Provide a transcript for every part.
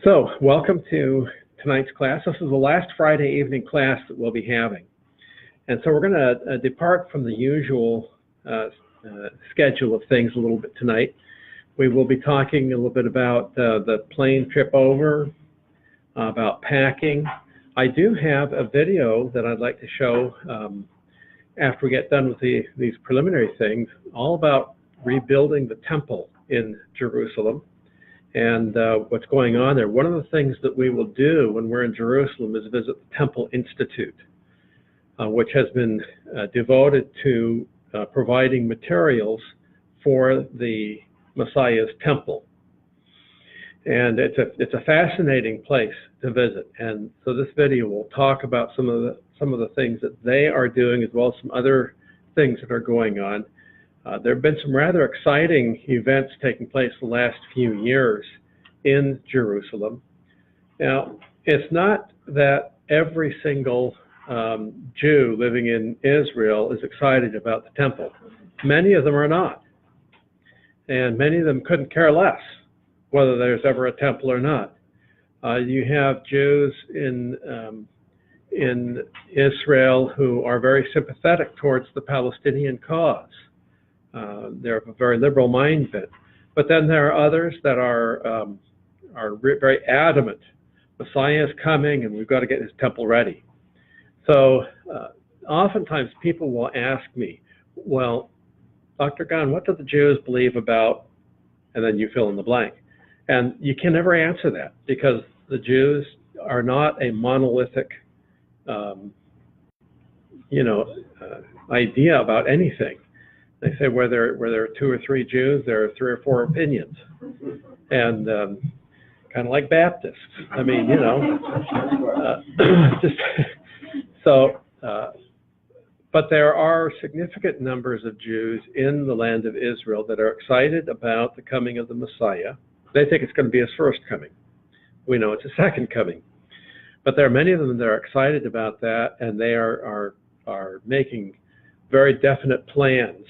So, welcome to tonight's class. This is the last Friday evening class that we'll be having. And so we're going to depart from the usual schedule of things a little bit tonight. We will be talking a little bit about the plane trip over, about packing. I do have a video that I'd like to show after we get done with these preliminary things, all about rebuilding the temple in Jerusalem and what's going on there. One of the things that we will do when we're in Jerusalem is visit the Temple Institute, which has been devoted to providing materials for the Messiah's temple. And it's a fascinating place to visit. And so this video will talk about some of the things that they are doing, as well as some other things that are going on. There have been some rather exciting events taking place the last few years in Jerusalem. Now, it's not that every single Jew living in Israel is excited about the temple. Many of them are not. And many of them couldn't care less whether there's ever a temple or not. You have Jews in Israel who are very sympathetic towards the Palestinian cause. They're of a very liberal mindset. But then there are others that are very adamant. Messiah is coming and we've got to get his temple ready. So oftentimes people will ask me, well, Dr. Gunn, what do the Jews believe about, and then you fill in the blank. And you can never answer that because the Jews are not a monolithic idea about anything. They say where there are 2 or 3 Jews, there are 3 or 4 opinions. And kind of like Baptists. I mean, but there are significant numbers of Jews in the land of Israel that are excited about the coming of the Messiah. They think it's going to be his first coming. We know it's a second coming. But there are many of them that are excited about that, and they are making very definite plans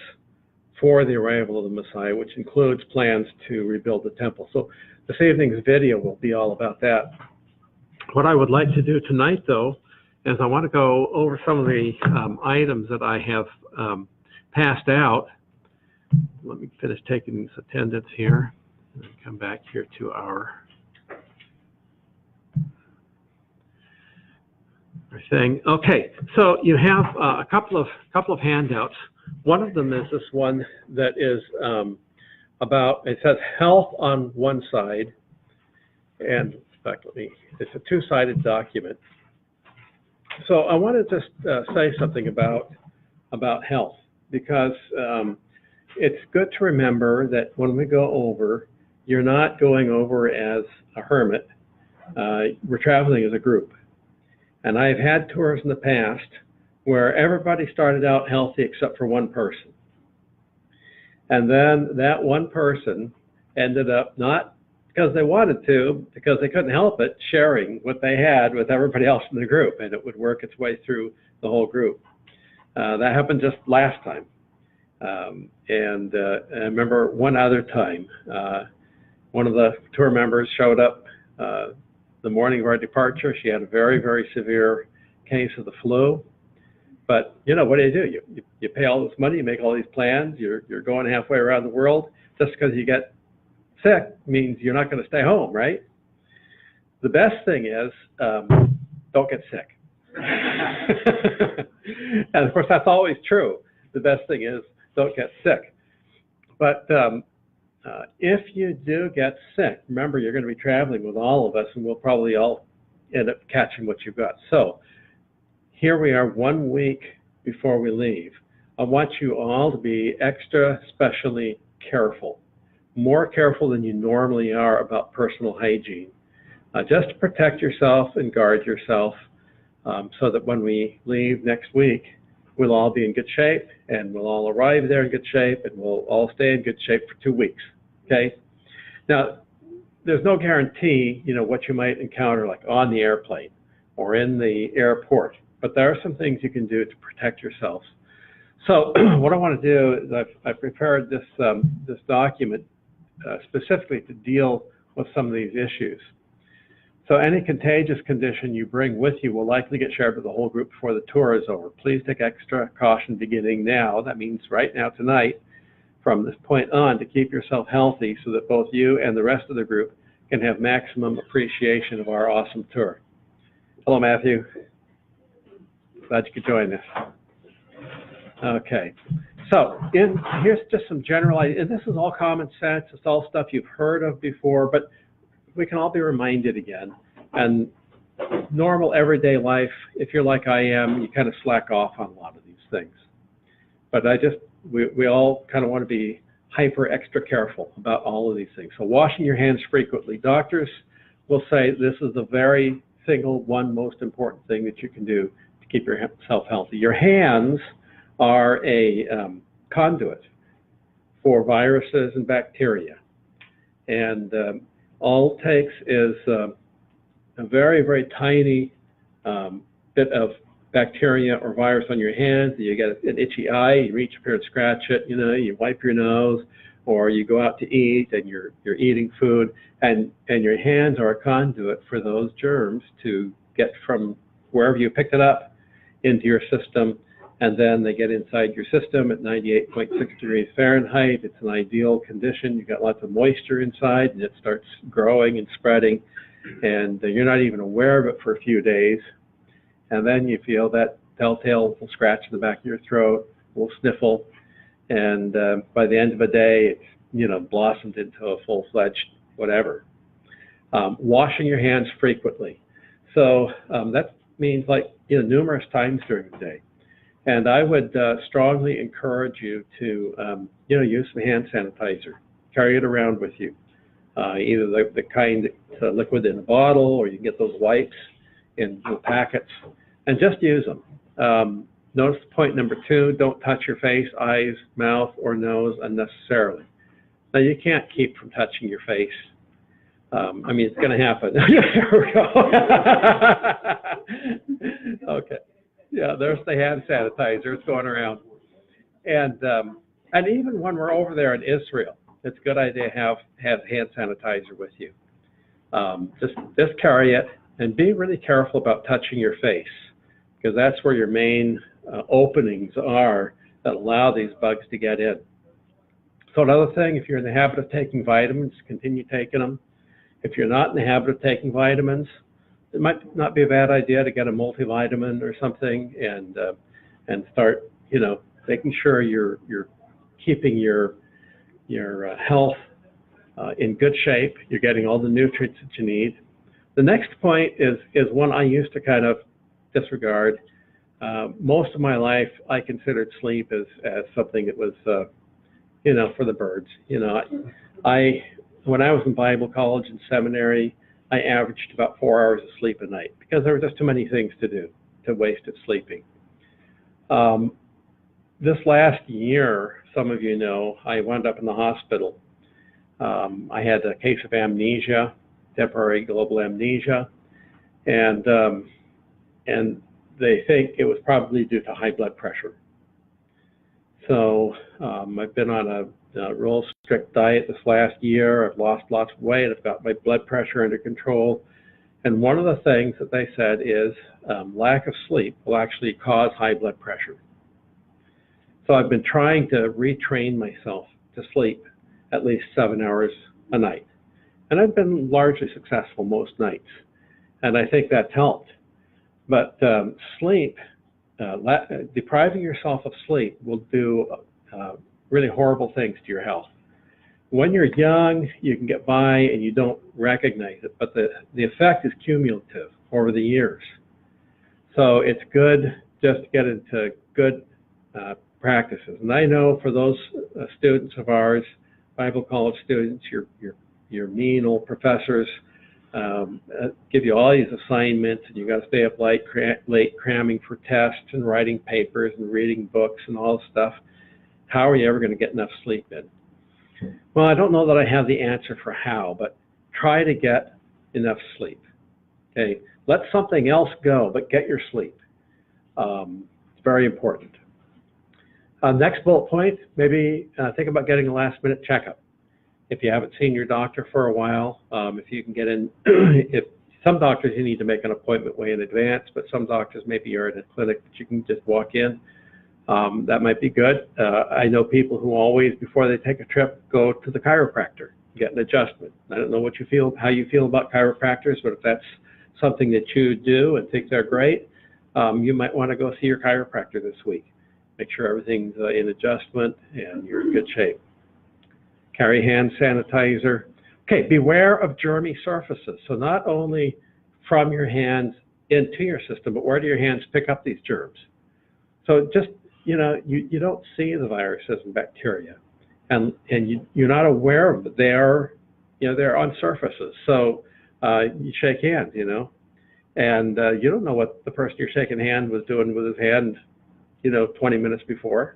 for the arrival of the Messiah, which includes plans to rebuild the temple. So this evening's video will be all about that. What I would like to do tonight, though, is I want to go over some of the items that I have passed out. Let me finish taking this attendance here and come back here to our thing. Okay, so you have a couple of handouts. One of them is this one that is about, it says health on one side, and in fact, it's a 2-sided document. So I want to just say something about health, because it's good to remember that when we go over, you're not going over as a hermit. We're traveling as a group. And I've had tours in the past where everybody started out healthy except for one person. And then that one person ended up, not because they wanted to, because they couldn't help it, sharing what they had with everybody else in the group, and it would work its way through the whole group. That happened just last time. And I remember one other time, one of the tour members showed up the morning of our departure. She had a very, very severe case of the flu. But, what do? You pay all this money, you make all these plans, you're going halfway around the world. Just because you get sick means you're not going to stay home, right? The best thing is, don't get sick. And of course, that's always true. The best thing is, don't get sick. But if you do get sick, remember, you're going to be traveling with all of us, and we'll probably all end up catching what you've got. So here we are 1 week before we leave. I want you all to be extra specially careful, more careful than you normally are about personal hygiene, just to protect yourself and guard yourself, so that when we leave next week, we'll all be in good shape, and we'll all arrive there in good shape, and we'll all stay in good shape for 2 weeks, okay? Now, there's no guarantee, what you might encounter, like on the airplane or in the airport, but there are some things you can do to protect yourselves. So what I want to do is I've prepared this document specifically to deal with some of these issues. So any contagious condition you bring with you will likely get shared with the whole group before the tour is over. Please take extra caution beginning now. That means right now, tonight, from this point on, to keep yourself healthy so that both you and the rest of the group can have maximum appreciation of our awesome tour. Hello, Matthew. Glad you could join us. Okay. So here's just some general ideas. And this is all common sense. It's all stuff you've heard of before, but we can all be reminded again. And normal everyday life, if you're like I am, you kind of slack off on a lot of these things. But we all kind of want to be hyper extra careful about all of these things. So washing your hands frequently. Doctors will say this is the very single one most important thing that you can do to keep yourself healthy. Your hands are a conduit for viruses and bacteria. And all it takes is a very, very tiny bit of bacteria or virus on your hands. You get an itchy eye, you reach up here and scratch it, you wipe your nose, or you go out to eat and you're eating food, and your hands are a conduit for those germs to get from wherever you picked it up into your system, and then they get inside your system at 98.6 degrees Fahrenheit. It's an ideal condition. You've got lots of moisture inside, and it starts growing and spreading, and you're not even aware of it for a few days. And then you feel that telltale little scratch in the back of your throat, a little sniffle, and by the end of a day, it's blossomed into a full-fledged whatever. Washing your hands frequently. So that means numerous times during the day. And I would strongly encourage you to, use some hand sanitizer. Carry it around with you. Either the kind that's liquid in a bottle, or you can get those wipes in little packets, and just use them. Notice point number 2, don't touch your face, eyes, mouth, or nose unnecessarily. Now, you can't keep from touching your face. It's going to happen. There we go. Okay. Yeah, there's the hand sanitizer. It's going around. And even when we're over there in Israel, it's a good idea to have hand sanitizer with you. Just carry it, and be really careful about touching your face, because that's where your main openings are that allow these bugs to get in. So another thing, if you're in the habit of taking vitamins, continue taking them. If you're not in the habit of taking vitamins, it might not be a bad idea to get a multivitamin or something, and start, making sure you're keeping your health in good shape. You're getting all the nutrients that you need. The next point is one I used to kind of disregard. Most of my life, I considered sleep as something that was, for the birds. When I was in Bible college and seminary, I averaged about 4 hours of sleep a night because there were just too many things to do to waste it sleeping. This last year, some of you know, I wound up in the hospital. I had a case of amnesia, temporary global amnesia, and they think it was probably due to high blood pressure. So I've been on a real strict diet this last year. I've lost lots of weight. I've got my blood pressure under control. And one of the things that they said is lack of sleep will actually cause high blood pressure. So I've been trying to retrain myself to sleep at least 7 hours a night. And I've been largely successful most nights. And I think that's helped. But sleep, depriving yourself of sleep will do really horrible things to your health. When you're young, you can get by and you don't recognize it, but the effect is cumulative over the years. So it's good just to get into good practices. And I know for those students of ours, Bible college students, your mean old professors give you all these assignments, and you got to stay up late cramming for tests and writing papers and reading books and all this stuff. How are you ever going to get enough sleep in? Well, I don't know that I have the answer for how, but try to get enough sleep. Okay, let something else go, but get your sleep. It's very important. Next bullet point, maybe think about getting a last-minute checkup. If you haven't seen your doctor for a while, if you can get in, if Some doctors you need to make an appointment way in advance, but some doctors maybe you're in a clinic that you can just walk in. That might be good. I know people who always, before they take a trip, go to the chiropractor, get an adjustment. I don't know what you feel, how you feel about chiropractors, but if that's something that you do and think they're great, you might want to go see your chiropractor this week. Make sure everything's in adjustment and you're in good shape. Carry hand sanitizer. Okay, beware of germy surfaces. So not only from your hands into your system, but where do your hands pick up these germs? So just, you know, you don't see the viruses and bacteria, and you're not aware of it. They're on surfaces. So you shake hands, you know, and you don't know what the person you're shaking hand was doing with his hand, 20 minutes before.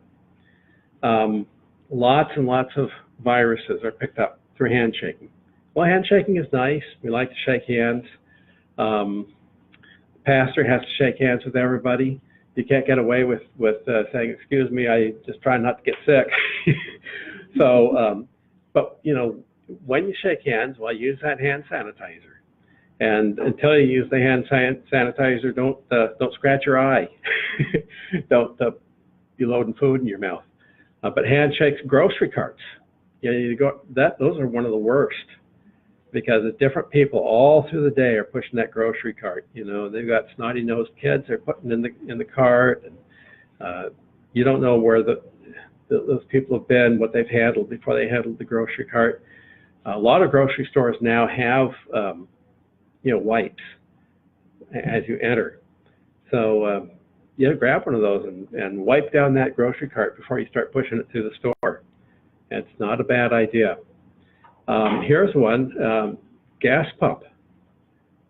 Lots and lots of viruses are picked up through handshaking. Well, handshaking is nice. We like to shake hands. Pastor has to shake hands with everybody. You can't get away with saying, excuse me, I just try not to get sick. So, but, when you shake hands, well, use that hand sanitizer. And until you use the hand sanitizer, don't scratch your eye. Don't be loading food in your mouth. But handshakes, grocery carts, those are one of the worst, because the different people all through the day are pushing that grocery cart. They've got snotty-nosed kids they're putting in the cart, and you don't know where those people have been, what they've handled before they handled the grocery cart. A lot of grocery stores now have wipes as you enter. So grab one of those and wipe down that grocery cart before you start pushing it through the store. It's not a bad idea. Here's one, gas pump.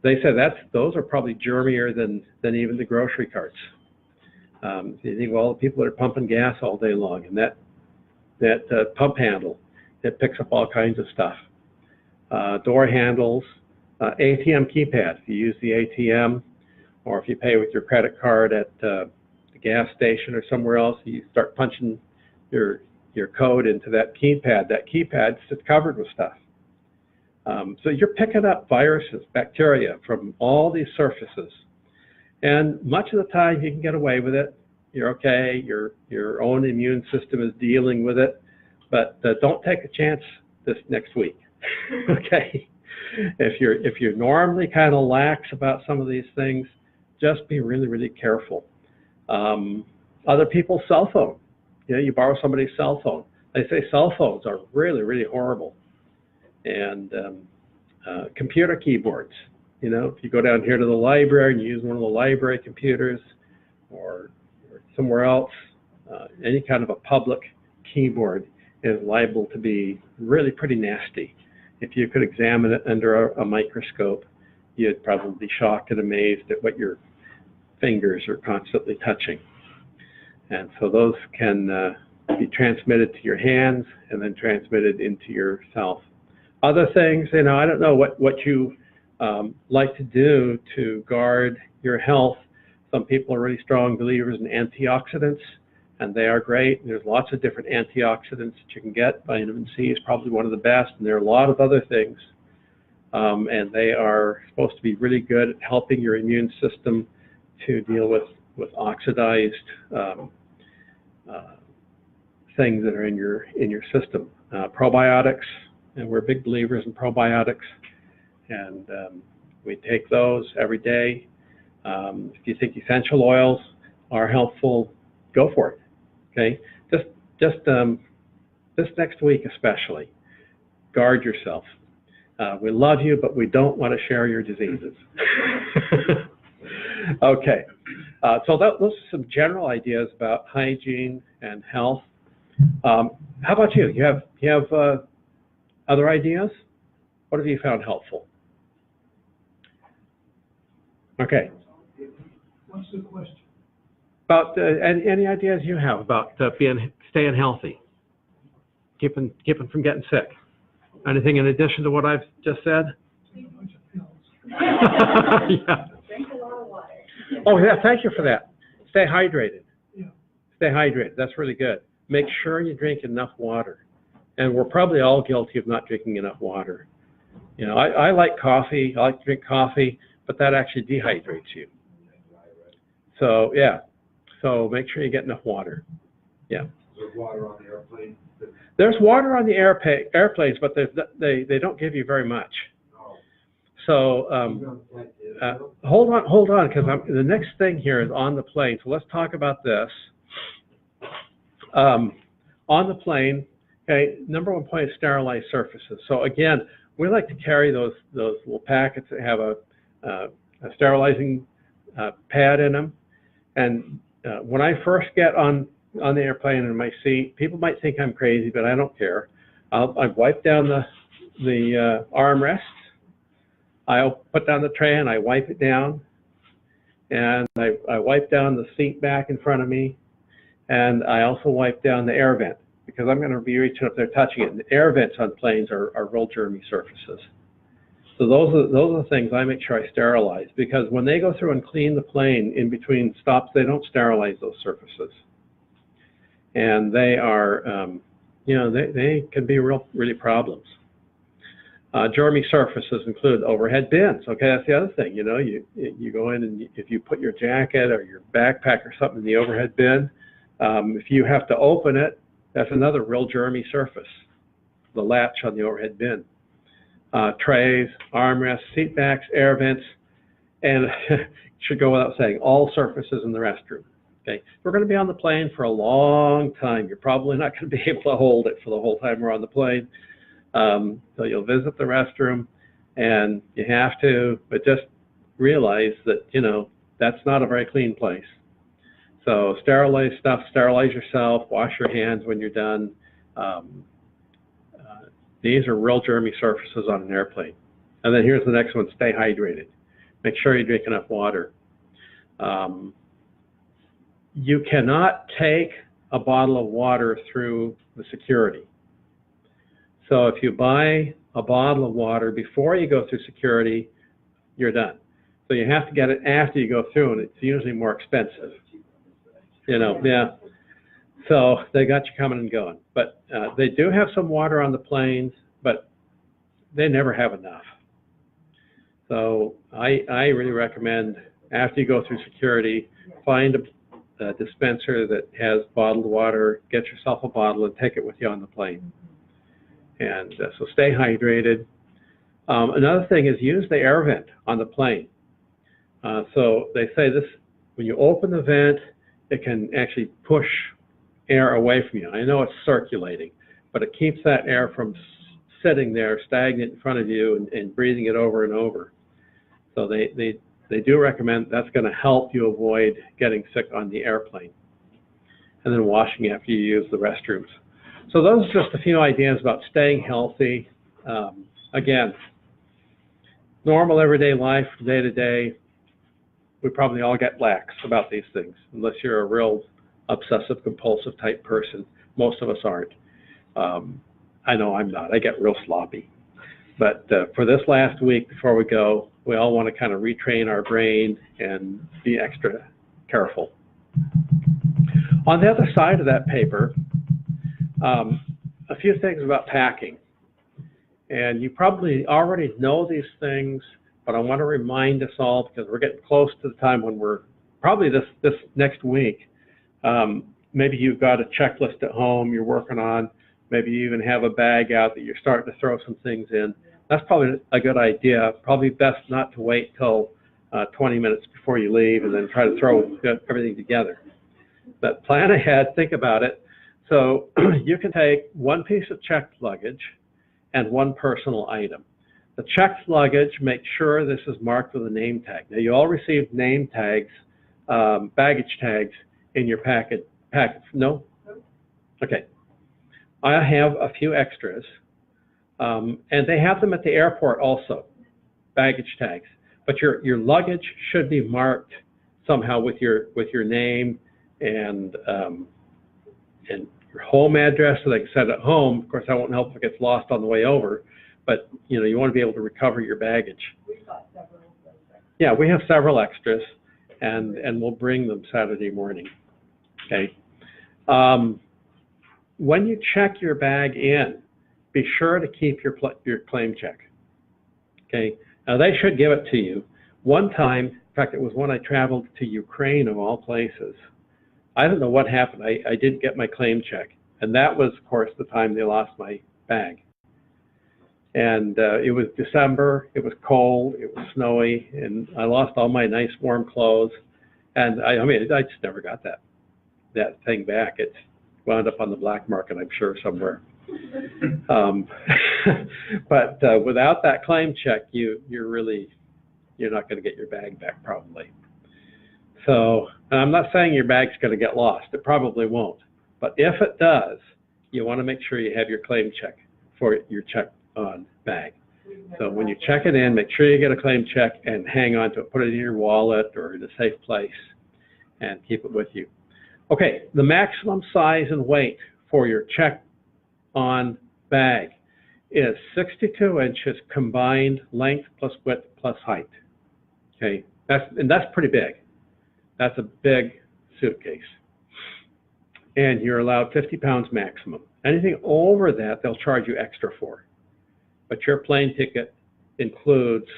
They said those are probably germier than even the grocery carts. You think of all the people that are pumping gas all day long, and that pump handle, it picks up all kinds of stuff. Door handles, ATM keypad. If you use the ATM, or if you pay with your credit card at the gas station or somewhere else, you start punching your code into that keypad. That keypad's just covered with stuff. So you're picking up viruses, bacteria from all these surfaces. And much of the time you can get away with it. You're okay. Your own immune system is dealing with it. But don't take a chance this next week. Okay? If you're normally kind of lax about some of these things, just be really, really careful. Other people's cell phone. You borrow somebody's cell phone. They say cell phones are really, really horrible. And computer keyboards. If you go down here to the library and you use one of the library computers, or somewhere else, any kind of a public keyboard is liable to be really pretty nasty. If you could examine it under a microscope, you'd probably be shocked and amazed at what your fingers are constantly touching. And so those can be transmitted to your hands and then transmitted into yourself. Other things, I don't know what you like to do to guard your health. Some people are really strong believers in antioxidants, and they are great. There's lots of different antioxidants that you can get. Vitamin C is probably one of the best, and there are a lot of other things. And they are supposed to be really good at helping your immune system to deal with oxidized things that are in your system. Probiotics, and we're big believers in probiotics, and we take those every day. If you think essential oils are helpful, go for it. Okay, just this next week especially, guard yourself. We love you, but we don't want to share your diseases. Okay, so those are some general ideas about hygiene and health. How about you? You have other ideas? What have you found helpful? Okay. What's the question? About any ideas you have about staying healthy, keeping from getting sick? Anything in addition to what I've just said? Take a bunch of pills. Yeah. Drink a lot of water. Oh, yeah, thank you for that. Stay hydrated. Yeah. Stay hydrated. That's really good. Make sure you drink enough water. And we're probably all guilty of not drinking enough water. I like coffee. I like to drink coffee, but that actually dehydrates you. So yeah, so make sure you get enough water. Yeah. There's water on the airplane? There's water on the airplanes, but they don't give you very much. No. So hold on, because the next thing here is on the plane. So let's talk about this. On the plane, okay, number one point is sterilized surfaces. So again, we like to carry those little packets that have a sterilizing pad in them. And when I first get on the airplane in my seat, people might think I'm crazy, but I don't care. I wipe down the armrests. I'll put down the tray and I wipe it down. And I wipe down the seat back in front of me. And I also wipe down the air vent, because I'm going to be reaching up there touching it. And the air vents on planes are real germy surfaces. So those are the things I make sure I sterilize, because when they go through and clean the plane in between stops, they don't sterilize those surfaces. And they are, you know, they can be really problems. Germy surfaces include overhead bins. Okay, that's the other thing. You know, you go in and if you put your jacket or your backpack or something in the overhead bin, if you have to open it, that's another real germy surface, the latch on the overhead bin. Trays, armrests, seat backs, air vents, and should go without saying, all surfaces in the restroom. Okay, we're going to be on the plane for a long time. You're probably not going to be able to hold it for the whole time we're on the plane. So you'll visit the restroom, and you have to, but just realize that, you know, that's not a very clean place. So sterilize stuff, sterilize yourself, wash your hands when you're done. These are real germy surfaces on an airplane. And then here's the next one, stay hydrated. Make sure you drink enough water. You cannot take a bottle of water through the security. So if you buy a bottle of water before you go through security, you're done. So you have to get it after you go through, and it's usually more expensive. You know, yeah. So they got you coming and going. But they do have some water on the planes, but they never have enough. So I really recommend, after you go through security, find a dispenser that has bottled water, get yourself a bottle and take it with you on the plane. And so stay hydrated. Another thing is use the air vent on the plane. So they say this, when you open the vent, it can actually push air away from you. I know it's circulating, but it keeps that air from sitting there stagnant in front of you and breathing it over and over. So they do recommend that's going to help you avoid getting sick on the airplane. And then washing after you use the restrooms. So those are just a few ideas about staying healthy. Again, normal everyday life, day to day, we probably all get lax about these things, unless you're a real obsessive compulsive type person. Most of us aren't. I know I'm not. I get real sloppy. But for this last week before we go, we all want to kind of retrain our brain and be extra careful. On the other side of that paper, a few things about packing. And you probably already know these things, but I want to remind us all, because we're getting close to the time when we're, probably this next week, maybe you've got a checklist at home you're working on, maybe you even have a bag out that you're starting to throw some things in. That's probably a good idea. Probably best not to wait till 20 minutes before you leave and then try to throw everything together. But plan ahead, think about it. So you can take one piece of checked luggage and one personal item. The checked luggage, make sure this is marked with a name tag. Now, you all received name tags, baggage tags in your package. No? Okay. I have a few extras, and they have them at the airport also, baggage tags. But your luggage should be marked somehow with your name and your home address, so they can set it at home. Of course, that won't help if it gets lost on the way over, but you know, you want to be able to recover your baggage. We've got several of those extras. Yeah, we have several extras, and we'll bring them Saturday morning. Okay. When you check your bag in, be sure to keep your claim check. Okay. Now they should give it to you, One time, in fact, it was when I traveled to Ukraine of all places. I don't know what happened. I didn't get my claim check. And that was, of course, the time they lost my bag. And it was December, it was cold, it was snowy, and I lost all my nice warm clothes. And I mean, I just never got that thing back. It's wound up on the black market, I'm sure, somewhere. But without that claim check, you're not going to get your bag back probably. So I'm not saying your bag's going to get lost. It probably won't. But if it does, you want to make sure you have your claim check for your checked-on bag. So when you check it in, make sure you get a claim check and hang on to it. Put it in your wallet or in a safe place and keep it with you. Okay, the maximum size and weight for your checked-on bag is 62 inches combined length plus width plus height. Okay, that's pretty big. That's a big suitcase. And you're allowed 50 pounds maximum. Anything over that, they'll charge you extra for. But your plane ticket includes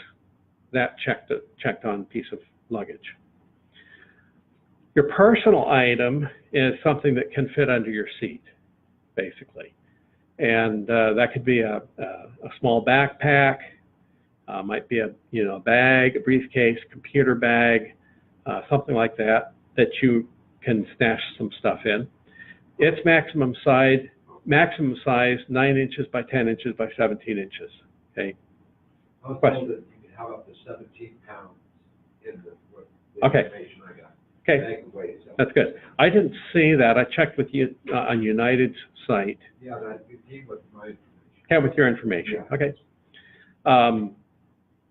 that checked on piece of luggage. Your personal item is something that can fit under your seat, basically. And that could be a small backpack, might be a bag, a briefcase, computer bag, something like that you can stash some stuff in. Its maximum size 9 inches by 10 inches by 17 inches. Okay. I was Question. told that you can have up to 17 pounds in the Okay. information I got. Okay. Bag weight, so. That's good. I didn't see that. I checked with you on United's site. Yeah, that you came with my information. Yeah, with your information. Yeah. Okay.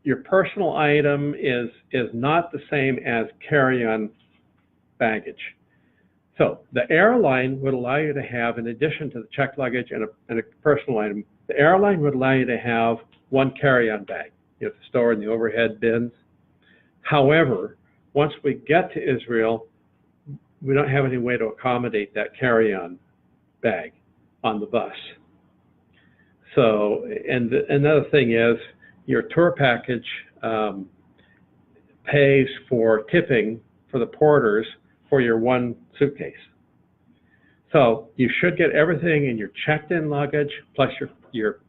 Your personal item is not the same as carry-on baggage. So the airline would allow you to have, in addition to the checked luggage and a personal item, the airline would allow you to have one carry-on bag. You have to store in the overhead bins. However, once we get to Israel, we don't have any way to accommodate that carry-on bag on the bus. So, and another thing is, your tour package pays for tipping for the porters for your one suitcase. So you should get everything in your checked-in luggage plus your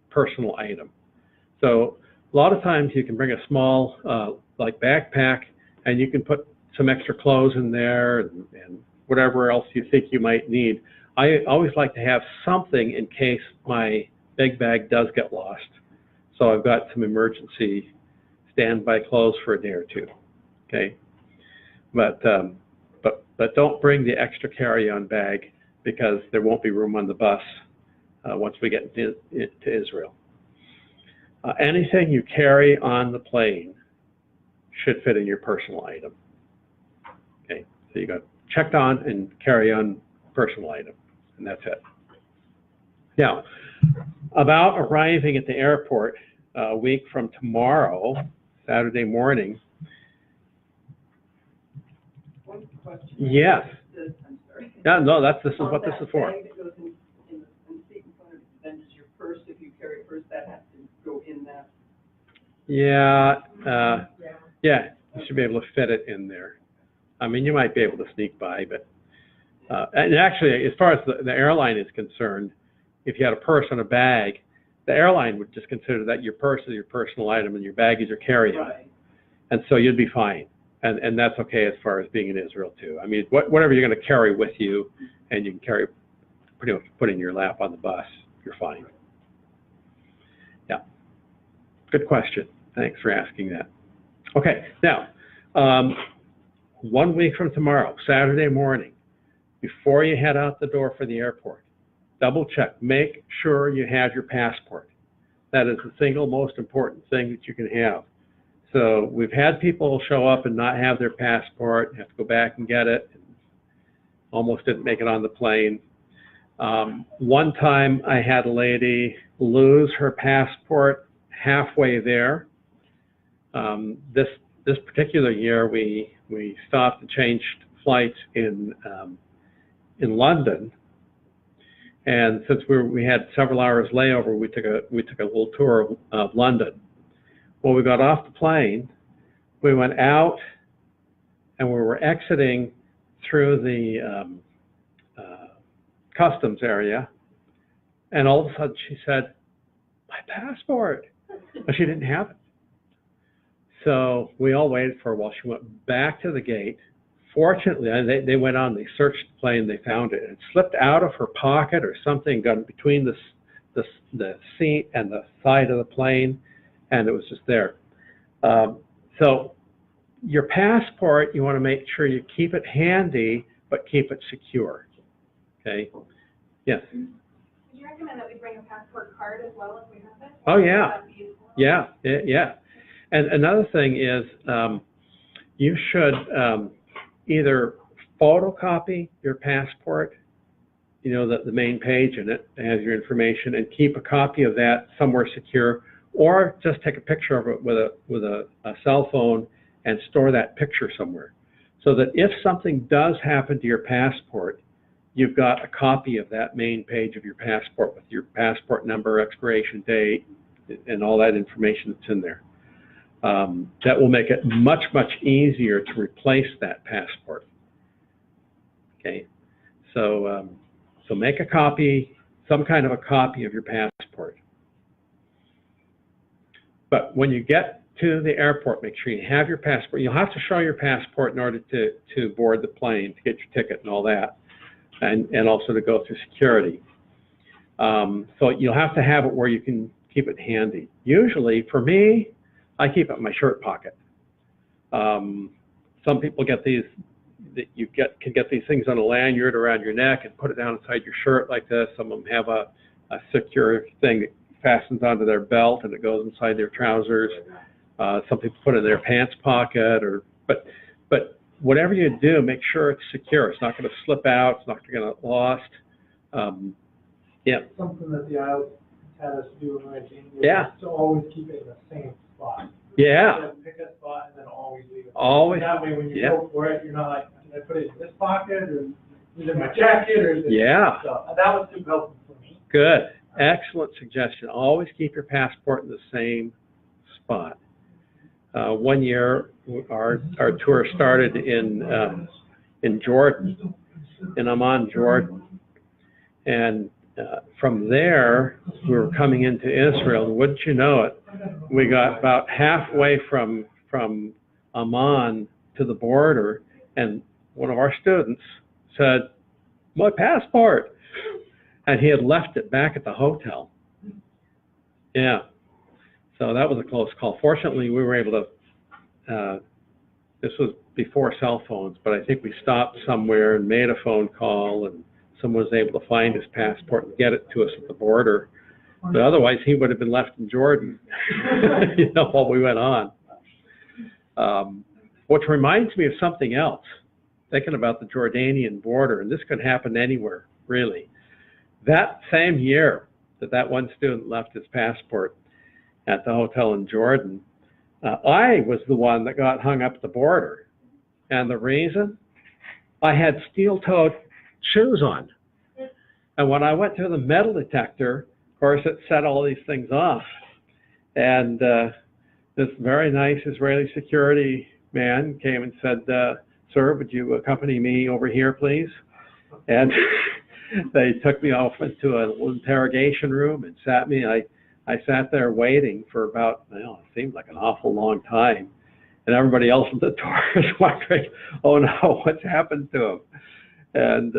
personal item. So a lot of times you can bring a small like backpack and you can put some extra clothes in there and whatever else you think you might need. I always like to have something in case my big bag does get lost. So I've got some emergency standby clothes for a day or two. Okay, but don't bring the extra carry-on bag because there won't be room on the bus once we get to Israel. Anything you carry on the plane should fit in your personal item. Okay, so you got checked on and carry on personal item, and that's it. Now, about arriving at the airport a week from tomorrow, Saturday morning. One question. Yes. I'm sorry. Yeah, no, this is what this is for. Bag that goes in the seat in front of you, then does your purse, if you carry a purse, that has to go in that? Yeah, yeah, you should be able to fit it in there. I mean, you might be able to sneak by, but and actually, as far as the airline is concerned, if you had a purse and a bag, the airline would just consider that your purse is your personal item and your bag is your carry-on. Right. And so you'd be fine. And that's okay as far as being in Israel too. I mean, whatever you're going to carry with you and you can carry, pretty much put in your lap on the bus, you're fine. Yeah, good question. Thanks for asking that. Okay, now, 1 week from tomorrow, Saturday morning, before you head out the door for the airport, double check, make sure you have your passport. That is the single most important thing that you can have. So we've had people show up and not have their passport, have to go back and get it, and almost didn't make it on the plane. One time I had a lady lose her passport halfway there. This particular year we stopped and changed flights in London. And since we had several hours layover, we took a little tour of London. Well, we got off the plane. we went out and we were exiting through the customs area, and all of a sudden she said, "My passport," but she didn't have it. So we all waited for a while. She went back to the gate. Fortunately, they went on, they searched the plane, they found it. It slipped out of her pocket or something, got between the seat and the side of the plane, and it was just there. So your passport, you want to make sure you keep it handy, but keep it secure. Okay? Yes? Would you recommend that we bring a passport card as well if we have it? Oh, yeah. Would that be useful? Yeah, yeah. And another thing is, you should either photocopy your passport, you know, the main page in it has your information, and keep a copy of that somewhere secure, or just take a picture of it with a cell phone and store that picture somewhere, so that if something does happen to your passport, you've got a copy of that main page of your passport with your passport number, expiration date, and all that information that's in there. That will make it much, much easier to replace that passport. Okay, so so make a copy, some kind of a copy of your passport. But when you get to the airport, make sure you have your passport. You'll have to show your passport in order to board the plane, to get your ticket and all that, and also to go through security. So you'll have to have it where you can keep it handy. Usually, for me, I keep it in my shirt pocket. Some people get these, can get these things on a lanyard around your neck and put it down inside your shirt like this. Some of them have a secure thing that fastens onto their belt and it goes inside their trousers. Some people put it in their pants pocket, but whatever you do, make sure it's secure. It's not going to slip out. It's not going to get lost. Yeah. Something that the IELTS had us do when I came here. Yeah. To always keep it in the same spot. Yeah. Pick a spot and then always leave it. Always. That way, when you Yeah. go for it, you're not like, did I put it in this pocket, or is it in my jacket, or is it? Yeah. So that was super helpful for me. Good. Excellent suggestion. Always keep your passport in the same spot. One year, our tour started in Jordan, in Amman, Jordan, and from there we were coming into Israel. And wouldn't you know it, we got about halfway from Amman to the border, and one of our students said, "My passport," and he had left it back at the hotel. Yeah. So that was a close call. Fortunately, we were able to, this was before cell phones, but I think we stopped somewhere and made a phone call, and someone was able to find his passport and get it to us at the border. But otherwise, he would have been left in Jordan, you know, while we went on. Which reminds me of something else, thinking about the Jordanian border, and this could happen anywhere, really. That same year that one student left his passport at the hotel in Jordan, I was the one that got hung up at the border. And the reason? I had steel-toed shoes on. And when I went through the metal detector, of course, it set all these things off. And this very nice Israeli security man came and said, "Sir, would you accompany me over here, please?" And they took me off into a little interrogation room and sat me. I sat there waiting for about, well, it seemed like an awful long time. And everybody else at the door was wondering, "Oh no, what's happened to him?" And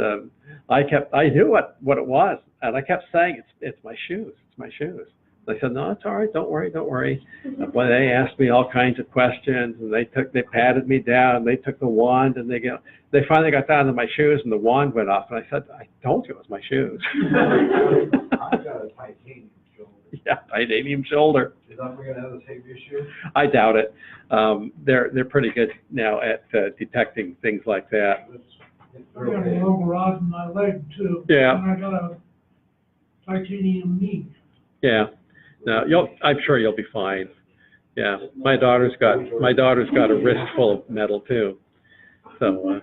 I knew what it was. And I kept saying, it's my shoes, it's my shoes. They said, "No, it's all right, don't worry, don't worry." But they asked me all kinds of questions, and they patted me down, they took the wand, and they finally got down to my shoes, and the wand went off, and I said, "I told you it was my shoes." I got a titanium shoulder. Yeah, titanium shoulder. Is that going to have the same issue? I doubt it. They're pretty good now at detecting things like that. It's I got a very- low garage in my leg too. Yeah. And I got a titanium knee. Yeah. No, I'm sure you'll be fine. Yeah, my daughter's got a wrist full of metal too. So.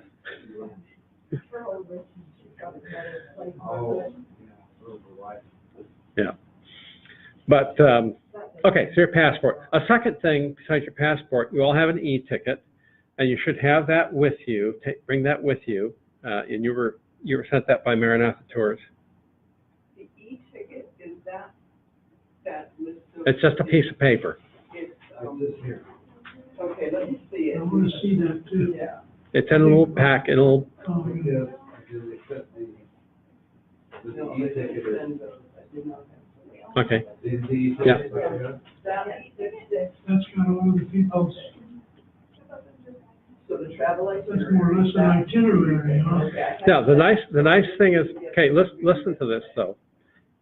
For her wrist, she's got another place. Oh, yeah, over life. Yeah. But Okay, so your passport. A second thing besides your passport, you all have an e-ticket, and you should have that with you. Bring that with you. And you were sent that by Maranatha Tours. The e-ticket, is that list of? It's just a piece of paper. It's, This here. okay, let me see it. I want to see that too. Yeah. It's in a little pack, in a little. Oh, I yeah. did accept the No, e-ticket is, send those. I did not have. Okay. the e-ticket. Yeah. That's kind of one of the people's, So the travel that's license. more or less an itinerary, huh? Okay, I have Now, the that. nice thing is, okay, listen to this though.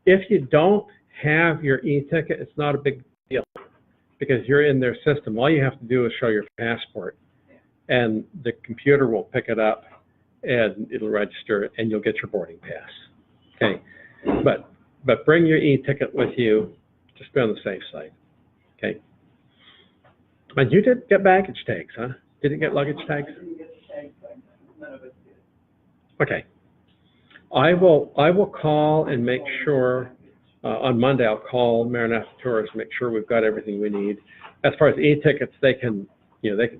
If you don't have your e-ticket, it's not a big deal because you're in their system. All you have to do is show your passport, and the computer will pick it up, and it'll register, and you'll get your boarding pass. Okay, but bring your e-ticket with you. Just be on the safe side. Okay. And you did get baggage tags, huh? Didn't get luggage tags? I didn't get the tags, but none of us did. Okay. I will call and make sure, on Monday, I'll call Maranatha Tours, make sure we've got everything we need. As far as e-tickets, they can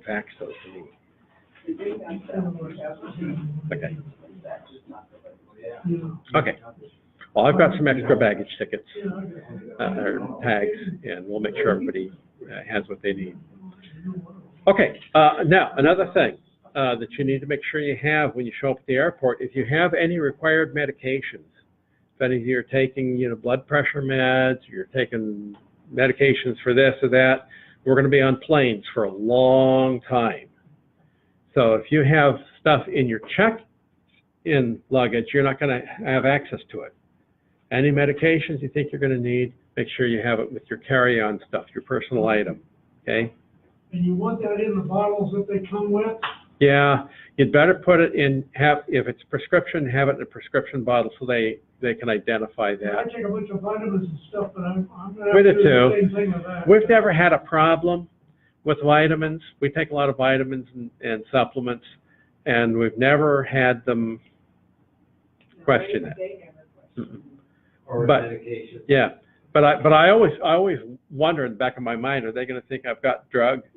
fax those to me. We do have that, we have the- Okay. That's just not the way. Yeah. Okay. Well, I've got some extra baggage tickets, Yeah, I got it. or tags, and we'll make sure everybody has what they need. Okay, now, another thing that you need to make sure you have when you show up at the airport, if you have any required medications, if any of you are taking, blood pressure meds, you're taking medications for this or that, we're going to be on planes for a long time. So if you have stuff in your check-in luggage, you're not going to have access to it. Any medications you think you're going to need, make sure you have it with your carry-on stuff, your personal item, okay? And you want that in the bottles that they come with? Yeah, you'd better put it in, if it's prescription, have it in a prescription bottle so they can identify I that. take a bunch of vitamins and stuff, but I'm gonna We have to do do the too. same thing with that. We've never had a problem with vitamins. We take a lot of vitamins and supplements, and we've never had them question it. They never question. Mm-mm. Or But- medication. Yeah, but I always wonder in the back of my mind, are they going to think I've got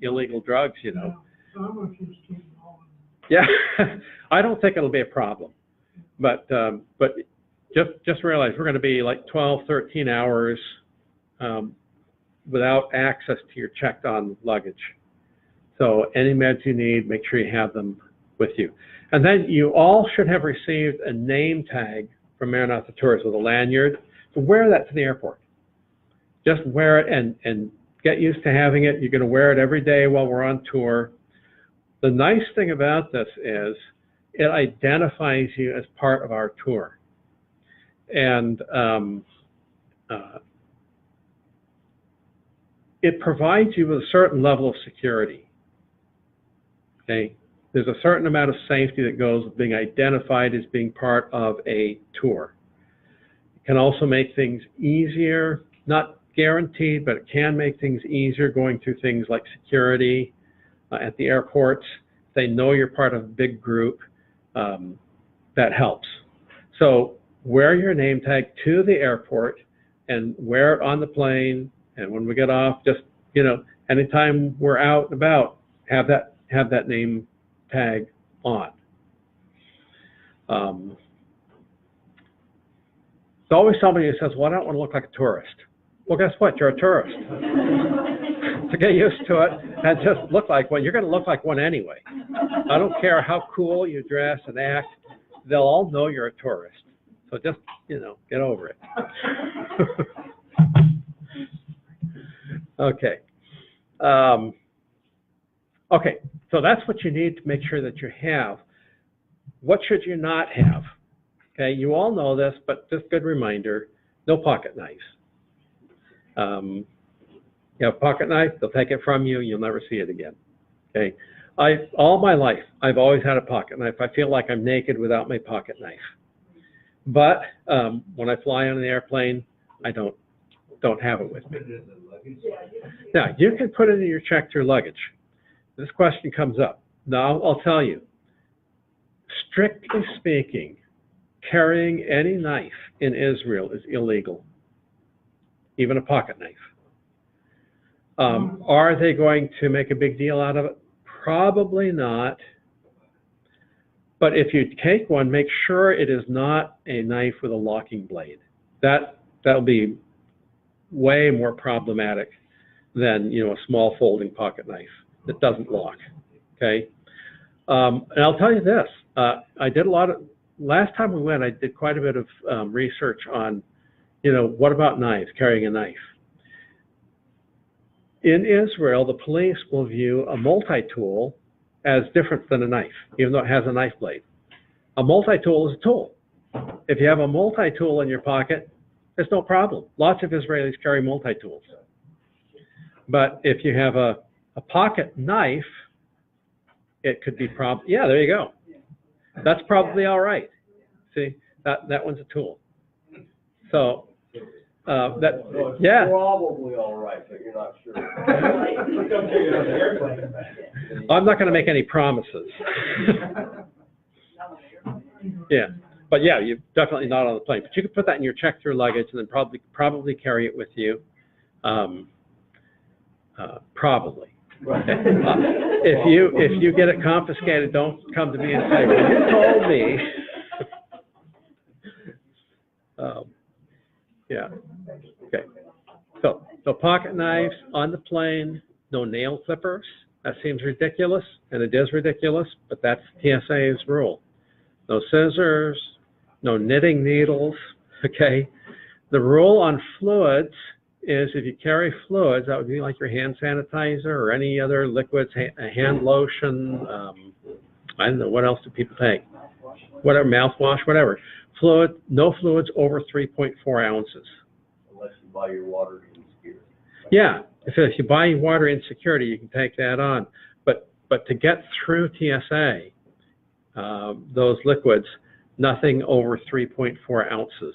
illegal drugs, Yeah, so I'm gonna keep keeping all of them. Yeah, I don't think it'll be a problem, but just realize we're going to be like 12, 13 hours without access to your checked-on luggage. So any meds you need, make sure you have them with you. And then you all should have received a name tag from Maranatha Tours with a lanyard. So wear that to the airport. Just wear it and get used to having it. You're going to wear it every day while we're on tour. The nice thing about this is it identifies you as part of our tour. And it provides you with a certain level of security. Okay? There's a certain amount of safety that goes with being identified as being part of a tour. It can also make things easier, not guaranteed, but it can make things easier going through things like security at the airports. They know you're part of a big group. That helps. So wear your name tag to the airport and wear it on the plane. And when we get off, just, anytime we're out and about, have that name tag on. There's always somebody who says, well, I don't want to look like a tourist. Well, guess what? You're a tourist. So get used to it and just look like one. You're going to look like one anyway. I don't care how cool you dress and act. They'll all know you're a tourist. So just, get over it. Okay. Okay, so that's what you need to make sure that you have. What should you not have? Okay, you all know this, but just good reminder, no pocket knives. You have a pocket knife, they'll take it from you, you'll never see it again. Okay, all my life, I've always had a pocket knife. I feel like I'm naked without my pocket knife. But when I fly on an airplane, I don't have it with me. Put it in the luggage. Now, you can put it in your checked your luggage. This question comes up. Now, I'll tell you, strictly speaking, carrying any knife in Israel is illegal, even a pocket knife. Are they going to make a big deal out of it? Probably not. But if you take one, make sure it is not a knife with a locking blade. That'll be way more problematic than, you know, a small folding pocket knife that doesn't lock. Okay. And I'll tell you this, I did last time we went, I did quite a bit of research on, you know, what about knives, carrying a knife? In Israel, the police will view a multi-tool as different than a knife, even though it has a knife blade. A multi-tool is a tool. If you have a multi-tool in your pocket, there's no problem. Lots of Israelis carry multi-tools. But if you have a pocket knife, it could be yeah, there you go. That's probably all right. See, that one's a tool. So yeah. Probably all right, but you're not sure. I'm not going to make any promises. Yeah, but yeah, you're definitely not on the plane. But you can put that in your check-through luggage and then probably carry it with you. Probably. If you get it confiscated, don't come to me and say, well, you told me. Yeah. Okay. So pocket knives on the plane, no nail clippers. That seems ridiculous, and it is ridiculous, but that's TSA's rule. No scissors, no knitting needles. Okay. The rule on fluids is if you carry fluids, that would be like your hand sanitizer or any other liquids, hand lotion, I don't know, what else do people take? Whatever, mouthwash, whatever. No fluids over 3.4 ounces. Unless you buy your water in security. Yeah, if you buy water in security, you can take that on. But to get through TSA, those liquids, nothing over 3.4 ounces.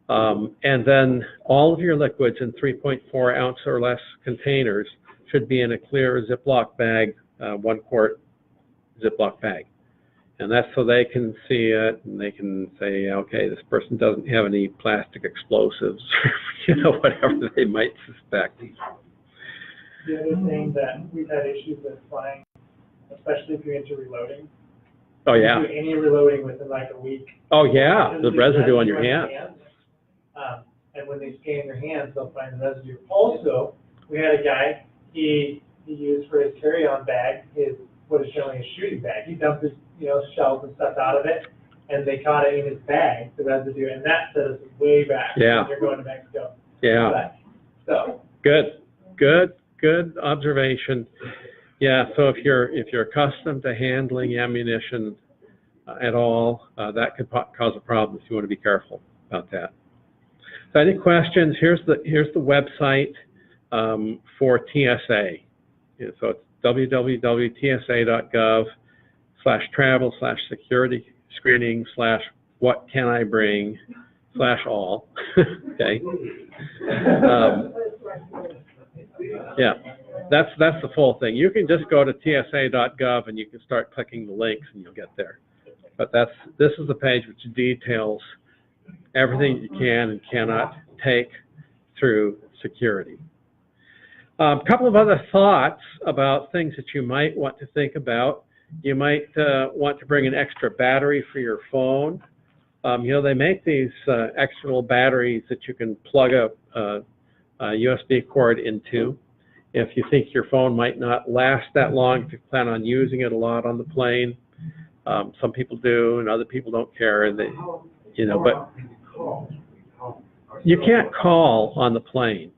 And then all of your liquids in 3.4 ounce or less containers should be in a clear Ziploc bag, 1 quart Ziploc bag. And that's so they can see it and they can say, okay, this person doesn't have any plastic explosives, you know, whatever they might suspect. The other thing that we've had issues with flying, especially if you're into reloading. Oh, yeah. You do any reloading within like a week. Oh, yeah, the residue on your hand. And when they scan your hands, they'll find the residue. Also, we had a guy, he used for his carry-on bag, what is generally a shooting bag. He dumped his, you know, shells and stuff out of it, and they caught it in his bag, the residue, and that set us way back when you're going to Mexico. Yeah. So. Good observation. Yeah, so if you're accustomed to handling ammunition at all, that could cause a problem, so you want to be careful about that. So any questions? Here's the website for TSA. Yeah, so it's www.tsa.gov/travel/security screening/what-can-I-bring/all. Okay. Yeah, that's the full thing. You can just go to tsa.gov and you can start clicking the links and you'll get there. But this is the page which details everything you can and cannot take through security. A couple of other thoughts about things that you might want to think about. You might want to bring an extra battery for your phone. You know, they make these extra little batteries that you can plug a USB cord into. If you think your phone might not last that long, if you plan on using it a lot on the plane, some people do and other people don't care, and they, you know, but you can't call on the plane.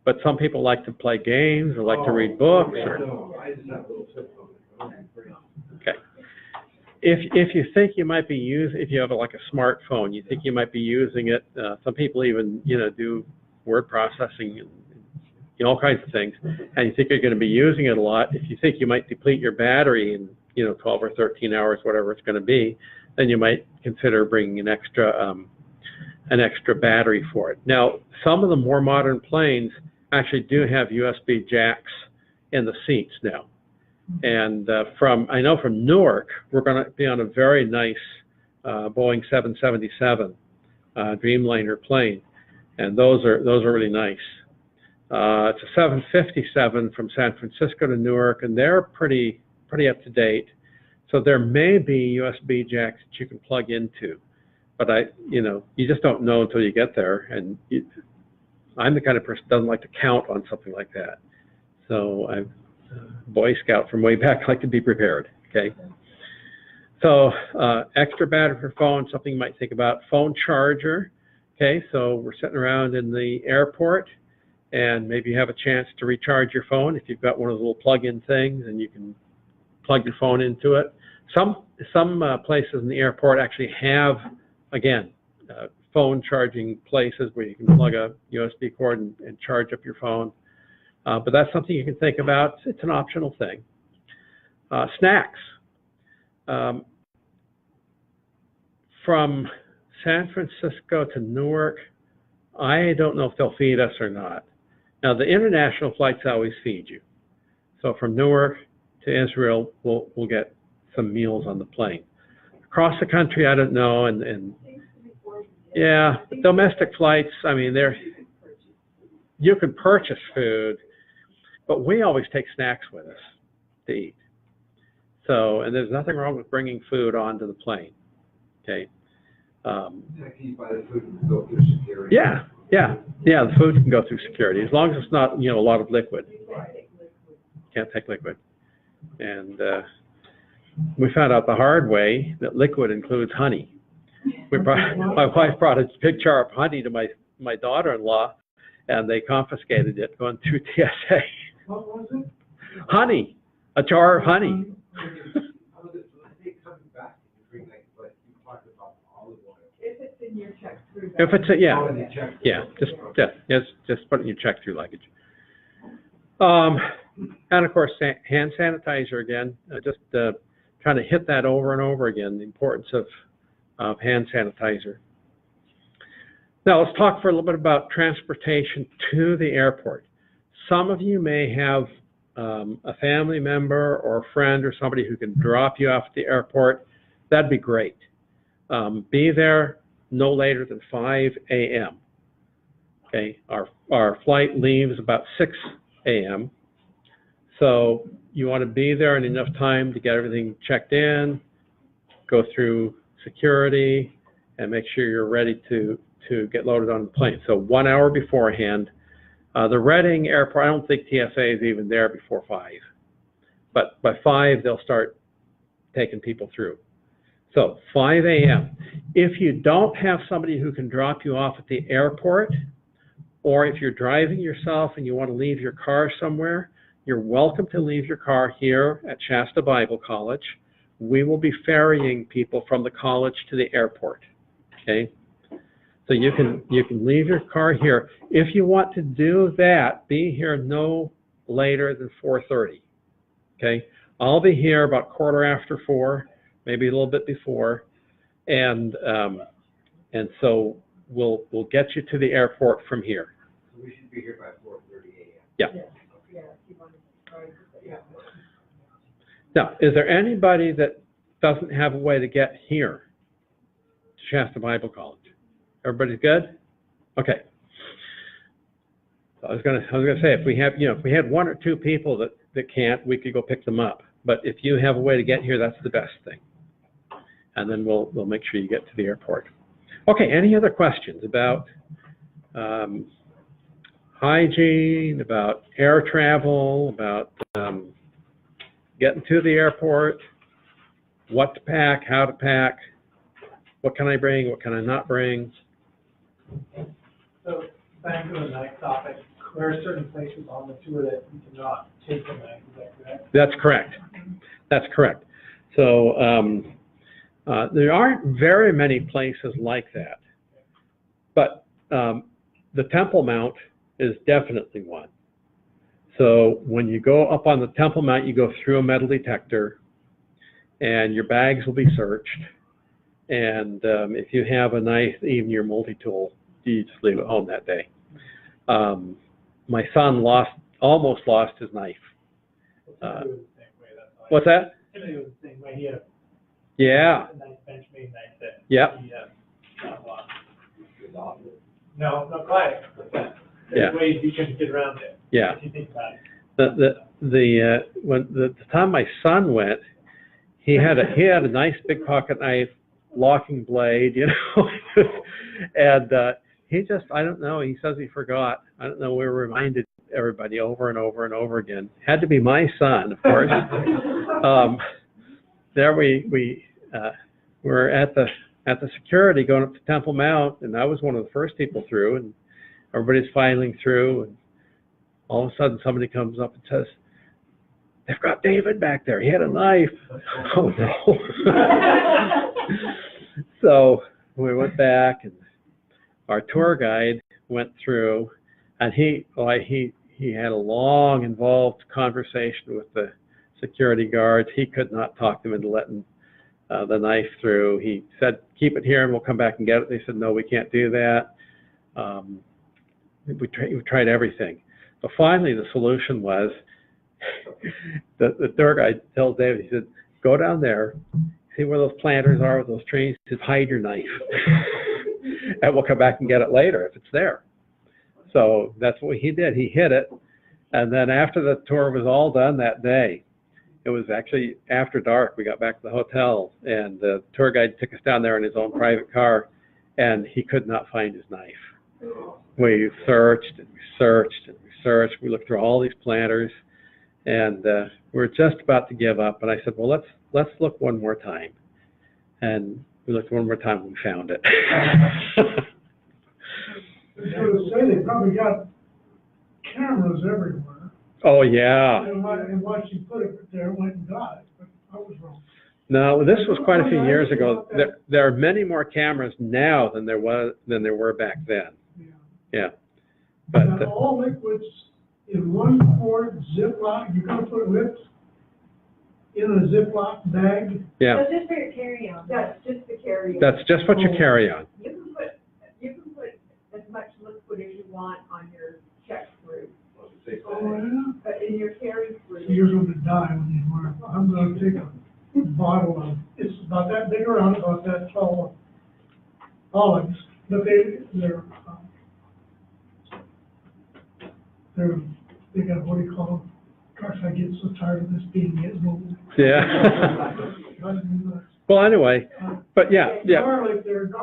But some people like to play games or like to read books. Okay. If you think you might be if you have like a smartphone, you think you might be using it. Some people even, you know, do word processing and you know, all kinds of things, and you think you're going to be using it a lot. If you think you might deplete your battery in, you know, 12 or 13 hours, whatever it's going to be, then you might consider bringing an extra battery for it. Now, some of the more modern planes actually do have USB jacks in the seats now. And I know from Newark, we're going to be on a very nice Boeing 777 Dreamliner plane, and those are really nice. It's a 757 from San Francisco to Newark, and they're pretty up to date. So there may be USB jacks that you can plug into, but you just don't know until you get there. And I'm the kind of person who doesn't like to count on something like that. So I'm a Boy Scout from way back, like to be prepared. Okay. So extra battery for phone, something you might think about. Phone charger. Okay. So we're sitting around in the airport, and maybe you have a chance to recharge your phone if you've got one of those little plug-in things, and you can plug your phone into it. Some places in the airport actually have, again, phone charging places where you can plug a USB cord and charge up your phone. But that's something you can think about. It's an optional thing. Snacks. From San Francisco to Newark, I don't know if they'll feed us or not. Now, the international flights always feed you. So from Newark to Israel, we'll get some meals on the plane. Across the country, I don't know. And yeah, domestic flights, I mean, you can purchase food, but we always take snacks with us to eat. So, and there's nothing wrong with bringing food onto the plane. Okay. Can you buy the food and go through security? Yeah, the food can go through security as long as it's not, a lot of liquid. Can't take liquid. And we found out the hard way that liquid includes honey. My wife brought a big jar of honey to my daughter-in-law, and they confiscated it going through TSA. What was it? Honey, a jar of honey. I think coming back, you bring like you talked about olive oil. If it's in your check through. If it's yeah. Oh, in the check. Just put it in your check-through luggage. And of course, hand sanitizer again. Just trying to hit that over and over again, the importance of hand sanitizer. Now, let's talk for a little bit about transportation to the airport. Some of you may have a family member or a friend or somebody who can drop you off at the airport. That'd be great. Be there no later than 5 a.m. Okay, our flight leaves about 6 a.m. So you want to be there in enough time to get everything checked in, go through security, and make sure you're ready to get loaded on the plane. So 1 hour beforehand. The Reading Airport, I don't think TSA is even there before 5. But by 5, they'll start taking people through. So 5 a.m. If you don't have somebody who can drop you off at the airport, or if you're driving yourself and you want to leave your car somewhere, you're welcome to leave your car here at Shasta Bible College. We will be ferrying people from the college to the airport. Okay? So you can leave your car here. If you want to do that, be here no later than 4:30. Okay? I'll be here about 4:15, maybe a little bit before, and so we'll get you to the airport from here. So we should be here by 4:30 a.m. Yeah. Yeah, keep on trying. Yeah. Now, is there anybody that doesn't have a way to get here to Shasta Bible College? Everybody's good? Okay. So I was gonna say, if we had 1 or 2 people that can't, we could go pick them up. But if you have a way to get here, that's the best thing. And then we'll make sure you get to the airport. Okay. Any other questions about hygiene, about air travel, about getting to the airport, what to pack, how to pack, what can I bring, what can I not bring? So back to the knife topic, there are certain places on the tour that you cannot take a knife, is that correct? That's correct. That's correct. So there aren't very many places like that, but the Temple Mount is definitely one. So when you go up on the Temple Mount, you go through a metal detector, and your bags will be searched. And if you have a knife, even your multi-tool, you just leave it home that day. My son almost lost his knife. Timothy was the same way, that's why. What's that? Timothy was the same way, he had Yeah. a nice Benchmade knife that Yep. he got lost. No, Clyde. Yeah. There's ways you can get around it. Yeah. If you think about it. When the time my son went, he had a nice big pocket knife, locking blade, you know, and he just, I don't know, he says he forgot. I don't know, we reminded everybody over and over and over again. Had to be my son, of course. There we were at the security going up to Temple Mount, and I was one of the first people through, and everybody's filing through, and all of a sudden somebody comes up and says, "They've got David back there. He had a knife." Oh no. So we went back, and our tour guide went through, and he had a long, involved conversation with the security guards. He could not talk them into letting the knife through. He said, "Keep it here and we'll come back and get it." They said, "No, we can't do that." We tried everything. So finally the solution was, the tour guide tells David, he said, "Go down there, see where those planters are with those trees, just hide your knife." And we'll come back and get it later if it's there. So that's what he did. He hid it. And then after the tour was all done that day, it was actually after dark, we got back to the hotel, and the tour guide took us down there in his own private car, and he could not find his knife. We searched and we searched and we searched. We looked through all these planters, and we were just about to give up. And I said, "Well, let's look one more time." And we looked one more time and we found it. I was going to say, they probably got cameras everywhere. Oh, yeah. And once you put it there, went and got it, but I was wrong. No, this was quite a few years ago. There are many more cameras now than there were back then. Yeah. But Now, all liquids in 1 quart Ziploc, you're going to put liquids in a Ziploc bag? yeah, That's just for your carry-on. That's just the carry-on. that's just what you carry on. You can put as much liquid as you want on your check through, Oh, yeah? but in your carry through. You're going to die when you learn. I'm going to take a bottle of, it's about that big around, about that tall, olives, but they got, what do you call them? Gosh, I get so tired of this being getting old. Yeah. Well, anyway, but yeah. Garlic, there's a.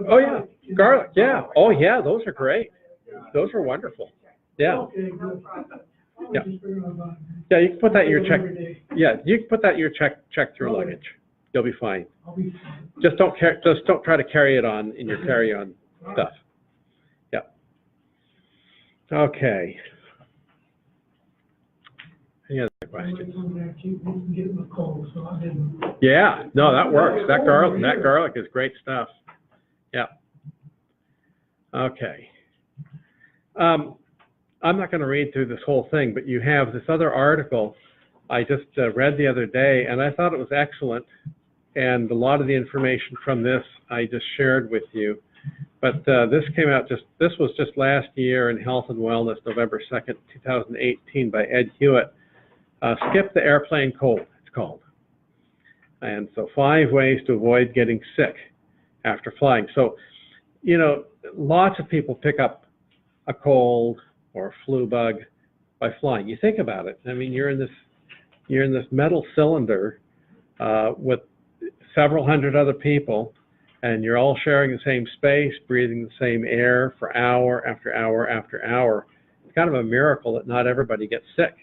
Oh, yeah, garlic, yeah. Oh, yeah, those are great. Those are wonderful. Yeah. Okay, good. Yeah. I'll just figure out about it. Yeah, you can put that in your check. Every day. Yeah, you can put that in your check through luggage. You'll be fine. I'll be fine. Just don't try to carry it on in your carry-on stuff. Yeah. Okay. Any other questions? Keep getting the cold, so I didn't. Yeah, no, that works. That garlic is great stuff. Yeah. Okay. I'm not going to read through this whole thing, but you have this other article I just read the other day, and I thought it was excellent. And a lot of the information from this I just shared with you. But this came out this was just last year in Health and Wellness, November 2nd, 2018, by Ed Hewitt. Skip the airplane cold, it's called. And so 5 ways to avoid getting sick after flying. So, you know, lots of people pick up a cold or a flu bug by flying. You think about it. I mean, you're in this metal cylinder with several hundred other people, and you're all sharing the same space, breathing the same air for hour after hour after hour. It's kind of a miracle that not everybody gets sick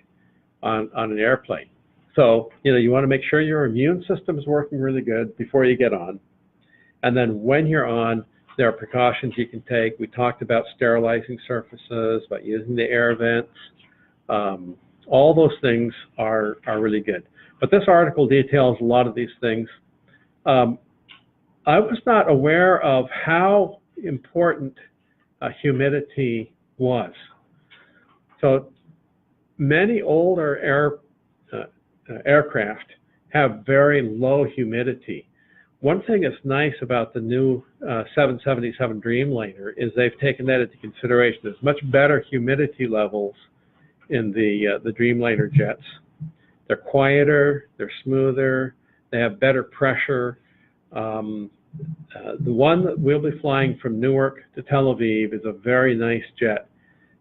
on an airplane. So, you know, you want to make sure your immune system is working really good before you get on. And then when you're on, there are precautions you can take. We talked about sterilizing surfaces, about using the air vents. All those things are really good. But this article details a lot of these things. I was not aware of how important humidity was. So many older aircraft have very low humidity. One thing that's nice about the new 777 Dreamliner is they've taken that into consideration. There's much better humidity levels in the Dreamliner jets. They're quieter, they're smoother, they have better pressure. The one that we'll be flying from Newark to Tel Aviv is a very nice jet.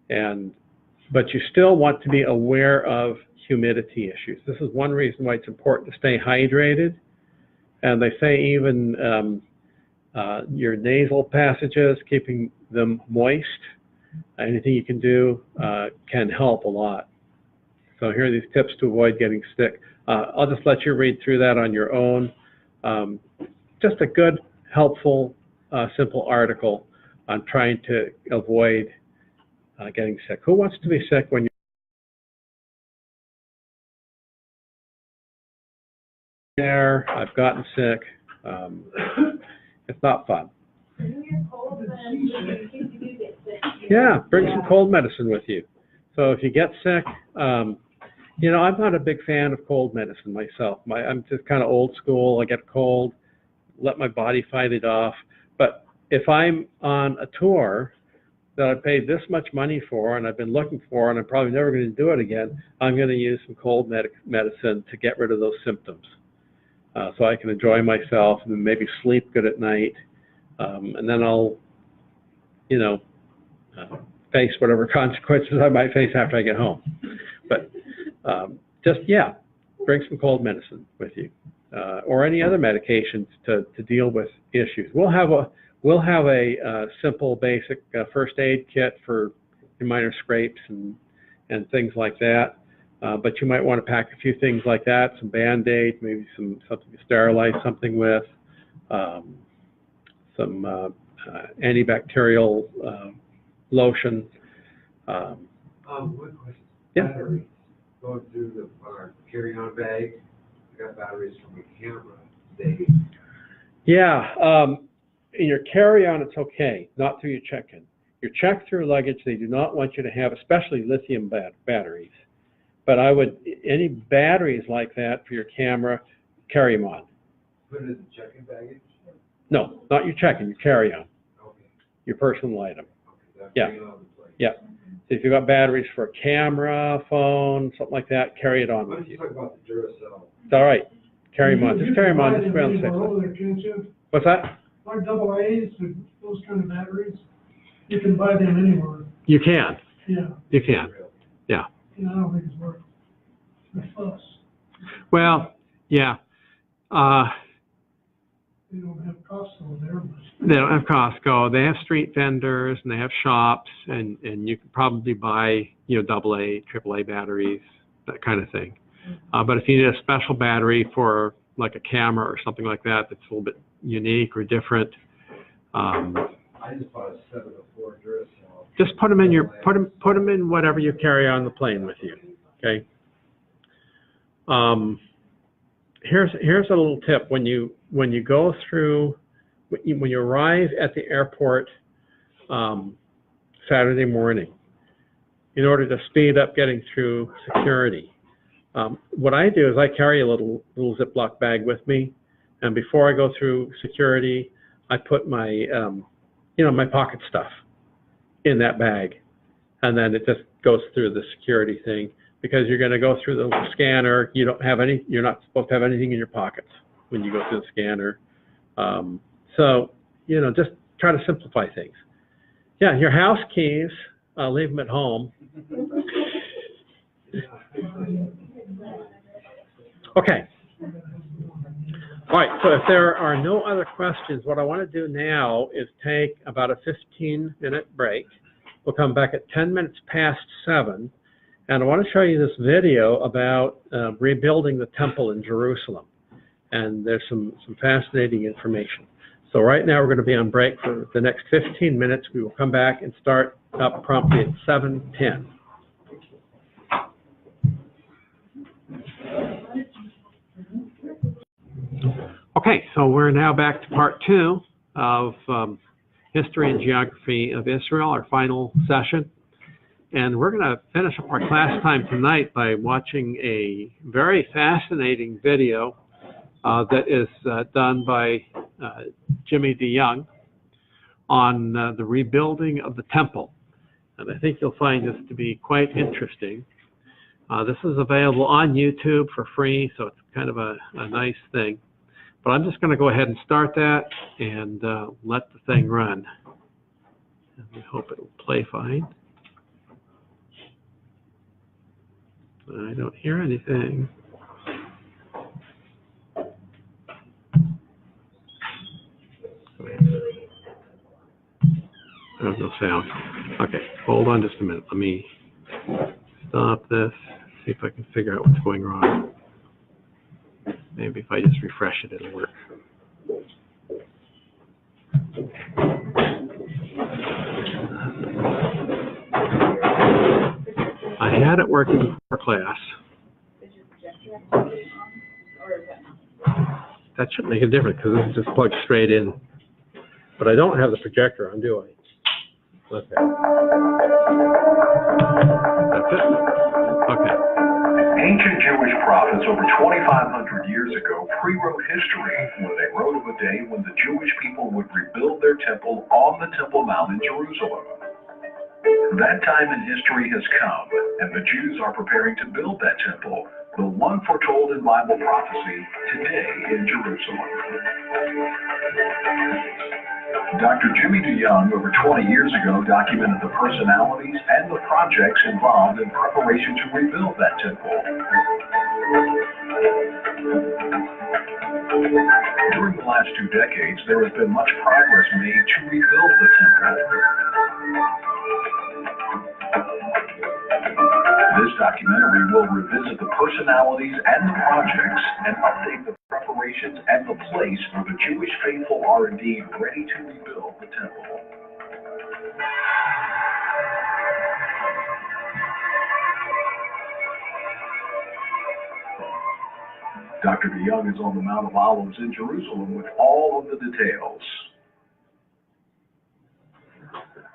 But you still want to be aware of humidity issues. This is one reason why it's important to stay hydrated. And they say even your nasal passages, keeping them moist, anything you can do can help a lot. So here are these tips to avoid getting sick. I'll just let you read through that on your own. Just a good, helpful, simple article on trying to avoid getting sick. Who wants to be sick when you're there? I've gotten sick. It's not fun. When you're cold, then in case you do get sick. Yeah, bring some cold medicine with you. So if you get sick, you know, I'm not a big fan of cold medicine myself. I'm just kind of old school. I get a cold, let my body fight it off. But if I'm on a tour that I paid this much money for and I've been looking for and I'm probably never going to do it again, I'm going to use some cold medicine to get rid of those symptoms. So I can enjoy myself and maybe sleep good at night. And then I'll, you know, face whatever consequences I might face after I get home. But just, yeah, bring some cold medicine with you, or any other medications to deal with issues. We'll have a simple, basic first aid kit for minor scrapes and things like that. But you might want to pack a few things like that, some Band-Aid, maybe something to sterilize something with, some antibacterial lotion. One question. Yeah. Batteries. Going through our carry-on bag, I got batteries from my camera. Yeah, in your carry-on, it's okay, not through your check-in. Your check-through luggage, they do not want you to have, especially lithium batteries. But I would, any batteries like that for your camera, carry them on. Put it in the check-in baggage? No, not your check-in, your carry-on, Okay. your personal item. Okay. That's Yeah. bring it on the plane. Yeah. So if you've got batteries for a camera, phone, something like that, carry it on Why with don't you you. talk about the Duracell? It's all right. Carry them on. You Just carry them on. can Just buy be on the them safe anywhere side. over there, can't you? What's that? Like double A's, and those kind of batteries, you can buy them anywhere, You can. yeah. You can. Yeah. You know, I don't think it's worth the fuss. Well, yeah. They don't have Costco there, but. They don't have Costco. They have street vendors and they have shops, and you can probably buy, you know, AA, AAA batteries, that kind of thing. But if you need a special battery for like a camera or something like that that's a little bit unique or different, I just bought a 704 Duracell. just put them in your put them in whatever you carry on the plane with you. Okay. Here's a little tip. When you go through, when you arrive at the airport Saturday morning, in order to speed up getting through security, what I do is I carry a little Ziploc bag with me, and before I go through security, I put my you know, my pocket stuff in that bag, and then it just goes through the security thing. Because you're going to go through the scanner, you're not supposed to have anything in your pockets when you go through the scanner. So, you know, just try to simplify things. Yeah, your house keys, leave them at home. Okay. All right, so if there are no other questions, what I want to do now is take about a 15-minute break. We'll come back at 10 minutes past 7. And I want to show you this video about rebuilding the temple in Jerusalem. And there's some fascinating information. So right now we're going to be on break for the next 15 minutes. We will come back and start up promptly at 7:10. Okay, so we're now back to part 2 of History and Geography of Israel, our final session. And we're going to finish up our class time tonight by watching a very fascinating video that is done by Jimmy DeYoung on the rebuilding of the temple. And I think you'll find this to be quite interesting. This is available on YouTube for free, so it's kind of a nice thing. But I'm just going to go ahead and start that and let the thing run. And we hope it will play fine. I don't hear anything. There's no sound. Okay, hold on just a minute. Let me stop this, see if I can figure out what's going wrong. Maybe if I just refresh it, it'll work. I had it working before class. That shouldn't make a difference because this is just plugged straight in. But I don't have the projector on, do I? Okay. That's it? Okay. Ancient Jewish prophets over 2,500 years ago pre-wrote history when they wrote of a day when the Jewish people would rebuild their temple on the Temple Mount in Jerusalem. That time in history has come, and the Jews are preparing to build that temple, the one foretold in Bible prophecy, today in Jerusalem. Dr. Jimmy DeYoung, over 20 years ago, documented the personalities and the projects involved in preparation to rebuild that temple. During the last 2 decades, there has been much progress made to rebuild the temple. This documentary will revisit the personalities and the projects and update the preparations and the place where the Jewish faithful are indeed ready to rebuild the temple. Dr. DeYoung is on the Mount of Olives in Jerusalem with all of the details.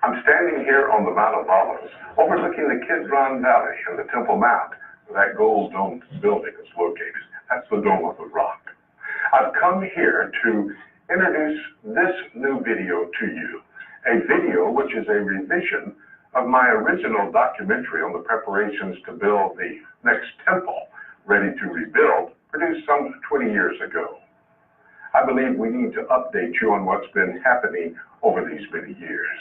I'm standing here on the Mount of Olives, overlooking the Kidron Valley and the Temple Mount, where that gold domed building is located. That's the Dome of the Rock. I've come here to introduce this new video to you, a video which is a revision of my original documentary on the preparations to build the next temple, ready to rebuild, produced some 20 years ago. I believe we need to update you on what's been happening over these many years.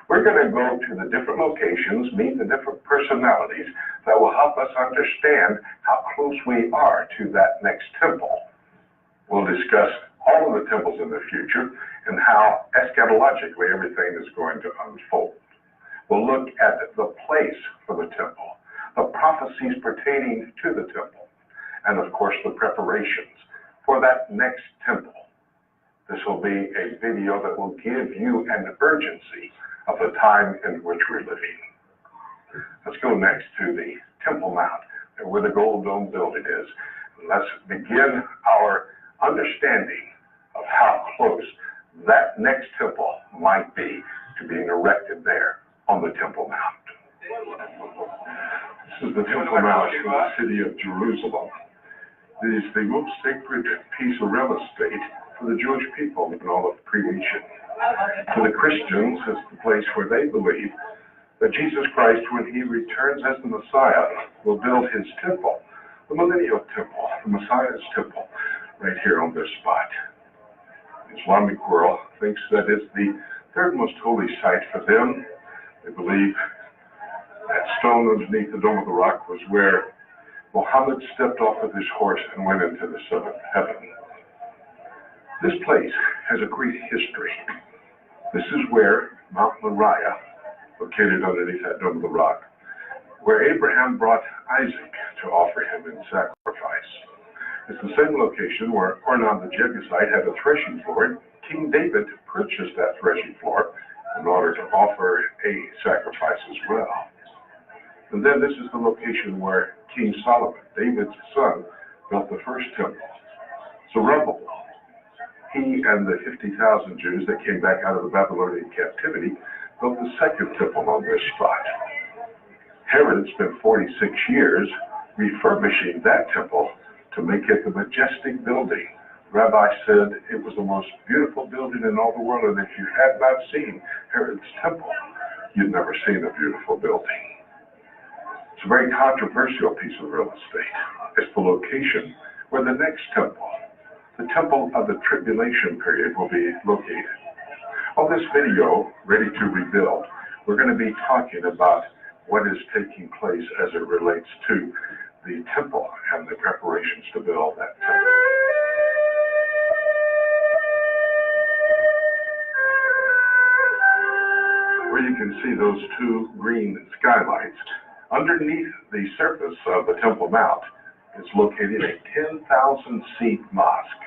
We're going to go to the different locations, meet the different personalities that will help us understand how close we are to that next temple. We'll discuss all of the temples in the future and how eschatologically everything is going to unfold. We'll look at the place for the temple, the prophecies pertaining to the temple, and of course the preparations for that next temple. This will be a video that will give you an urgency of the time in which we're living. Let's go next to the Temple Mount, where the Gold Dome building is. Let's begin our understanding of how close that next temple might be to being erected there on the Temple Mount. This is the Temple Mount in the city of Jerusalem. It is the most sacred piece of real estate for the Jewish people in all of creation. For the Christians, it's the place where they believe that Jesus Christ, when he returns as the Messiah, will build his temple, the millennial temple, the Messiah's temple, right here on this spot. The Islamic world thinks that it's the third most holy site for them. They believe that stone underneath the Dome of the Rock was where Muhammad stepped off of his horse and went into the seventh heaven. This place has a great history. This is where Mount Moriah, located underneath that Dome of the Rock, where Abraham brought Isaac to offer him in sacrifice. It's the same location where Ornan the Jebusite had a threshing floor. King David purchased that threshing floor in order to offer a sacrifice as well. And then this is the location where King Solomon, David's son, built the first temple. Zerubbabel, he and the 50,000 Jews that came back out of the Babylonian captivity built the second temple on this spot. Herod spent 46 years refurbishing that temple to make it the majestic building. The rabbi said it was the most beautiful building in all the world, and if you had not seen Herod's temple, you'd never seen a beautiful building. It's a very controversial piece of real estate. It's the location where the next temple, the temple of the tribulation period, will be located. On this video, Ready to Rebuild, we're going to be talking about what is taking place as it relates to the temple and the preparations to build that temple. Where you can see those two green skylights, underneath the surface of the Temple Mount is located a 10,000-seat mosque,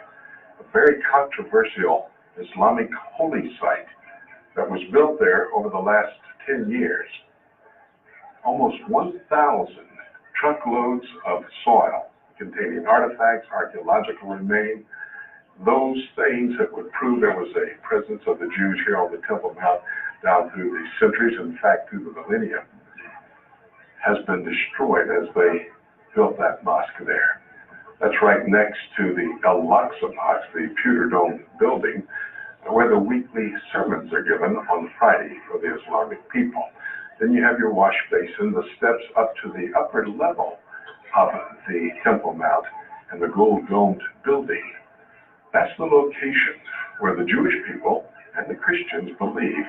a very controversial Islamic holy site that was built there over the last 10 years. Almost 1,000 truckloads of soil containing artifacts, archaeological remains, those things that would prove there was a presence of the Jews here on the Temple Mount down through the centuries, in fact through the millennia, has been destroyed as they built that mosque there. That's right next to the Al-Aqsa Mosque, the pewter dome building, where the weekly sermons are given on Friday for the Islamic people. Then you have your wash basin, the steps up to the upper level of the Temple Mount and the gold domed building. That's the location where the Jewish people and the Christians believe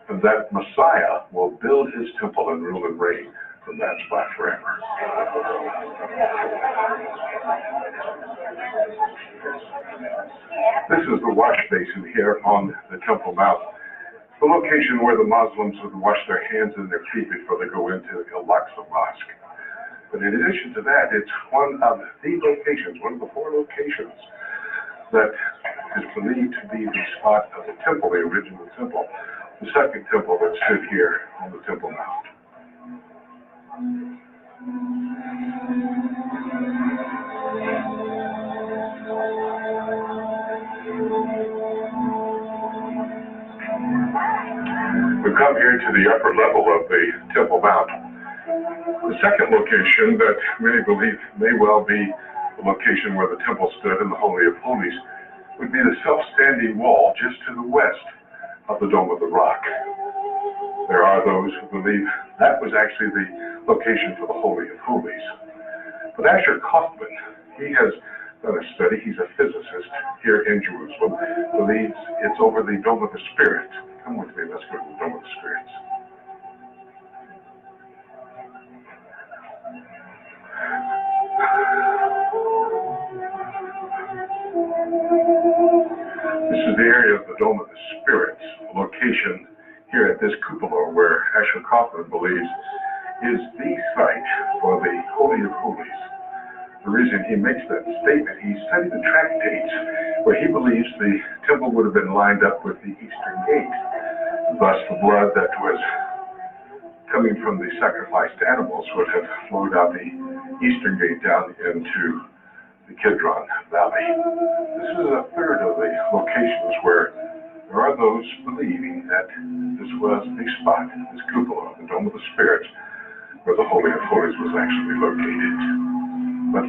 that Messiah will build his temple and rule and reign from that spot forever. This is the wash basin here on the Temple Mount, the location where the Muslims would wash their hands and their feet before they go into Al-Aqsa Mosque. But in addition to that, it's one of the locations, one of the 4 locations that is believed to be the spot of the temple, the original temple, the second temple that stood here on the Temple Mount. We come here to the upper level of the Temple Mount. The second location that many believe may well be the location where the temple stood in the Holy of Holies would be the self-standing wall just to the west of the Dome of the Rock. There are those who believe that was actually the location for the Holy of Holies. But Asher Kaufman, he has done a study, he's a physicist here in Jerusalem, believes it's over the Dome of the Spirit. Come with me, let's go to the Dome of the Spirits. This is the area of the Dome of the Spirits, a location here at this cupola where Asher Kaufman believes is the site for the Holy of Holies. The reason he makes that statement, he studied the tractates where he believes the temple would have been lined up with the Eastern Gate. Thus, the blood that was coming from the sacrificed animals would have flowed out the Eastern Gate down into the Kidron Valley. This is a third of the locations where there are those believing that this was the spot, this cupola, the Dome of the Spirits, where the Holy of Holies was actually located. But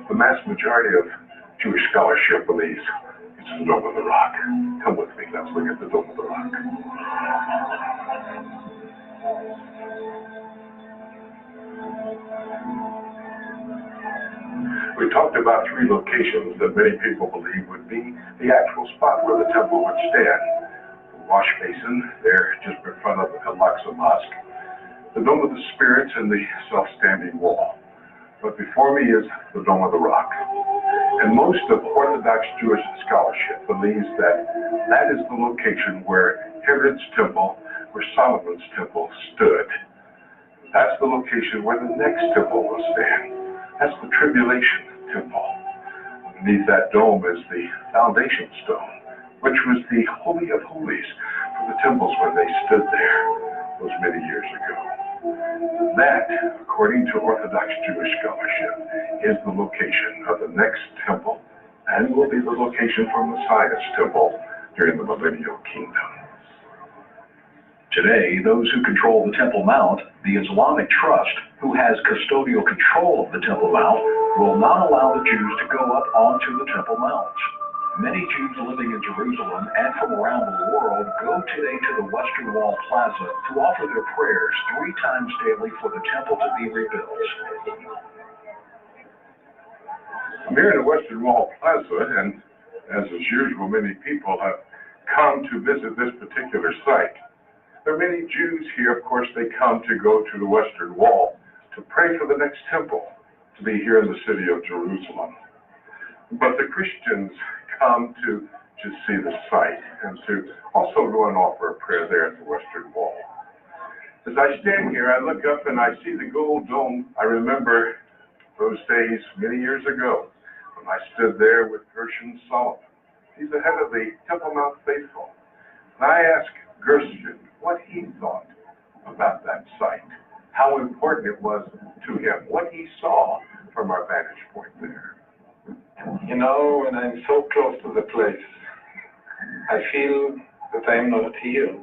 the mass majority of Jewish scholarship believes it's the Dome of the Rock. Come with me, let's look at the Dome of the Rock. We talked about 3 locations that many people believe would be the actual spot where the temple would stand. The wash basin there just in front of the Al-Aqsa Mosque, the Dome of the Spirits, and the self-standing wall. But before me is the Dome of the Rock. And most of Orthodox Jewish scholarship believes that that is the location where Herod's temple, where Solomon's temple stood. That's the location where the next temple will stand. That's the Tribulation Temple. Beneath that dome is the foundation stone, which was the Holy of Holies for the temples when they stood there those many years ago. That, according to Orthodox Jewish scholarship, is the location of the next temple and will be the location for Messiah's temple during the Millennial Kingdom. Today, those who control the Temple Mount, the Islamic Trust, who has custodial control of the Temple Mount, will not allow the Jews to go up onto the Temple Mount. Many Jews living in Jerusalem and from around the world go today to the Western Wall Plaza to offer their prayers 3 times daily for the temple to be rebuilt. I'm here in the Western Wall Plaza, and as is usual, many people have come to visit this particular site. There are many Jews here, of course, they come to go to the Western Wall to pray for the next temple to be here in the city of Jerusalem. But the Christians come to see the site and to also go and offer a prayer there at the Western Wall. As I stand here, I look up and I see the gold dome. I remember those days many years ago when I stood there with Gershon Solomon. He's the head of the Temple Mount Faithful. And I asked Gershon what he thought about that site, how important it was to him, what he saw from our vantage point there. You know, when I'm so close to the place, I feel that I'm not here.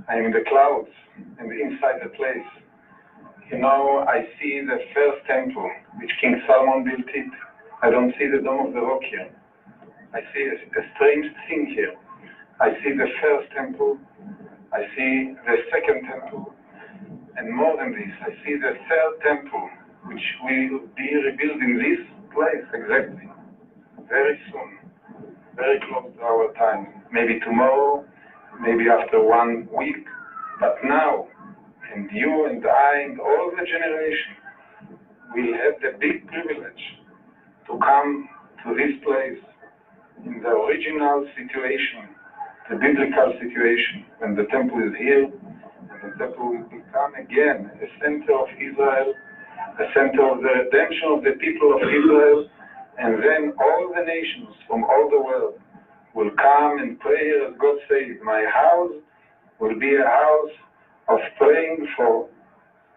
I'm in the clouds and inside the place. You know, I see the first temple, which King Solomon built it. I don't see the Dome of the Rock here. I see a strange thing here. I see the first temple. I see the second temple. And more than this, I see the third temple, which will be rebuilt in this place exactly. Very soon. Very close to our time. Maybe tomorrow, maybe after 1 week. But now, and you and I and all the generation will have the big privilege to come to this place in the original situation, the biblical situation, when the temple is here, and the temple will become again a center of Israel, a center of the redemption of the people of Israel, and then all the nations from all the world will come and pray as God says. My house will be a house of praying for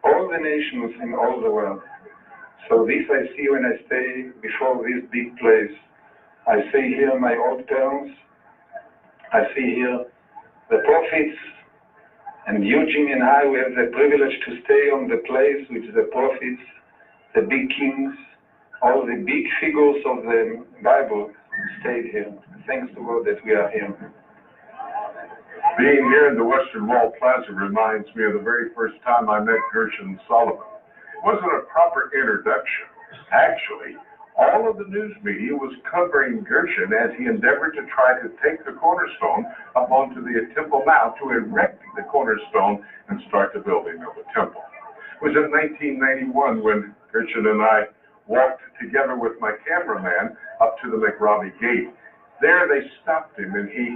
all the nations in all the world. So this I see when I stay before this big place. I see here my old parents. I see here the prophets. And Eugene and I, we have the privilege to stay on the place which the prophets, the big kings, all the big figures of the Bible stayed here. Thanks to God that we are here. Being here in the Western Wall Plaza reminds me of the very first time I met Gershon Solomon. It wasn't a proper introduction. Actually, all of the news media was covering Gershon as he endeavored to try to take the cornerstone up onto the Temple Mount to erect the cornerstone and start the building of the temple. It was in 1991 when Gershon and I walked together with my cameraman up to the McRobbie Gate. There they stopped him and he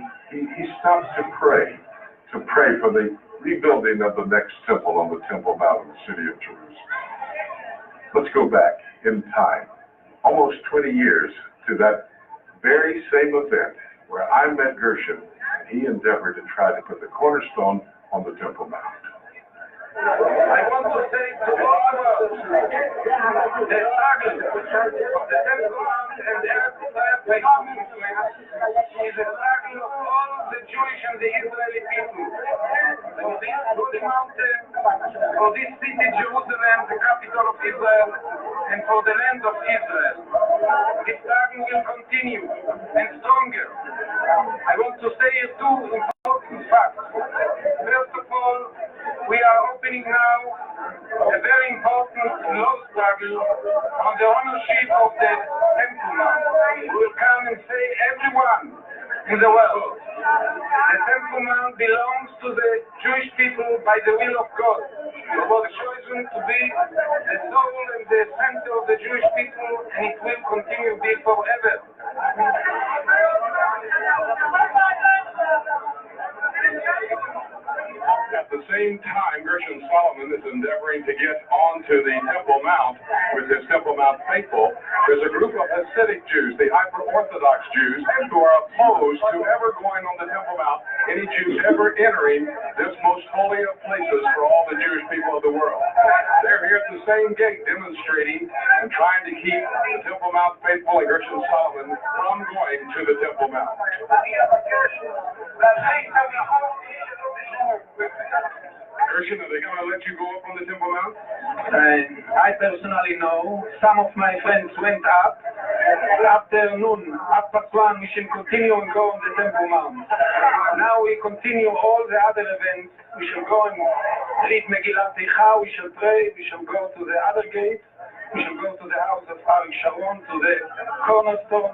stopped to pray for the rebuilding of the next temple on the Temple Mount in the city of Jerusalem. Let's go back in time, almost 20 years, to that very same event where I met Gershon and he endeavored to try to put the cornerstone on the Temple Mount. I want to say to all of us, the struggle of the Temple Mount and the Eretz Israel is a struggle of all the Jewish and the Israeli people. For this holy mountain, for this city, Jerusalem, the capital of Israel, and for the land of Israel. This struggle will continue and stronger. I want to say two important facts. First of all, we are opening now a very important law struggle on the ownership of the Temple Mount. We will come and say everyone in the world. The Temple Mount belongs to the Jewish people by the will of God. It was chosen to be the soul and the center of the Jewish people, and it will continue to be forever. At the same time, Gershon Solomon is endeavoring to get onto the Temple Mount with his Temple Mount faithful. There's a group of Hasidic Jews, the hyper-Orthodox Jews, who are opposed to ever going on the Temple Mount, any Jews ever entering this most holy of places for all the Jewish people of the world. They're here at the same gate demonstrating and trying to keep the Temple Mount faithful and Gershon Solomon from going to the Temple Mount. Gershon, are they going to let you go up on the Temple Mount? I personally know some of my friends went up. After noon, after 1, we shall continue and go on the Temple Mount. Now we continue all the other events. We shall go and read Megillat Eicha, we shall pray, we shall go to the other gate, we shall go to the house of Arik Sharon, to the cornerstone,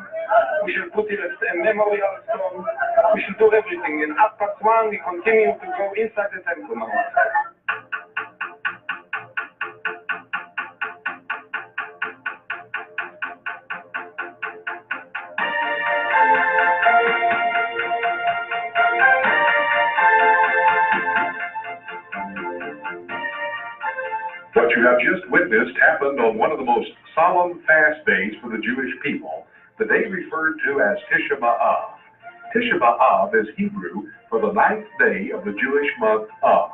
We should put it as a memorial stone. We should do everything. In 1:30, we continue to go inside the Temple Mount. What you have just witnessed happened on one of the most solemn fast days for the Jewish people, the day referred to as Tisha B'Av. Tisha B'Av is Hebrew for the 9th day of the Jewish month Av.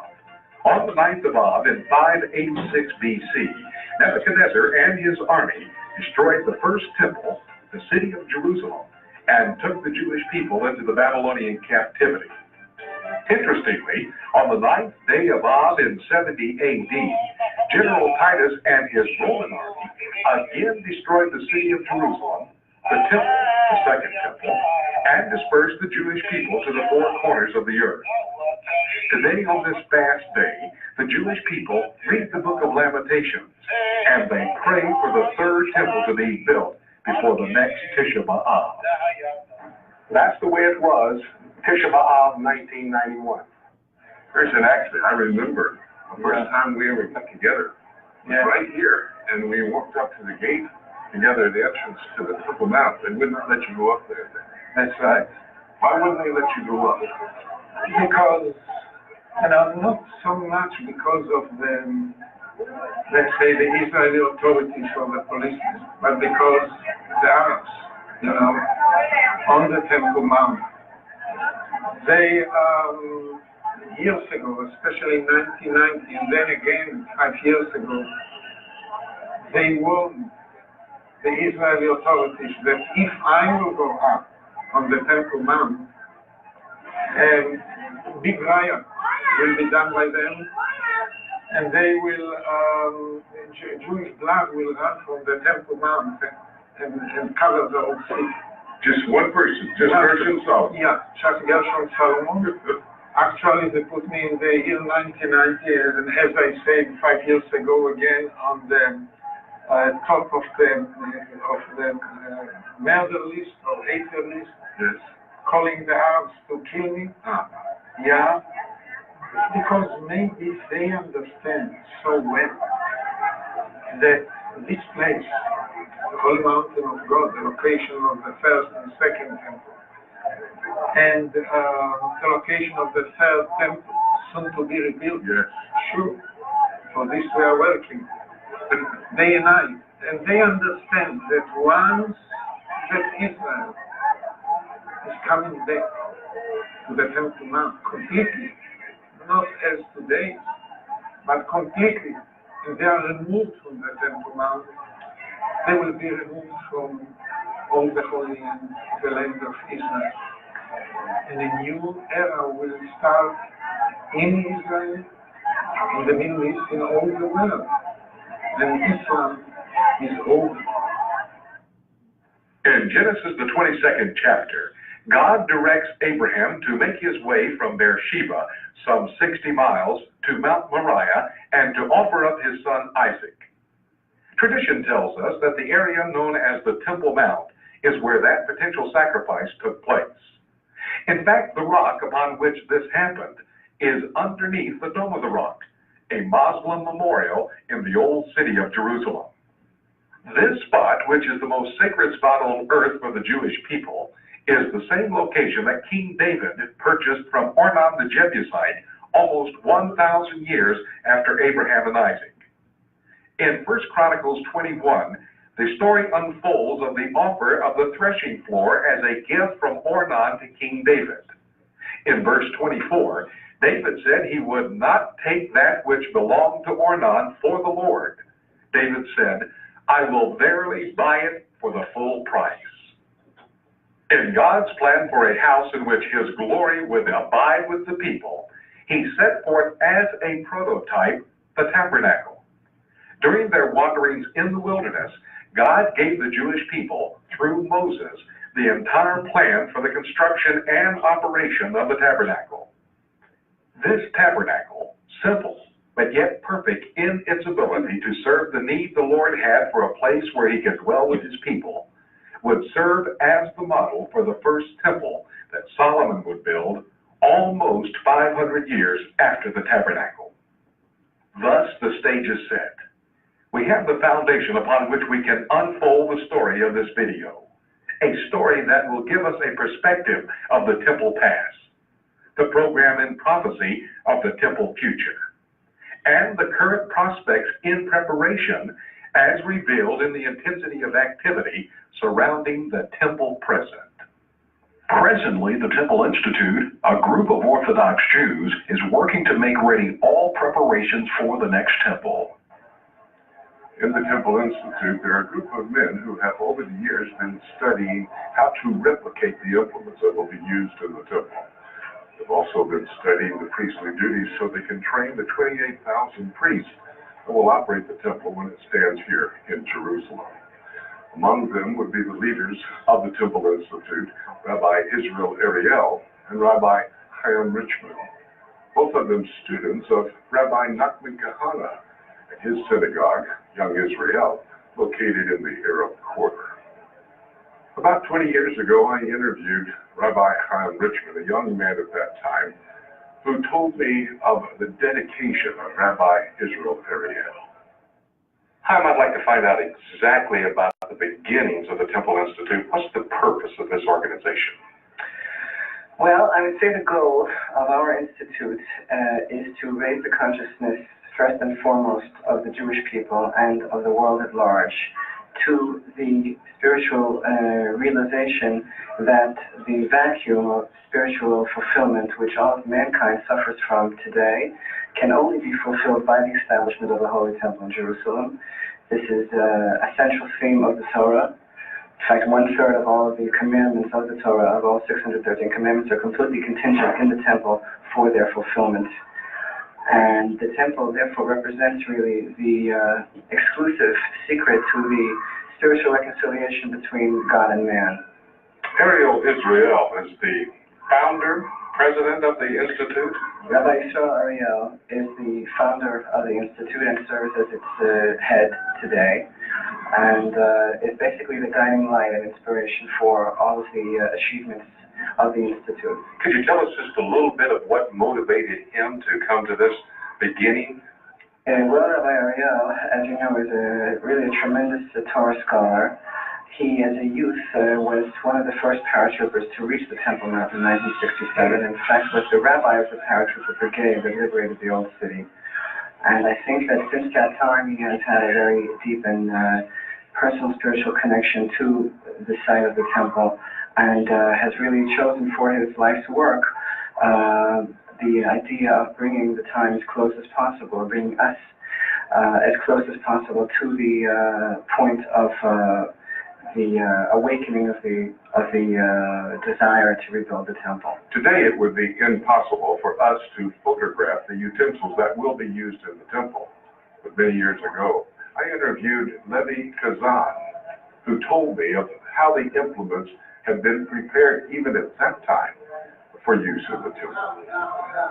On the 9th of Av in 586 BC, Nebuchadnezzar and his army destroyed the first temple, the city of Jerusalem, and took the Jewish people into the Babylonian captivity. Interestingly, on the 9th day of Av in 70 AD, General Titus and his Roman army again destroyed the city of Jerusalem, the temple, the second temple, and dispersed the Jewish people to the four corners of the earth. Today, on this fast day, the Jewish people read the book of Lamentations, and they pray for the third temple to be built before the next Tisha B'Av. That's the way it was, Tisha B'Av 1991. Christian, actually, I remember the first time we ever got together. It was right here, and we walked up to the gate together at the entrance to the Temple Mount. They would not let you go up there. That's right. Why wouldn't they let you go up? Because, not so much because of the, let's say, the Israeli authorities or the police, but because the Arabs, on the Temple Mount, they, years ago, especially in 1990, and then again 5 years ago, they warned the Israeli authorities that if I will go up on the Temple Mount, big riot will be done by them, and they will, Jewish blood will run from the Temple Mount and cover the whole city. Just one person, just Gershon Solomon. Yeah, just Gershon Solomon. Actually, they put me in the year 1990, and as I said 5 years ago, again on the top of the murder list or hater list, Yes. calling the Arabs to kill me. Yeah, because maybe they understand so well that this place, the Holy Mountain of God, the location of the first and second temple, and the location of the third temple, soon to be rebuilt. Yes. Sure, for this we are working day and night, and they understand that once that Israel is coming back to the Temple Mount completely, not as today, but completely, and they are removed from the Temple Mount, they will be removed from all the Holy Land, the land of Israel. And a new era will start in Israel, in the Middle East, in all the world. And Islam is over. In Genesis, the 22nd chapter, God directs Abraham to make his way from Beersheba, some 60 miles, to Mount Moriah, and to offer up his son Isaac. Tradition tells us that the area known as the Temple Mount is where that potential sacrifice took place. In fact, the rock upon which this happened is underneath the Dome of the Rock, a Muslim memorial in the old city of Jerusalem. This spot, which is the most sacred spot on earth for the Jewish people, is the same location that King David purchased from Ornan the Jebusite almost 1,000 years after Abraham and Isaac. In 1 Chronicles 21, the story unfolds of the offer of the threshing floor as a gift from Ornan to King David. In verse 24, David said he would not take that which belonged to Ornan for the Lord. David said, I will verily buy it for the full price. In God's plan for a house in which his glory would abide with the people, he set forth as a prototype the tabernacle. During their wanderings in the wilderness, God gave the Jewish people, through Moses, the entire plan for the construction and operation of the tabernacle. This tabernacle, simple but yet perfect in its ability to serve the need the Lord had for a place where he could dwell with his people, would serve as the model for the first temple that Solomon would build almost 500 years after the tabernacle. Thus, the stage is set. We have the foundation upon which we can unfold the story of this video, a story that will give us a perspective of the temple past, the program and prophecy of the temple future, and the current prospects in preparation as revealed in the intensity of activity surrounding the temple present. Presently, the Temple Institute, a group of Orthodox Jews, is working to make ready all preparations for the next temple. In the Temple Institute, there are a group of men who have over the years been studying how to replicate the implements that will be used in the temple. They've also been studying the priestly duties so they can train the 28,000 priests that will operate the temple when it stands here in Jerusalem. Among them would be the leaders of the Temple Institute, Rabbi Israel Ariel and Rabbi Chaim Richman, both of them students of Rabbi Nachman Kahana at his synagogue, Young Israel, located in the Arab Quarter. About 20 years ago, I interviewed Rabbi Chaim Richman, a young man at that time, who told me of the dedication of Rabbi Israel Ariel. Chaim, I'd like to find out exactly about the beginnings of the Temple Institute. What's the purpose of this organization? Well, I would say the goal of our institute is to raise the consciousness, first and foremost, of the Jewish people and of the world at large to the spiritual realization that the vacuum of spiritual fulfillment which all of mankind suffers from today can only be fulfilled by the establishment of the Holy Temple in Jerusalem. This is a central theme of the Torah. In fact, 1/3 of all of the commandments of the Torah, of all 613 commandments, are completely contingent in the temple for their fulfillment. And the temple, therefore, represents really the exclusive secret to the spiritual reconciliation between God and man. Ariel Israel is the founder, president of the Institute. Rabbi Israel Ariel is the founder of the Institute and serves as its head today, and is basically the guiding light and inspiration for all of the achievements of the Institute. Could you tell us just a little bit of what motivated him to come to this beginning? Well, Rabbi Ariel, as you know, is really a tremendous Torah scholar. He, as a youth, was one of the first paratroopers to reach the Temple Mount in 1967. In fact, was the rabbi of the paratrooper brigade that liberated the old city. And I think that since that time, he has had a very deep and personal spiritual connection to the site of the temple, and has really chosen for his life's work the idea of bringing the time as close as possible, bringing us as close as possible to the point of the awakening of the desire to rebuild the temple. Today, it would be impossible for us to photograph the utensils that will be used in the temple. But many years ago, I interviewed Levi Kazan, who told me of how the implements had been prepared even at that time for use in the temple.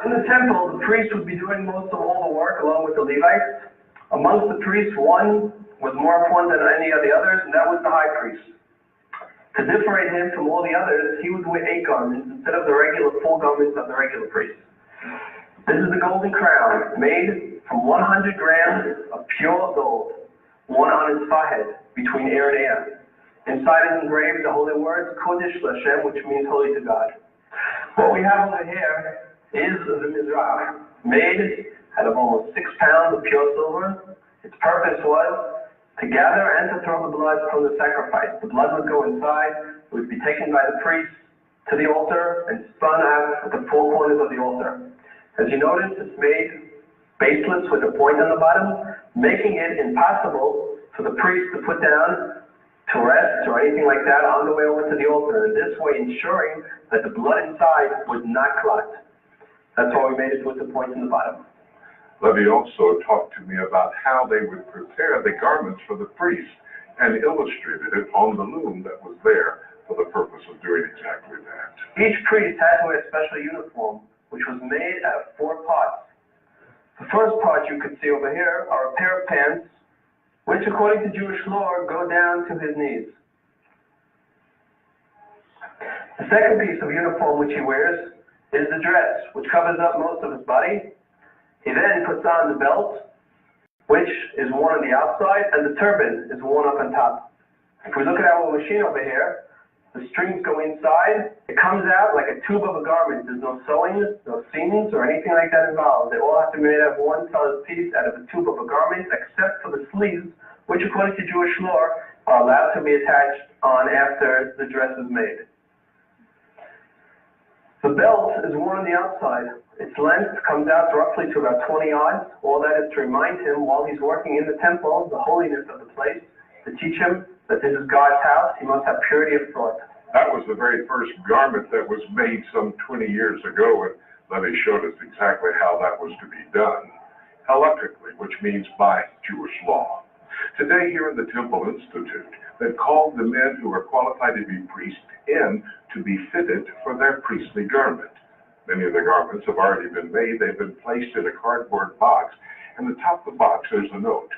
In the temple, the priest would be doing most of all the work along with the Levites. Amongst the priests, one was more important than any of the others, and that was the high priest. To differentiate him from all the others, he would wear 8 garments instead of the regular 4 garments of the regular priest. This is the golden crown, made from 100 grams of pure gold, worn on his forehead between ear and ear. Inside is engraved the holy words, Kodesh Lashem, which means holy to God. What we have over here is the Mizrach, made out of almost 6 pounds of pure silver. Its purpose was to gather and to throw the blood from the sacrifice. The blood would go inside, it would be taken by the priest to the altar and spun out at the 4 corners of the altar. As you notice, it's made baseless with a point on the bottom, making it impossible for the priest to put down to rest or anything like that on the way over to the altar, and this way ensuring that the blood inside would not clot. That's why we made it with the point in the bottom. Levi also talked to me about how they would prepare the garments for the priests and illustrated it on the loom that was there for the purpose of doing exactly that. Each priest had to wear a special uniform, which was made out of 4 parts. The first part you could see over here are a pair of pants, which according to Jewish law go down to his knees. The second piece of uniform which he wears is the dress, which covers up most of his body. He then puts on the belt, which is worn on the outside, and the turban is worn up on top. If we look at our machine over here, the strings go inside. It comes out like a tube of a garment. There's no sewing, no seams, or anything like that involved. They all have to be made out of one solid piece out of a tube of a garment, except for the sleeves, which according to Jewish law are allowed to be attached on after the dress is made. The belt is worn on the outside. Its length comes out roughly to about 20 yards. All that is to remind him while he's working in the temple, the holiness of the place, to teach him that this is God's house. He must have purity of thought. That was the very first garment that was made some 20 years ago, and Levi showed us exactly how that was to be done. Electrically, which means by Jewish law. Today here in the Temple Institute, they called the men who are qualified to be priests in to be fitted for their priestly garment. Many of the garments have already been made. They've been placed in a cardboard box, and the top of the box there's a note.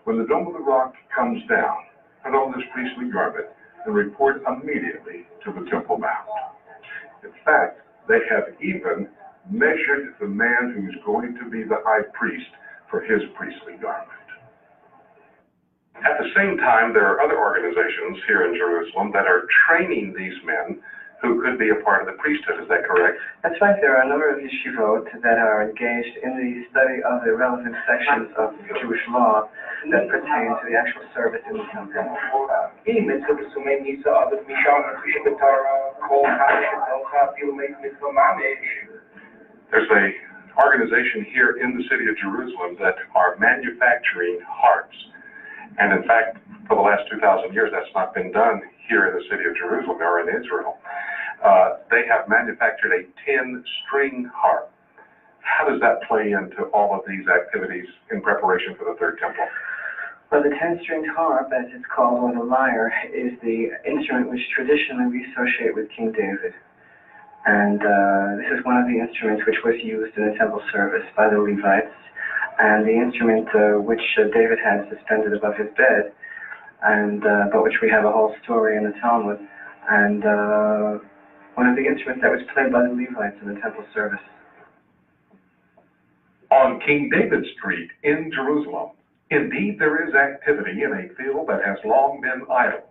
When the Dome of the Rock comes down, put on this priestly garment and report immediately to the Temple Mount. In fact, they have even measured the man who's going to be the high priest for his priestly garment. At the same time, there are other organizations here in Jerusalem that are training these men who could be a part of the priesthood. Is that correct? That's right. There are a number of yeshivot that are engaged in the study of the relevant sections of Jewish law that pertain to the actual service in the temple. There's an organization here in the city of Jerusalem that are manufacturing harps. And in fact, for the last 2,000 years, that's not been done here in the city of Jerusalem or in Israel. They have manufactured a 10-string harp. How does that play into all of these activities in preparation for the Third Temple? Well, the 10-stringed harp, as it's called, or the lyre, is the instrument which traditionally we associate with King David. And this is one of the instruments which was used in the temple service by the Levites, and the instrument which David had suspended above his bed, and about which we have a whole story in the Talmud, and one of the instruments that was played by the Levites in the temple service. On King David Street in Jerusalem, indeed there is activity in a field that has long been idle.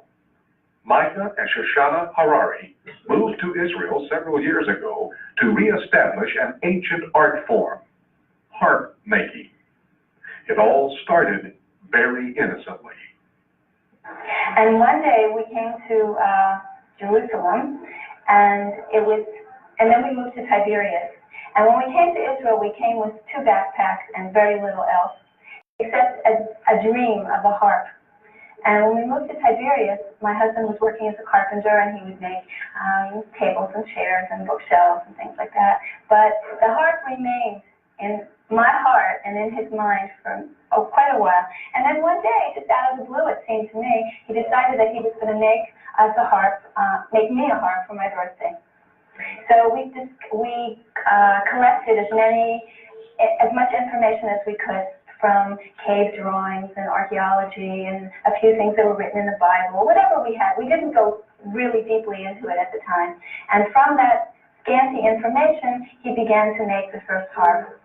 Micah and Shoshana Harari moved to Israel several years ago to reestablish an ancient art form, harp making. It all started very innocently. And one day we came to Jerusalem, and then we moved to Tiberias. And when we came to Israel, we came with 2 backpacks and very little else, except a dream of a harp. And when we moved to Tiberias, my husband was working as a carpenter, and he would make tables and chairs and bookshelves and things like that. But the harp remained in my heart and in his mind for quite a while. And then one day, just out of the blue, it seemed to me, he decided that he was going to make us a harp, make me a harp for my birthday. So we collected as much information as we could from cave drawings and archaeology and a few things that were written in the Bible, whatever we had. We didn't go really deeply into it at the time. And from that scanty information, he began to make the first harp.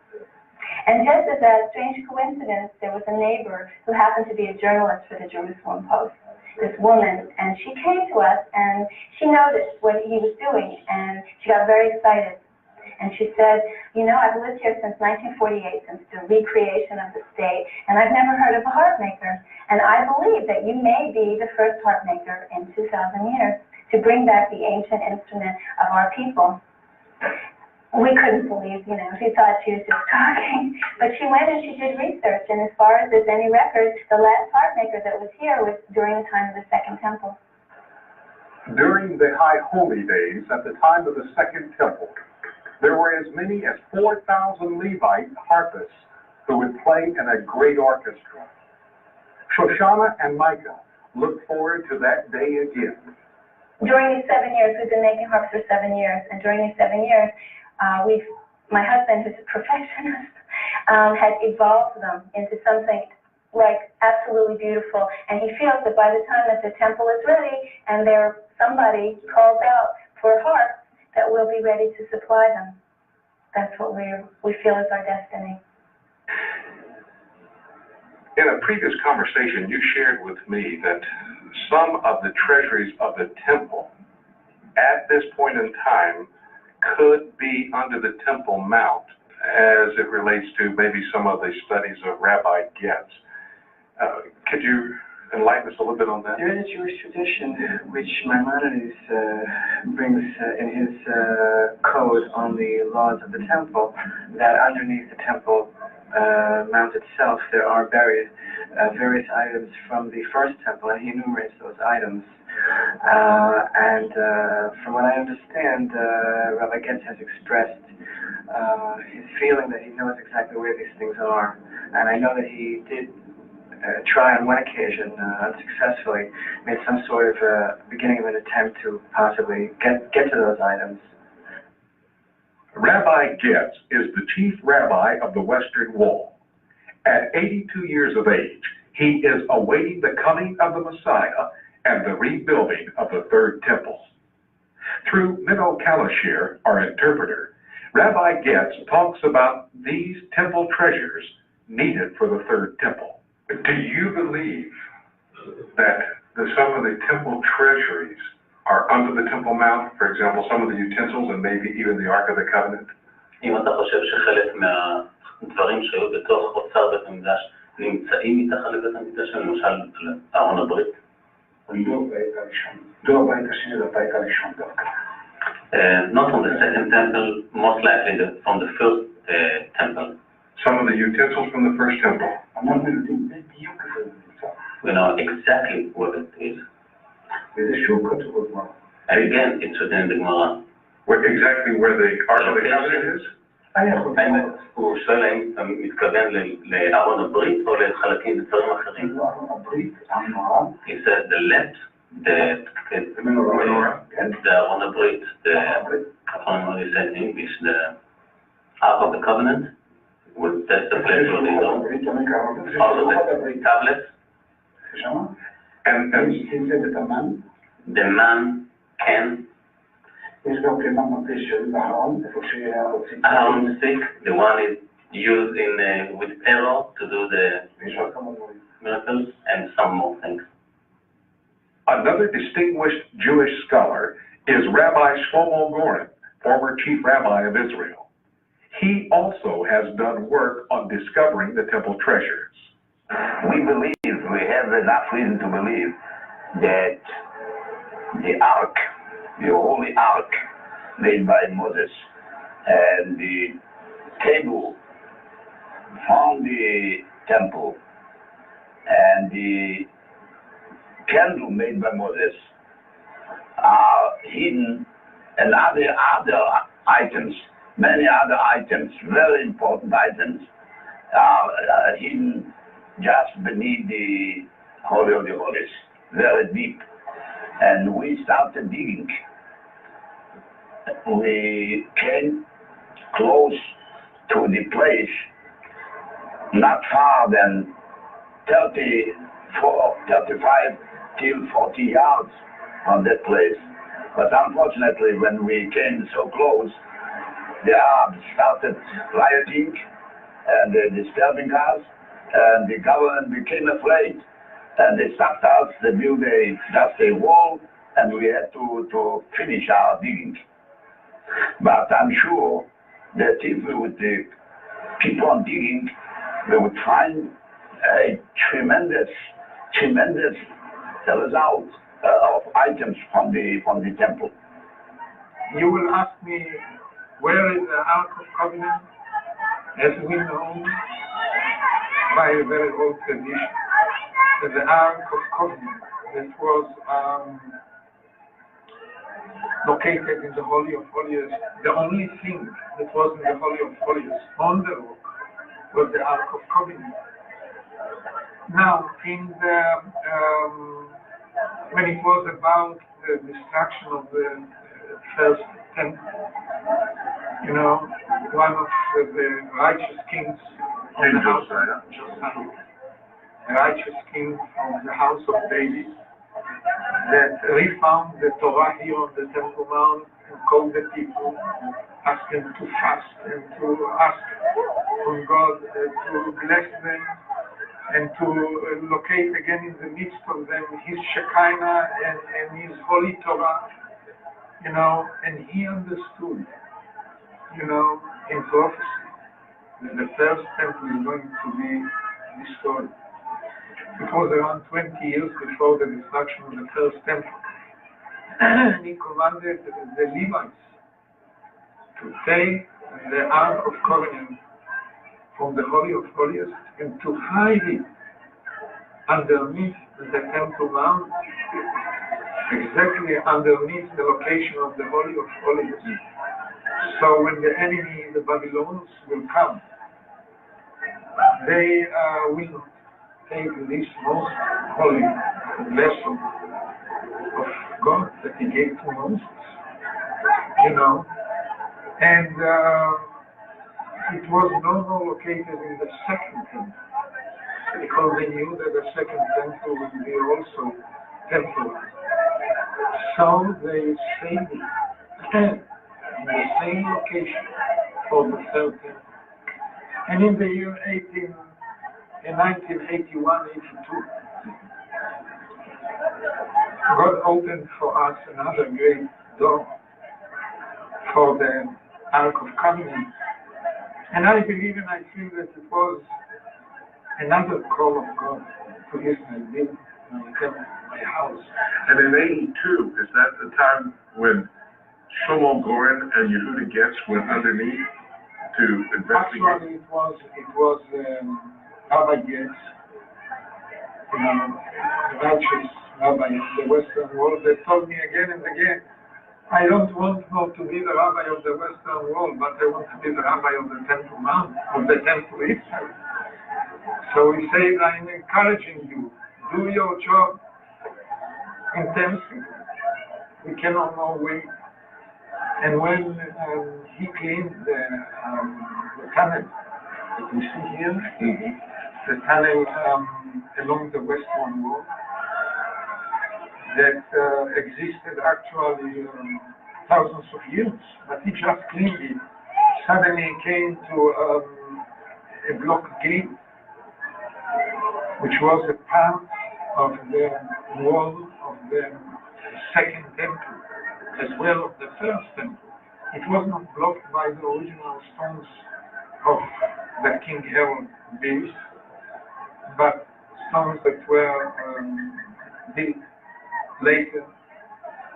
And just as a strange coincidence, there was a neighbor who happened to be a journalist for the Jerusalem Post, this woman, and she came to us and she noticed what he was doing, and she got very excited. And she said, you know, I've lived here since 1948, since the recreation of the state, and I've never heard of a harp maker. And I believe that you may be the first harp maker in 2,000 years to bring back the ancient instrument of our people. We couldn't believe, you know, she thought she was just talking. But she went and she did research, and as far as there's any record, the last harp maker that was here was during the time of the Second Temple. During the High Holy Days, at the time of the Second Temple, there were as many as 4,000 Levite harpists who would play in a great orchestra. Shoshana and Micah look forward to that day again. During these 7 years, we've been making harps for 7 years, and during these 7 years, my husband, who's a perfectionist, has evolved them into something like absolutely beautiful. And he feels that by the time that the temple is ready and somebody calls out for harps, that we'll be ready to supply them. That's what we feel is our destiny. In a previous conversation, you shared with me that some of the treasuries of the temple at this point in time could be under the Temple Mount as it relates to maybe some of the studies of Rabbi Getz. Could you enlighten us a little bit on that? There is a Jewish tradition which Maimonides brings in his code on the laws of the temple, that underneath the temple mount itself there are buried various items from the first temple, and he enumerates those items. From what I understand, Rabbi Getz has expressed his feeling that he knows exactly where these things are, and I know that he did try on one occasion, unsuccessfully, made some sort of beginning of an attempt to possibly get to those items. Rabbi Getz is the chief rabbi of the Western Wall. At 82 years of age, he is awaiting the coming of the Messiah and the rebuilding of the Third Temple. Through Minnow Kalashir, our interpreter, Rabbi Getz talks about these temple treasures needed for the Third Temple. Do you believe that some of the temple treasuries are under the Temple Mount? For example, some of the utensils and maybe even the Ark of the Covenant? אם אתה חושב שחלק מהדברים שהיו בתוך אוצר בית המקדש נמצאים מתחת לבית המקדש, למשל ארון הברית? לא הבית השני, זה הבית הראשון דווקא. Not from the second temple, most likely from the first temple. Some of the utensils from the first temple. We know exactly what it is. And again, it's within the Gemara. Exactly where the Ark of the Covenant is? האמת, הוא שואל האם אתה מתכוון לארון הברית או לחלקים דברים אחרים? He said the left, the menorah, and the ארון הברית, I don't know what he said in English, the Ark of the Covenant. That's the place where they go. Also the tablets. And the man can. Aharon stick, the one is used in with arrow to do the miracles and some more things. Another distinguished Jewish scholar is Rabbi Shlomo Goren, former chief rabbi of Israel. He also has done work on discovering the temple treasures. We have enough reason to believe that the Ark, the Holy Ark made by Moses, and the table from the temple, and the candle made by Moses are hidden, and other items, many other items, very important items, are hidden just beneath the Holy of the Holies, very deep. And we started digging. We came close to the place, not far than 34, 35 till 40 yards from that place. But unfortunately, when we came so close, the Arabs started rioting and disturbing us, and the government became afraid. And they stopped us, they built just a wall, and we had to finish our digging. But I'm sure that if we would keep on digging, we would find a tremendous result of items from the temple. You will ask me, where is the Ark of Covenant? As we know by a very old tradition, that the Ark of Covenant that was located in the Holy of Holies, the only thing that was in the Holy of Holies on the rock was the Ark of Covenant. Now, in the when it was about the destruction of the first temple, one of the righteous kings of the house of Josiah, a righteous king from the house of David, that refound the Torah here on the Temple Mount and called the people, asked them to fast and to ask from God to bless them and to locate again in the midst of them His Shekinah and His Holy Torah, you know, and he understood, you know, in prophecy, that the first temple is going to be destroyed. It was around 20 years before the destruction of the first temple. And he commanded the Levites to take the Ark of Covenant from the Holy of Holies and to hide it underneath the Temple Mount, exactly underneath the location of the Holy of Holies. So when the enemy, the Babylonians, will come, they will take this most holy vessel of God that He gave to Moses, you know, and it was no more located in the second temple, because they knew that the second temple would be also temporary. So they saved it in the same location for the third temple. And in the year 1981-82, God opened for us another great door for the Ark of Covenant. And I believe and I feel that it was another call of God to Israel, build my house. And in 82, is that the time when Shlomo Goren and Yehuda Getz went underneath to investigate? Actually, it was Rabbi Getz, you know, righteous rabbi of the Western world, that told me again and again, I don't want not to be the rabbi of the Western world, but I want to be the rabbi of the Temple Mount, of the Temple itself. So he said, I'm encouraging you, do your job intensely. We cannot now wait. And when he cleaned the tunnel that we see here, the tunnel along the western wall, that existed actually thousands of years, but he just cleaned it. Suddenly he came to a block gate, which was a part of the wall of the second temple, as well as the first temple. It was not blocked by the original stones of the King Herod built, but stones that were built later.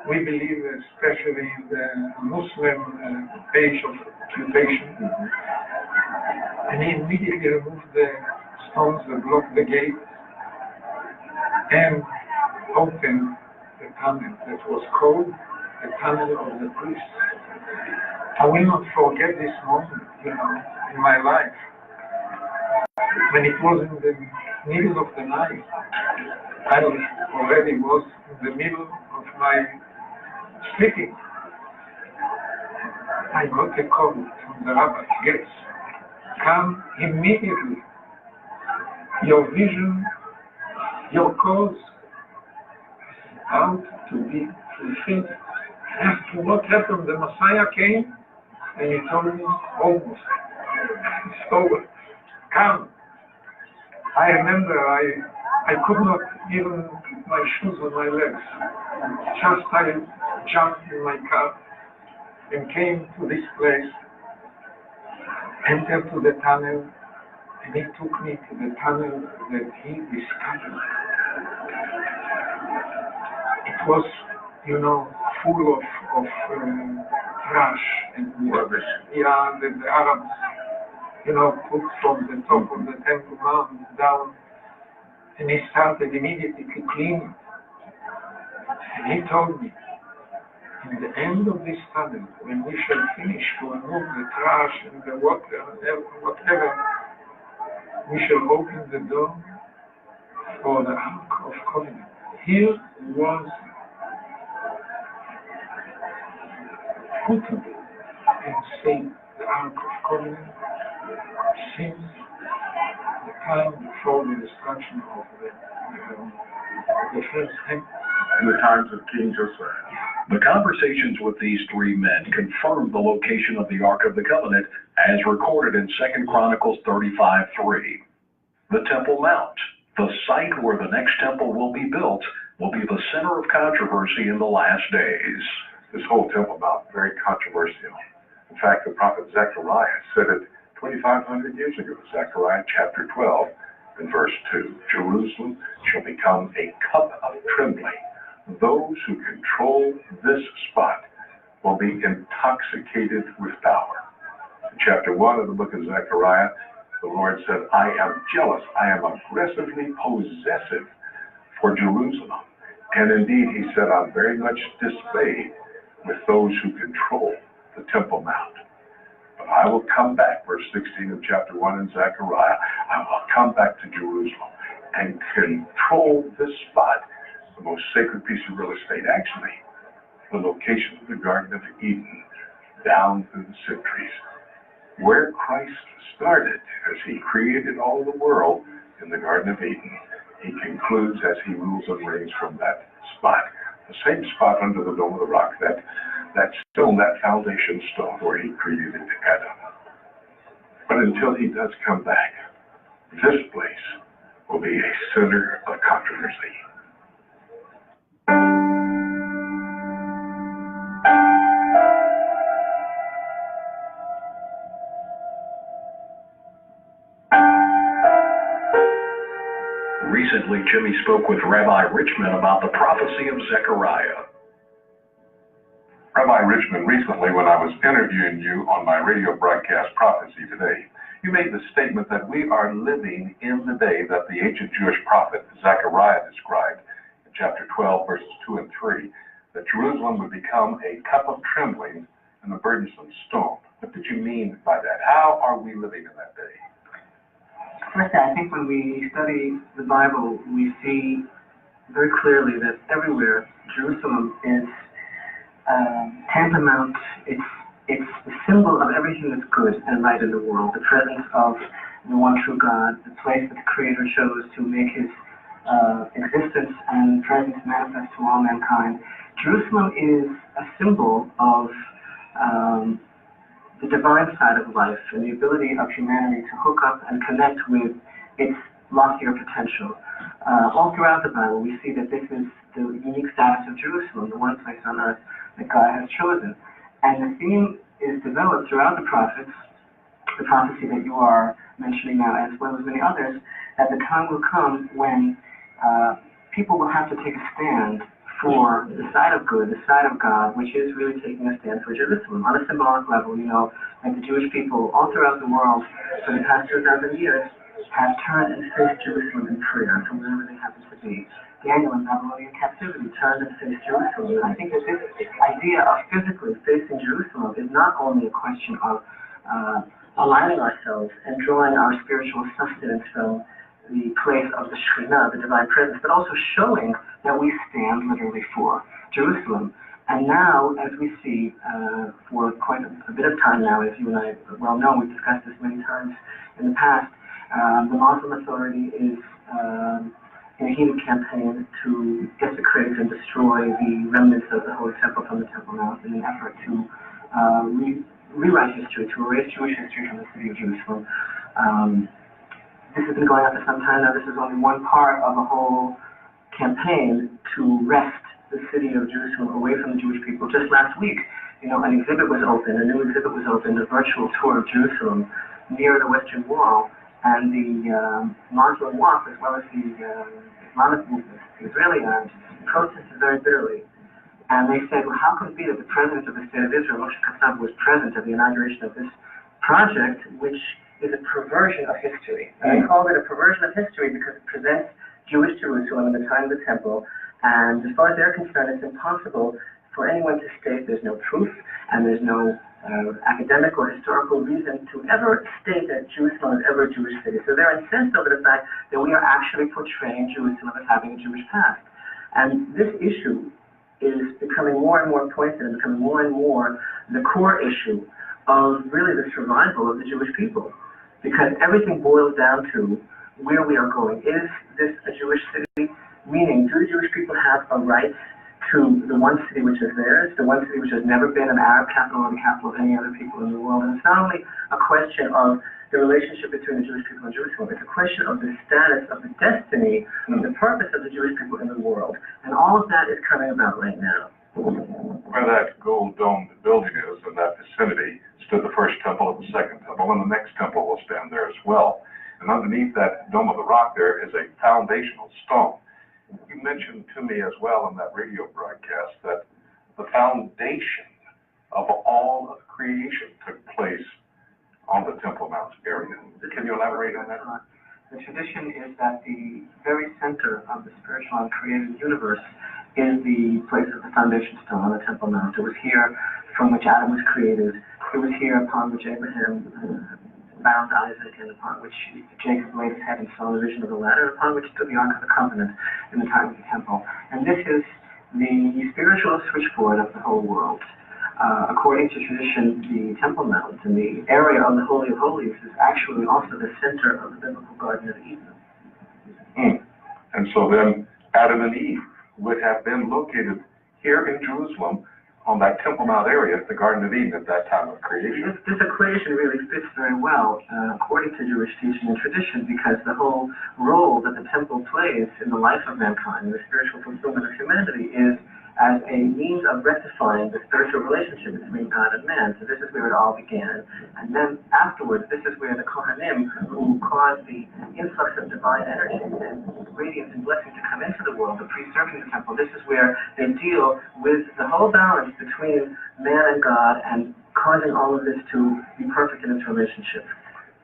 We believe, especially the Muslim age of occupation, and he immediately removed the stones that blocked the gate and opened the tunnel that was called the tunnel of the priests. I will not forget this moment, you know, in my life, when it was in the middle of the night. I already was in the middle of my sleeping. I got a call from the rabbi, Getz, come immediately. Your vision, your cause, out to be fulfilled. After what happened, the Messiah came, and he told me, almost, it's over. Come. I remember I could not even put my shoes on my legs. Just I jumped in my car and came to this place, entered to the tunnel, and he took me to the tunnel that he discovered. It was, you know, full of trash and rubbish. Yeah, the Arabs, you know, put from the top of the Temple Mount down, and he started immediately to clean it. And he told me, in the end of this tunnel, when we shall finish to remove the trash and the water and whatever, we shall open the door for the Ark of Covenant. Here was put and saved the Ark of Covenant since the time before the destruction of the first temple. in the times of King Josiah. The conversations with these three men confirmed the location of the Ark of the Covenant as recorded in 2 Chronicles 35:3. The Temple Mount, the site where the next temple will be built, will be the center of controversy in the last days. This whole Temple Mount, very controversial. In fact, the prophet Zechariah said it 2,500 years ago, Zechariah chapter 12 and verse 2. Jerusalem shall become a cup of trembling. Those who control this spot will be intoxicated with power. In chapter 1 of the book of Zechariah, the Lord said, I am jealous, I am aggressively possessive for Jerusalem. And indeed, he said, I'm very much dismayed with those who control the Temple Mount. But I will come back, verse 16 of chapter 1 in Zechariah, I will come back to Jerusalem and control this spot, the most sacred piece of real estate, actually, the location of the Garden of Eden, down through the centuries, where Christ started as he created all the world in the Garden of Eden. He concludes as he rules and reigns from that spot, the same spot under the Dome of the Rock, that stone, that foundation stone where he created Adam. But until he does come back, this place will be a center of controversy. Recently, Jimmy spoke with Rabbi Richman about the prophecy of Zechariah. Rabbi Richman, recently when I was interviewing you on my radio broadcast Prophecy Today, you made the statement that we are living in the day that the ancient Jewish prophet Zechariah described in chapter 12, verses 2 and 3, that Jerusalem would become a cup of trembling and a burdensome stone. What did you mean by that? How are we living in that day? First, I think when we study the Bible, we see very clearly that everywhere Jerusalem is tantamount, it's the symbol of everything that's good and right in the world, the presence of the one true God, the place that the Creator chose to make his existence and presence manifest to all mankind. Jerusalem is a symbol of the divine side of life and the ability of humanity to hook up and connect with its loftier potential. All throughout the Bible, we see that this is the unique status of Jerusalem, the one place on earth that God has chosen. And the theme is developed throughout the prophets, the prophecy that you are mentioning now, as well as many others, that the time will come when people will have to take a stand for the side of good, the side of God, which is really taking a stand for Jerusalem. On a symbolic level, you know, like the Jewish people all throughout the world for the past 2,000 years have turned and faced Jerusalem in prayer from wherever they happen to be. Daniel in Babylonian captivity turned and faced Jerusalem. And I think that this idea of physically facing Jerusalem is not only a question of aligning ourselves and drawing our spiritual sustenance from the place of the Shekhinah, the divine presence, but also showing that we stand literally for Jerusalem. And now, as we see, for quite a bit of time now, as you and I well know, we've discussed this many times in the past, the Muslim Authority is in a heated campaign to desecrate and destroy the remnants of the Holy Temple from the Temple Mount in an effort to rewrite history, to erase Jewish history from the city of Jerusalem. This has been going on for some time now. This is only one part of a whole campaign to wrest the city of Jerusalem away from the Jewish people. Just last week, you know, an exhibit was opened, a new exhibit was opened, a virtual tour of Jerusalem near the Western Wall, and the Muslim Waqf, as well as the Islamic movement, the Israeli arms, protested very bitterly. And they said, well, how could it be that the president of the state of Israel, Moshe Katsav, was present at the inauguration of this project, which is a perversion of history. And they called it a perversion of history because it presents Jewish Jerusalem in the time of the temple, and as far as they're concerned, it's impossible for anyone to state there's no truth, and there's no academic or historical reason to ever state that Jerusalem is ever a Jewish city. So they're incensed over the fact that we are actually portraying Jerusalem as having a Jewish past. And this issue is becoming more and more pointed and becoming more and more the core issue of really the survival of the Jewish people. Because everything boils down to where we are going. Is this a Jewish city? Meaning, do the Jewish people have a right to the one city which is theirs, the one city which has never been an Arab capital or the capital of any other people in the world? And it's not only a question of the relationship between the Jewish people and Jerusalem, it's a question of the status, of the destiny, of the purpose of the Jewish people in the world. And all of that is coming about right now. Where that gold domed building is, in that vicinity, stood the first temple and the second temple, and the next temple will stand there as well. And underneath that dome of the rock there is a foundational stone. You mentioned to me as well in that radio broadcast that the foundation of all of creation took place on the Temple Mount area. Can you elaborate on that? The tradition is that the very center of the spiritual and created universe is the place of the foundation stone on the Temple Mount. It was here from which Adam was created. It was here upon which Abraham bound Isaac, and upon which Jacob laid his head and saw the vision of the ladder, upon which stood the Ark of the Covenant in the time of the temple. And this is the spiritual switchboard of the whole world. According to tradition, the Temple Mount and the area of the Holy of Holies is actually also the center of the biblical Garden of Eden. And so then Adam and Eve would have been located here in Jerusalem on that Temple Mount area, the Garden of Eden, at that time of creation. This equation really fits very well, according to Jewish teaching and tradition, because the whole role that the temple plays in the life of mankind, in the spiritual fulfillment of humanity, is as a means of rectifying the spiritual relationship between God and man. So this is where it all began. And then afterwards, this is where the Kohanim, who caused the influx of divine energy and radiance and blessing to come into the world, the priests serving the temple, this is where they deal with the whole balance between man and God and causing all of this to be perfect in its relationship.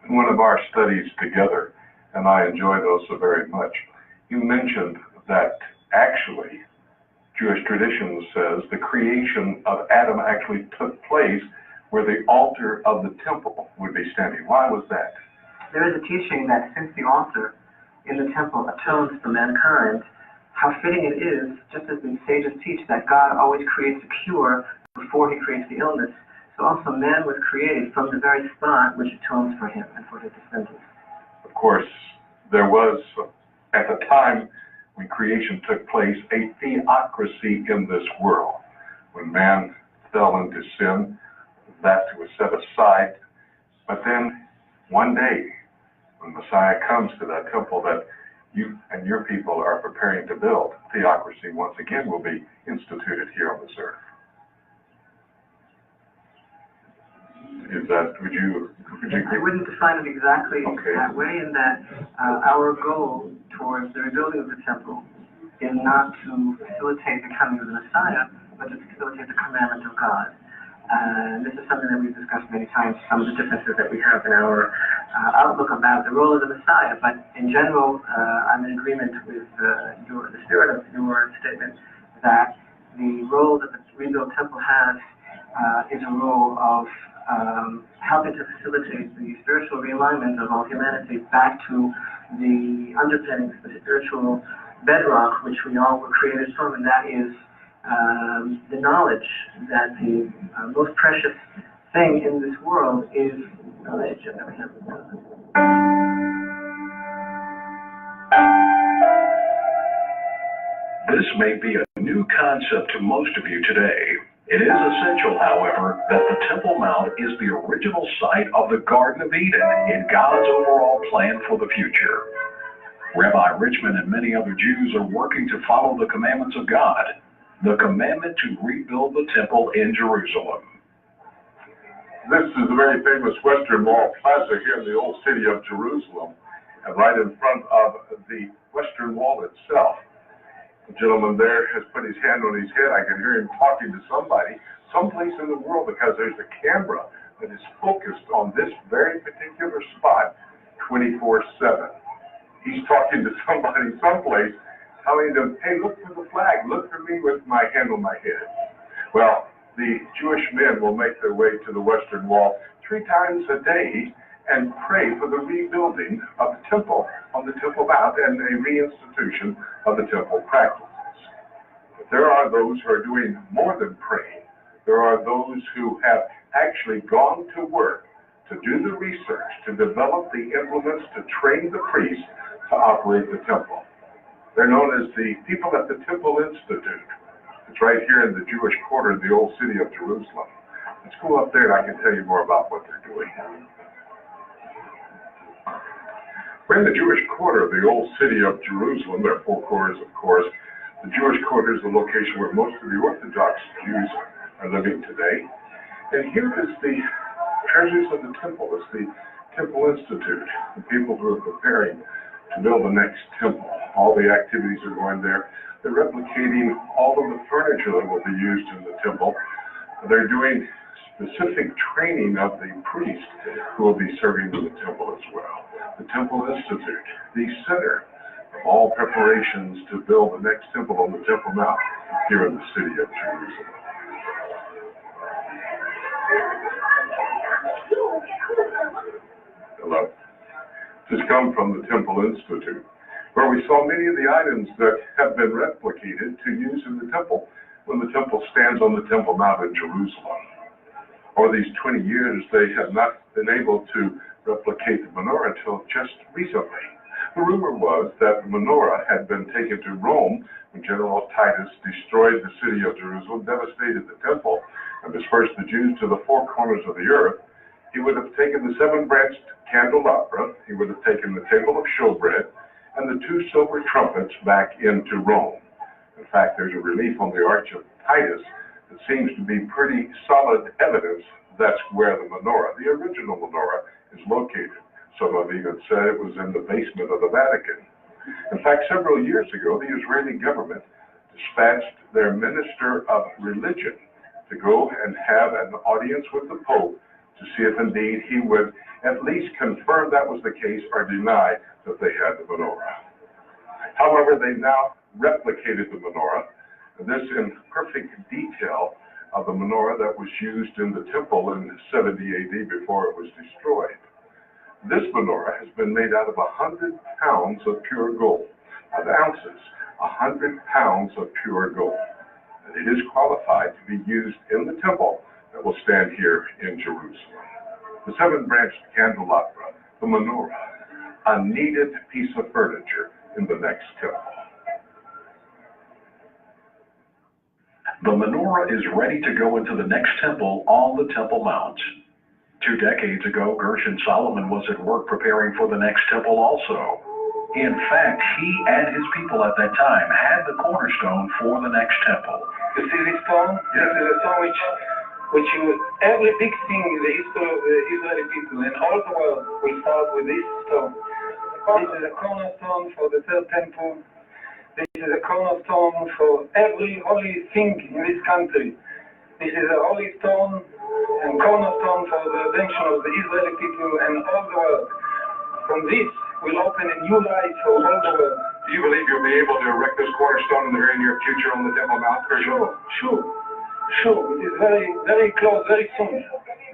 In one of our studies together, and I enjoy those so very much, you mentioned that actually Jewish tradition says the creation of Adam actually took place where the altar of the temple would be standing. Why was that? There is a teaching that since the altar in the temple atones for mankind, how fitting it is, just as the sages teach, that God always creates a cure before he creates the illness. So also man was created from the very spot which atones for him and for his descendants. Of course, there was, at the time when creation took place, a theocracy in this world. When man fell into sin, that was set aside. But then one day, when Messiah comes to that temple that you and your people are preparing to build, theocracy once again will be instituted here on this earth. Is that, would you I wouldn't define it exactly that way, in that our goal towards the rebuilding of the temple is not to facilitate the coming of the Messiah, but to facilitate the commandment of God. This is something that we've discussed many times, some of the differences that we have in our outlook about the role of the Messiah. But in general, I'm in agreement with the spirit of your statement that the role that the rebuilt temple has is a role of helping to facilitate the spiritual realignment of all humanity back to the underpinnings, the spiritual bedrock which we all were created from, and that is the knowledge that the most precious thing in this world is knowledge of the hand of God. This may be a new concept to most of you today. It is essential, however, that the Temple Mount is the original site of the Garden of Eden in God's overall plan for the future. Rabbi Richmond and many other Jews are working to follow the commandments of God, the commandment to rebuild the temple in Jerusalem. This is the very famous Western Wall Plaza here in the old city of Jerusalem, and right in front of the Western Wall itself. The gentleman there has put his hand on his head. I can hear him talking to somebody, someplace in the world, because there's a camera that is focused on this very particular spot 24/7. He's talking to somebody someplace, telling them, hey, look for the flag, look for me with my hand on my head. Well, the Jewish men will make their way to the Western Wall 3 times a day and pray for the rebuilding of the temple on the Temple Mount and a reinstitution of the temple practices. But there are those who are doing more than praying. There are those who have actually gone to work to do the research, to develop the implements, to train the priests to operate the temple. They're known as the people at the Temple Institute. It's right here in the Jewish quarter of the old city of Jerusalem. Let's go up there and I can tell you more about what they're doing. We're in the Jewish quarter of the old city of Jerusalem. There are four quarters, of course. The Jewish quarter is the location where most of the Orthodox Jews are living today. And here is the treasures of the temple. It's the Temple Institute, the people who are preparing to build the next temple. All the activities are going there. They're replicating all of the furniture that will be used in the temple. They're doing specific training of the priests who will be serving in the temple as well. The Temple Institute, the center of all preparations to build the next temple on the Temple Mount here in the city of Jerusalem. Hello. This come from the Temple Institute, where we saw many of the items that have been replicated to use in the temple when the temple stands on the Temple Mount in Jerusalem. Over these 20 years, they have not been able to replicate the menorah until just recently. The rumor was that the menorah had been taken to Rome when General Titus destroyed the city of Jerusalem, devastated the temple, and dispersed the Jews to the four corners of the earth. He would have taken the seven-branched candelabra, he would have taken the table of showbread, and the two silver trumpets back into Rome. In fact, there's a relief on the Arch of Titus that seems to be pretty solid evidence that's where the menorah, the original menorah, is located. Some have even said it was in the basement of the Vatican. In fact, several years ago, the Israeli government dispatched their minister of religion to go and have an audience with the Pope to see if indeed he would at least confirm that was the case or deny that they had the menorah. However, they've now replicated the menorah, and this in perfect detail of the menorah that was used in the temple in 70 AD before it was destroyed. This menorah has been made out of 100 pounds of pure gold, not ounces, 100 pounds of pure gold. And it is qualified to be used in the temple that will stand here in Jerusalem. The seven-branched candelabra, the menorah, a needed piece of furniture in the next temple. The menorah is ready to go into the next temple on the Temple Mount. 2 decades ago, Gershon Solomon was at work preparing for the next temple also. In fact, he and his people at that time had the cornerstone for the next temple. You see this stone? Yes. This is a stone which every big thing in the history of the Israeli people and all the world will start with this stone. This is a cornerstone for the third temple. This is a cornerstone for every holy thing in this country. This is a holy stone and cornerstone for the redemption of the Israeli people and all the world. From this will open a new life for all the world. Do you believe you'll be able to erect this cornerstone in the very near future on the Temple Mount? Sure. It is very, very close, very soon.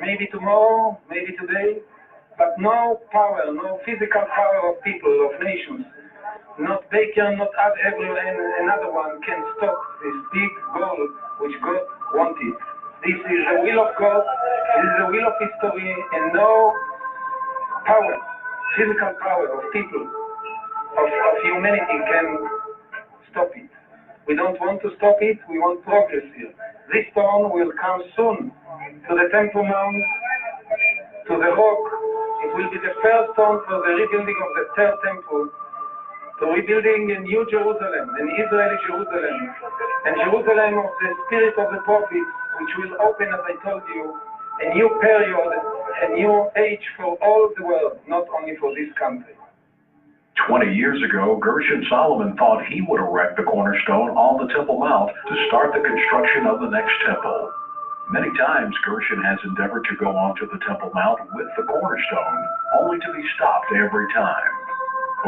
Maybe tomorrow, maybe today, but no power, no physical power of people, of nations. Not Baker, not another one can stop this big goal which God wanted. This is the will of God, this is the will of history, and no power, physical power of people, of humanity can stop it. We don't want to stop it, we want progress here. This stone will come soon to the Temple Mount, to the rock. It will be the first stone for the rebuilding of the third temple, to rebuilding a new Jerusalem, an Israeli Jerusalem, and Jerusalem of the spirit of the prophets, which will open, as I told you, a new period, a new age for all the world, not only for this country. 20 years ago, Gershon Solomon thought he would erect the cornerstone on the Temple Mount to start the construction of the next temple. Many times, Gershon has endeavored to go onto the Temple Mount with the cornerstone, only to be stopped every time.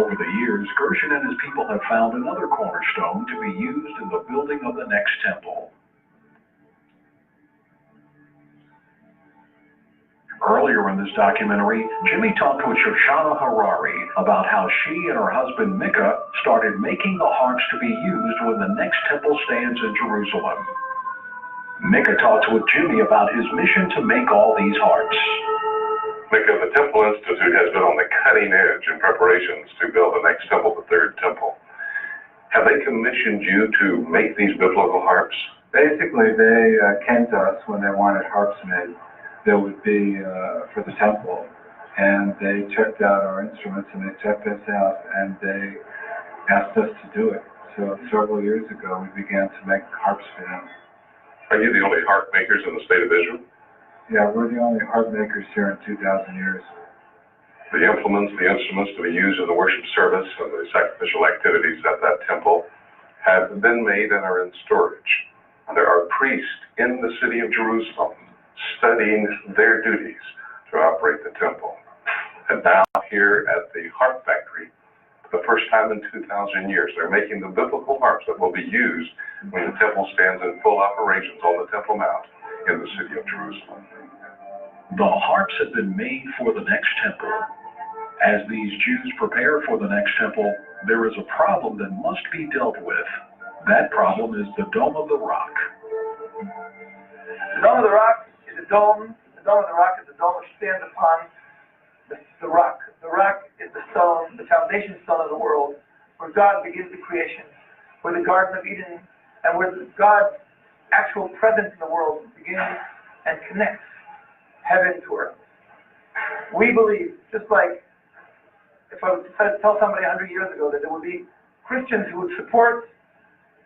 Over the years, Gershon and his people have found another cornerstone to be used in the building of the next temple. Earlier in this documentary, Jimmy talked with Shoshana Harari about how she and her husband Micah started making the hearts to be used when the next temple stands in Jerusalem. Micah talked with Jimmy about his mission to make all these hearts. Micah, the Temple Institute has been on the cutting edge in preparations to build the next temple, the third temple. Have they commissioned you to make these biblical harps? Basically, they came to us when they wanted harps made. That would be for the temple. And they checked out our instruments and they checked us out and they asked us to do it. So several years ago, we began to make harps for them. Are you the only harp makers in the state of Israel? Yeah, we're the only harp makers here in 2,000 years. The implements, the instruments to be used in the worship service and the sacrificial activities at that temple have been made and are in storage. There are priests in the city of Jerusalem studying their duties to operate the temple. And now here at the harp factory, for the first time in 2,000 years, they're making the biblical harps that will be used when the temple stands in full operations on the Temple Mount in the city of Jerusalem. The harps have been made for the next temple. As these Jews prepare for the next temple, there is a problem that must be dealt with. That problem is the Dome of the Rock. The Dome of the Rock is a dome. The Dome of the Rock is a dome which stands upon the rock. The rock is the stone, the foundation stone of the world, where God begins the creation, where the Garden of Eden, and where God's actual presence in the world begins and connects heaven to earth. We believe, just like if I was to tell somebody 100 years ago that there would be Christians who would support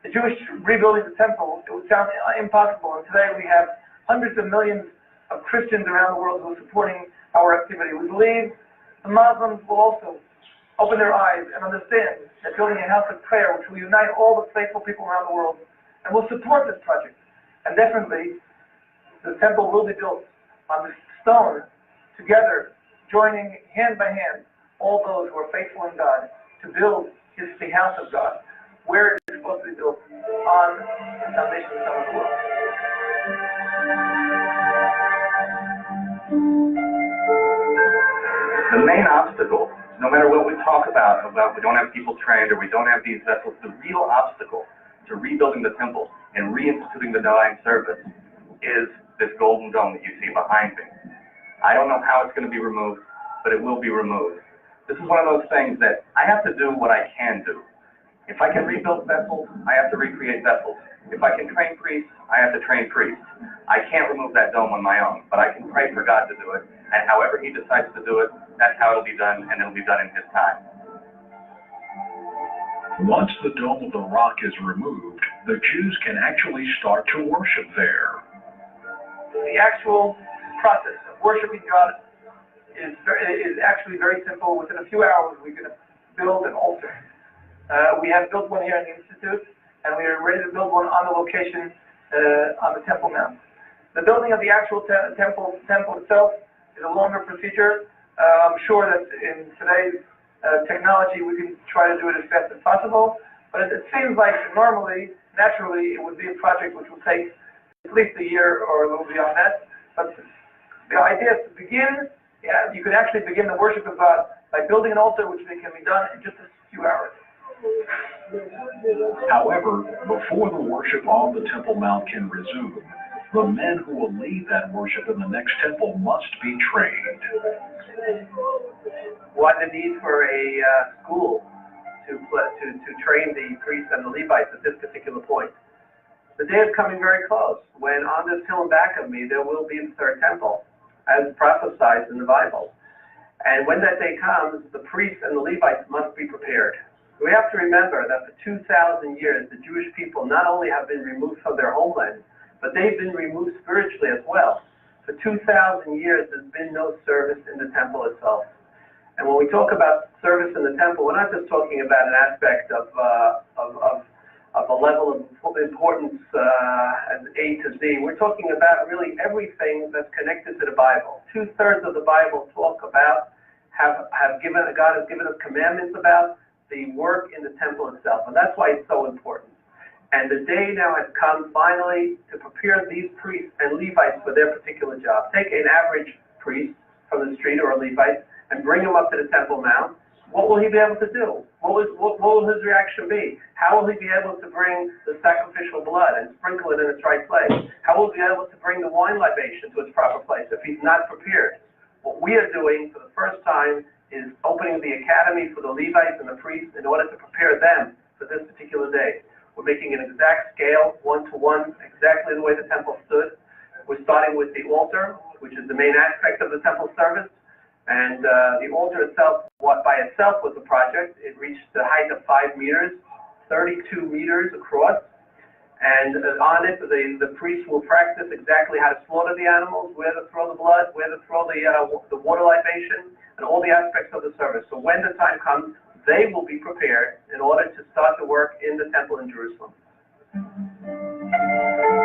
the Jewish rebuilding the temple, it would sound impossible. And today we have hundreds of millions of Christians around the world who are supporting our activity. We believe the Muslims will also open their eyes and understand that building a house of prayer, which will unite all the faithful people around the world, and will support this project. And definitely, the temple will be built on this stone, together, joining hand by hand all those who are faithful in God to build the house of God, where it is supposed to be built, on the foundation of the stone of the world. The main obstacle, no matter what we talk about we don't have people trained or we don't have these vessels, the real obstacle to rebuilding the temple and reinstituting the divine service is this golden dome that you see behind me. I don't know how it's going to be removed, but it will be removed. This is one of those things that I have to do what I can do. If I can rebuild vessels, I have to recreate vessels. If I can train priests, I have to train priests. I can't remove that dome on my own, but I can pray for God to do it. And however he decides to do it, that's how it'll be done, and it'll be done in his time. Once the Dome of the Rock is removed, the Jews can actually start to worship there. The actual process of worshiping God is actually very simple. Within a few hours, we can build an altar. We have built one here in the Institute, and we are ready to build one on the location on the Temple Mount. The building of the actual temple itself is a longer procedure. I'm sure that in today's technology, we can try to do it as fast as possible, but it seems like normally, naturally, it would be a project which will take at least a year or a little beyond that. But the idea is to begin, you can actually begin the worship of God by building an altar, which can be done in just a few hours. However, before the worship on the Temple Mount can resume, the men who will lead that worship in the next temple must be trained. Why the need for a school to train the priests and the Levites at this particular point? The day is coming very close when on this hill back of me there will be the third temple, as prophesied in the Bible. And when that day comes, the priests and the Levites must be prepared. We have to remember that for 2,000 years, the Jewish people not only have been removed from their homeland, but they've been removed spiritually as well. For 2,000 years, there's been no service in the temple itself. And when we talk about service in the temple, we're not just talking about an aspect of a level of importance as A to Z. We're talking about really everything that's connected to the Bible. 2/3 of the Bible talk about, God has given us commandments about the work in the temple itself. And that's why it's so important. And the day now has come finally to prepare these priests and Levites for their particular job. Take an average priest from the street or a Levite and bring him up to the Temple Mount. What will he be able to do? What will his reaction be? How will he be able to bring the sacrificial blood and sprinkle it in its right place? How will he be able to bring the wine libation to its proper place if he's not prepared? What we are doing for the first time is opening the academy for the Levites and the priests in order to prepare them for this particular day. We're making an exact scale, 1-to-1, exactly the way the temple stood. We're starting with the altar, which is the main aspect of the temple service. And the altar itself, what by itself was a project. It reached the height of 5 meters, 32 meters across. And on it, the priest will practice exactly how to slaughter the animals, where to throw the blood, where to throw the water libation, and all the aspects of the service. So when the time comes, they will be prepared in order to start the work in the temple in Jerusalem.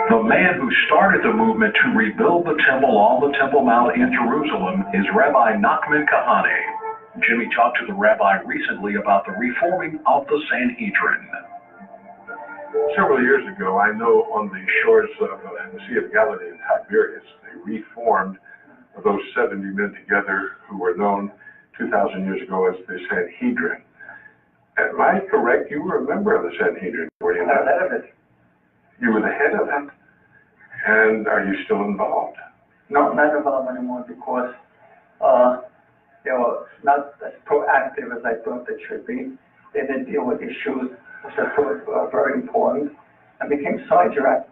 The man who started the movement to rebuild the temple on the Temple Mount in Jerusalem is Rabbi Nachman Kahane. Jimmy talked to the rabbi recently about the reforming of the Sanhedrin. Several years ago, I know on the shores of the Sea of Galilee in Tiberias, they reformed those 70 men together who were known 2,000 years ago as the Sanhedrin. Am I correct? You were a member of the Sanhedrin, were you not? Head of it. You were the head of it? And are you still involved? No, not involved anymore because they were not as proactive as I thought they should be. They didn't deal with issues which I thought were very important and became sidetracks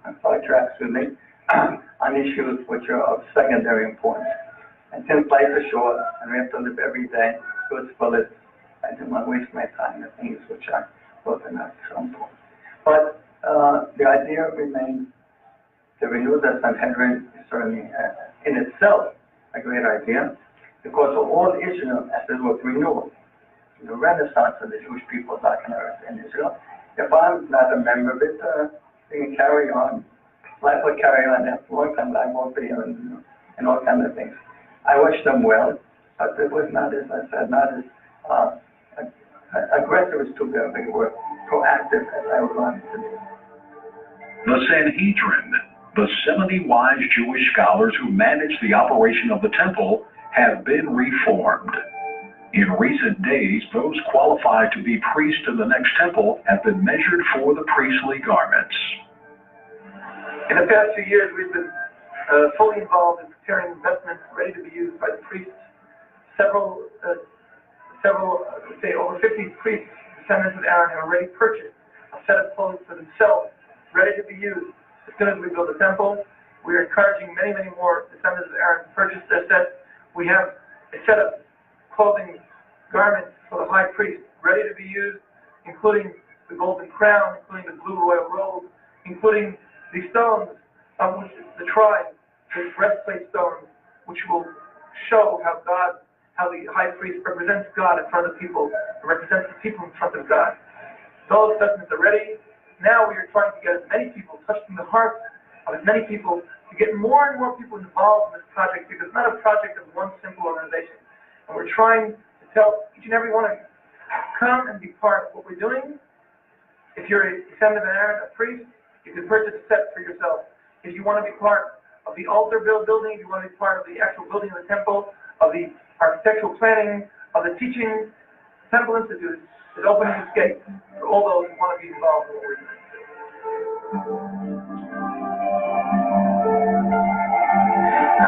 with me on issues which are of secondary importance. And since life is short and we have to live every day to its fullest, I didn't want to waste my time on things which I thought were not so important. But the idea remains to renew the Sanhedrin is certainly in itself a great idea because of all Israel as it was renewal. The Renaissance of the Jewish people's life on earth in Israel. If I'm not a member of it, we can carry on. Life will carry on after a long time. I won't be and all kinds of things. I wish them well, but it was not, as I said, not as aggressive as too big a word, proactive as I would want to be. The Sanhedrin, the 70 wise Jewish scholars who manage the operation of the temple, have been reformed. In recent days, those qualified to be priests in the next temple have been measured for the priestly garments. In the past few years, we've been fully involved in preparing vestments ready to be used by the priests. Say over 50 priests, descendants of Aaron, have already purchased a set of clothes for themselves, ready to be used. As soon as we build the temple, we are encouraging many, many more descendants of Aaron to purchase their set. We have a set of clothing, garments for the high priest, ready to be used, including the golden crown, including the blue royal robe, including the stones of which the tribe, the breastplate stones, which will show how the high priest represents God in front of the people, represents the people in front of God. Those vestments are ready. Now we are trying to get as many people, touching the hearts of as many people, to get more and more people involved in this project, because it's not a project of one simple organization. And we're trying to tell each and every one of you, come and be part of what we're doing. If you're a descendant of Aaron, a priest, you can purchase a set for yourself. If you want to be part of the altar building, if you want to be part of the actual building of the temple, of the architectural planning, of the teaching, Temple Institute is opening its gates for all those who want to be involved in what we're doing.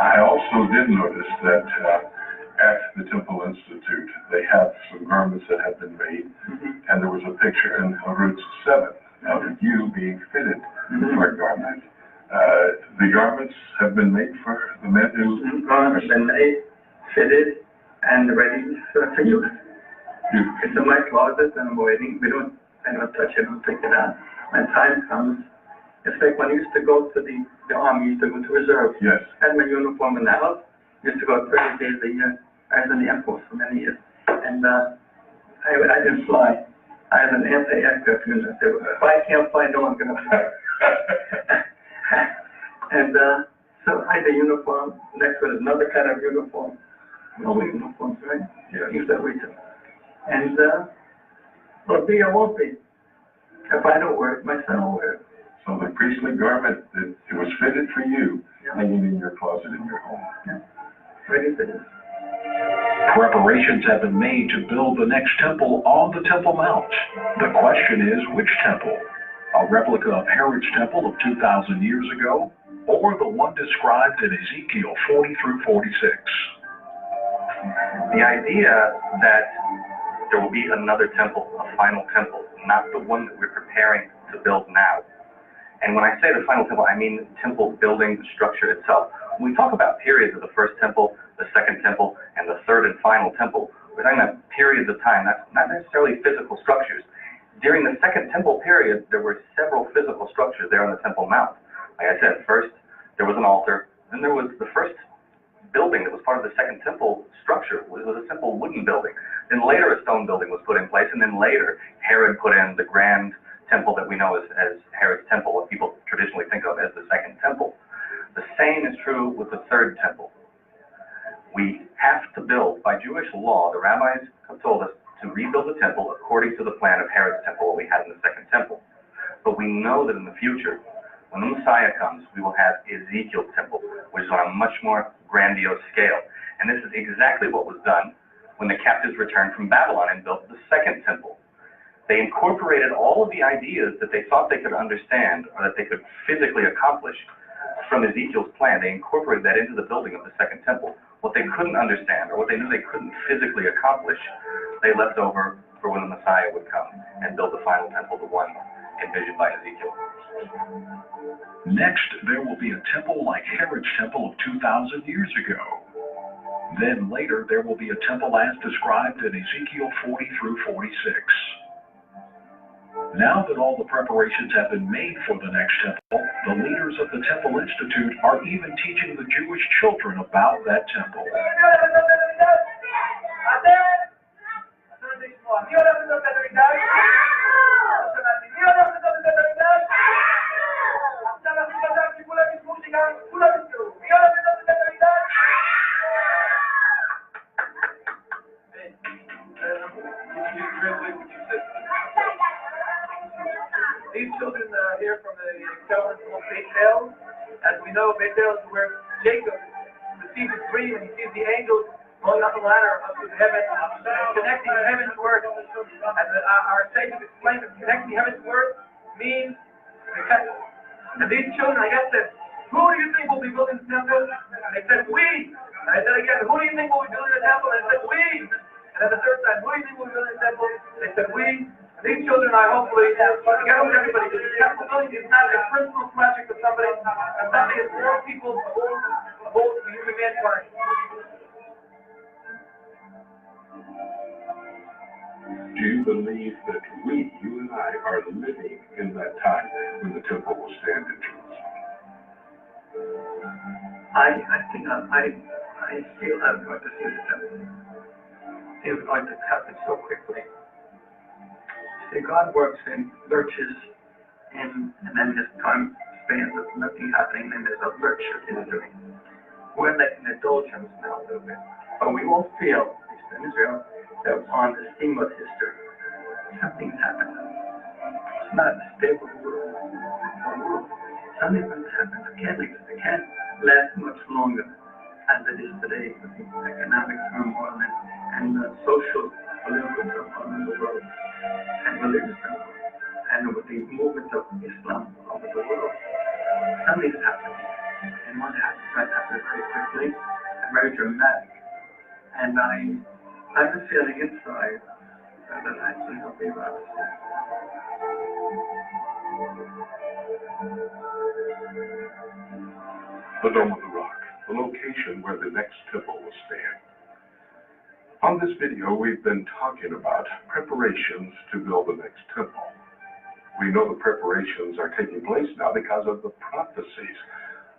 I also did notice that at the Temple Institute, they have some garments that have been made, and there was a picture in Roots 7 of you being fitted for a garment. The garments have been made for the men who... Garments have been made, fitted, and ready for use. It's in my closet and I'm waiting. I don't touch it, I don't take it out. When time comes, it's like when I used to go to the army, used to go to reserve. Yes. Had my uniform in the house, used to go 30 days a year. I was in the Air Force for many years. And I didn't fly. I was an anti-aircraft unit. I said, if I can't fly, no one's going to fly. And so I had a uniform, next to it another kind of uniform. No uniforms, right? Yeah. Use that way too. And will be or won't be. If I don't wear it, my son will wear it. So the priestly garment, it was fitted for you, hanging in your closet in your home. Yeah. Ready for this. Preparations have been made to build the next temple on the Temple Mount. The question is, which temple? A replica of Herod's temple of 2,000 years ago, or the one described in Ezekiel 40 through 46? The idea that there will be another temple, a final temple, not the one that we're preparing to build now. And when I say the final temple, I mean temple building, the structure itself. When we talk about periods of the first temple, the second temple, and the third and final temple, we're talking about periods of time, that's not necessarily physical structures. During the second temple period, there were several physical structures there on the Temple Mount. Like I said, first there was an altar, then there was the first building that was part of the second temple structure. It was a simple wooden building. Then later a stone building was put in place, and then later Herod put in the grand temple that we know as Herod's temple, what people traditionally think of as the second temple. The same is true with the third temple. We have to build, by Jewish law, the rabbis have told us to rebuild the temple according to the plan of Herod's temple, what we had in the second temple. But we know that in the future, when the Messiah comes, we will have Ezekiel's temple, which is on a much more grandiose scale. And this is exactly what was done when the captives returned from Babylon and built the second temple. They incorporated all of the ideas that they thought they could understand or that they could physically accomplish from Ezekiel's plan. They incorporated that into the building of the second temple. What they couldn't understand or what they knew they couldn't physically accomplish, they left over for when the Messiah would come and build the final temple, the one envisioned by Ezekiel. Next, there will be a temple like Herod's temple of 2,000 years ago. Then later, there will be a temple as described in Ezekiel 40 through 46. Now that all the preparations have been made for the next temple, the leaders of the Temple Institute are even teaching the Jewish children about that temple. These children here from the Calvin of Beit El. As we know, Beit El is where Jacob receives his dream and he sees the angels going up the ladder up to heaven, connecting heaven to earth. As our sages explained, connecting heaven to earth means and these children, I asked them, who do you think will be building the temple? And they said, we. And I said again, who do you think will be building the temple? And they said, we. And then the third time, who do you think will be building the temple? They said, we. These children are hopefully together with everybody, because the temple building is not a personal project of somebody, it's something that all people, both the human mankind. Do you believe that we, you and I, are living in that time when the temple will stand in Jerusalem? I think I feel I'm going to see the temple. It's going to happen so quickly. See, God works in lurches, and then his time spans of nothing happening, and there's a lurch of history. We're letting indulgence now a little bit, but we won't feel, at least in Israel, that on the steam of history, something's happened. It's not a stable world. Something's going to happen. It can't last much longer as it is today with the economic turmoil and the social, political turmoil in the world. And religious turmoil, and with the movement of Islam over the world, something's happening, and one happens very quickly and very dramatic. And I have a feeling inside that I think I'll be about to see. The Dome of the Rock, the location where the next temple will stand. On this video, we've been talking about preparations to build the next temple. We know the preparations are taking place now because of the prophecies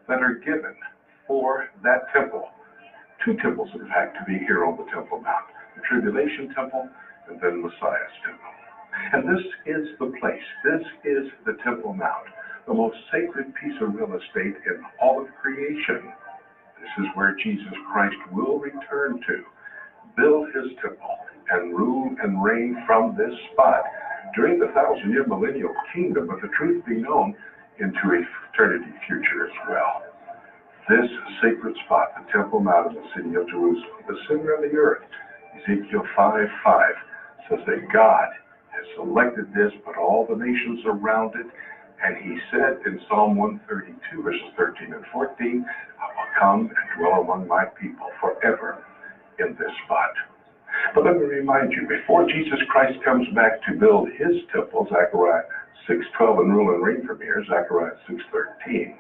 that are given for that temple. Two temples, in fact, to be here on the Temple Mount, the Tribulation Temple and then Messiah's Temple. And this is the place, this is the Temple Mount, the most sacred piece of real estate in all of creation. This is where Jesus Christ will return to, build his temple, and rule and reign from this spot during the 1,000-year millennial kingdom, but the truth be known, into eternity future as well. This sacred spot, the Temple Mount in the city of Jerusalem, the center of the earth, Ezekiel 5:5 says that God has selected this, but all the nations around it, and he said in Psalm 132, verses 13 and 14, I will come and dwell among my people forever in this spot. But let me remind you, before Jesus Christ comes back to build his temple, Zechariah 6:12, and rule and reign from here, Zechariah 6:13,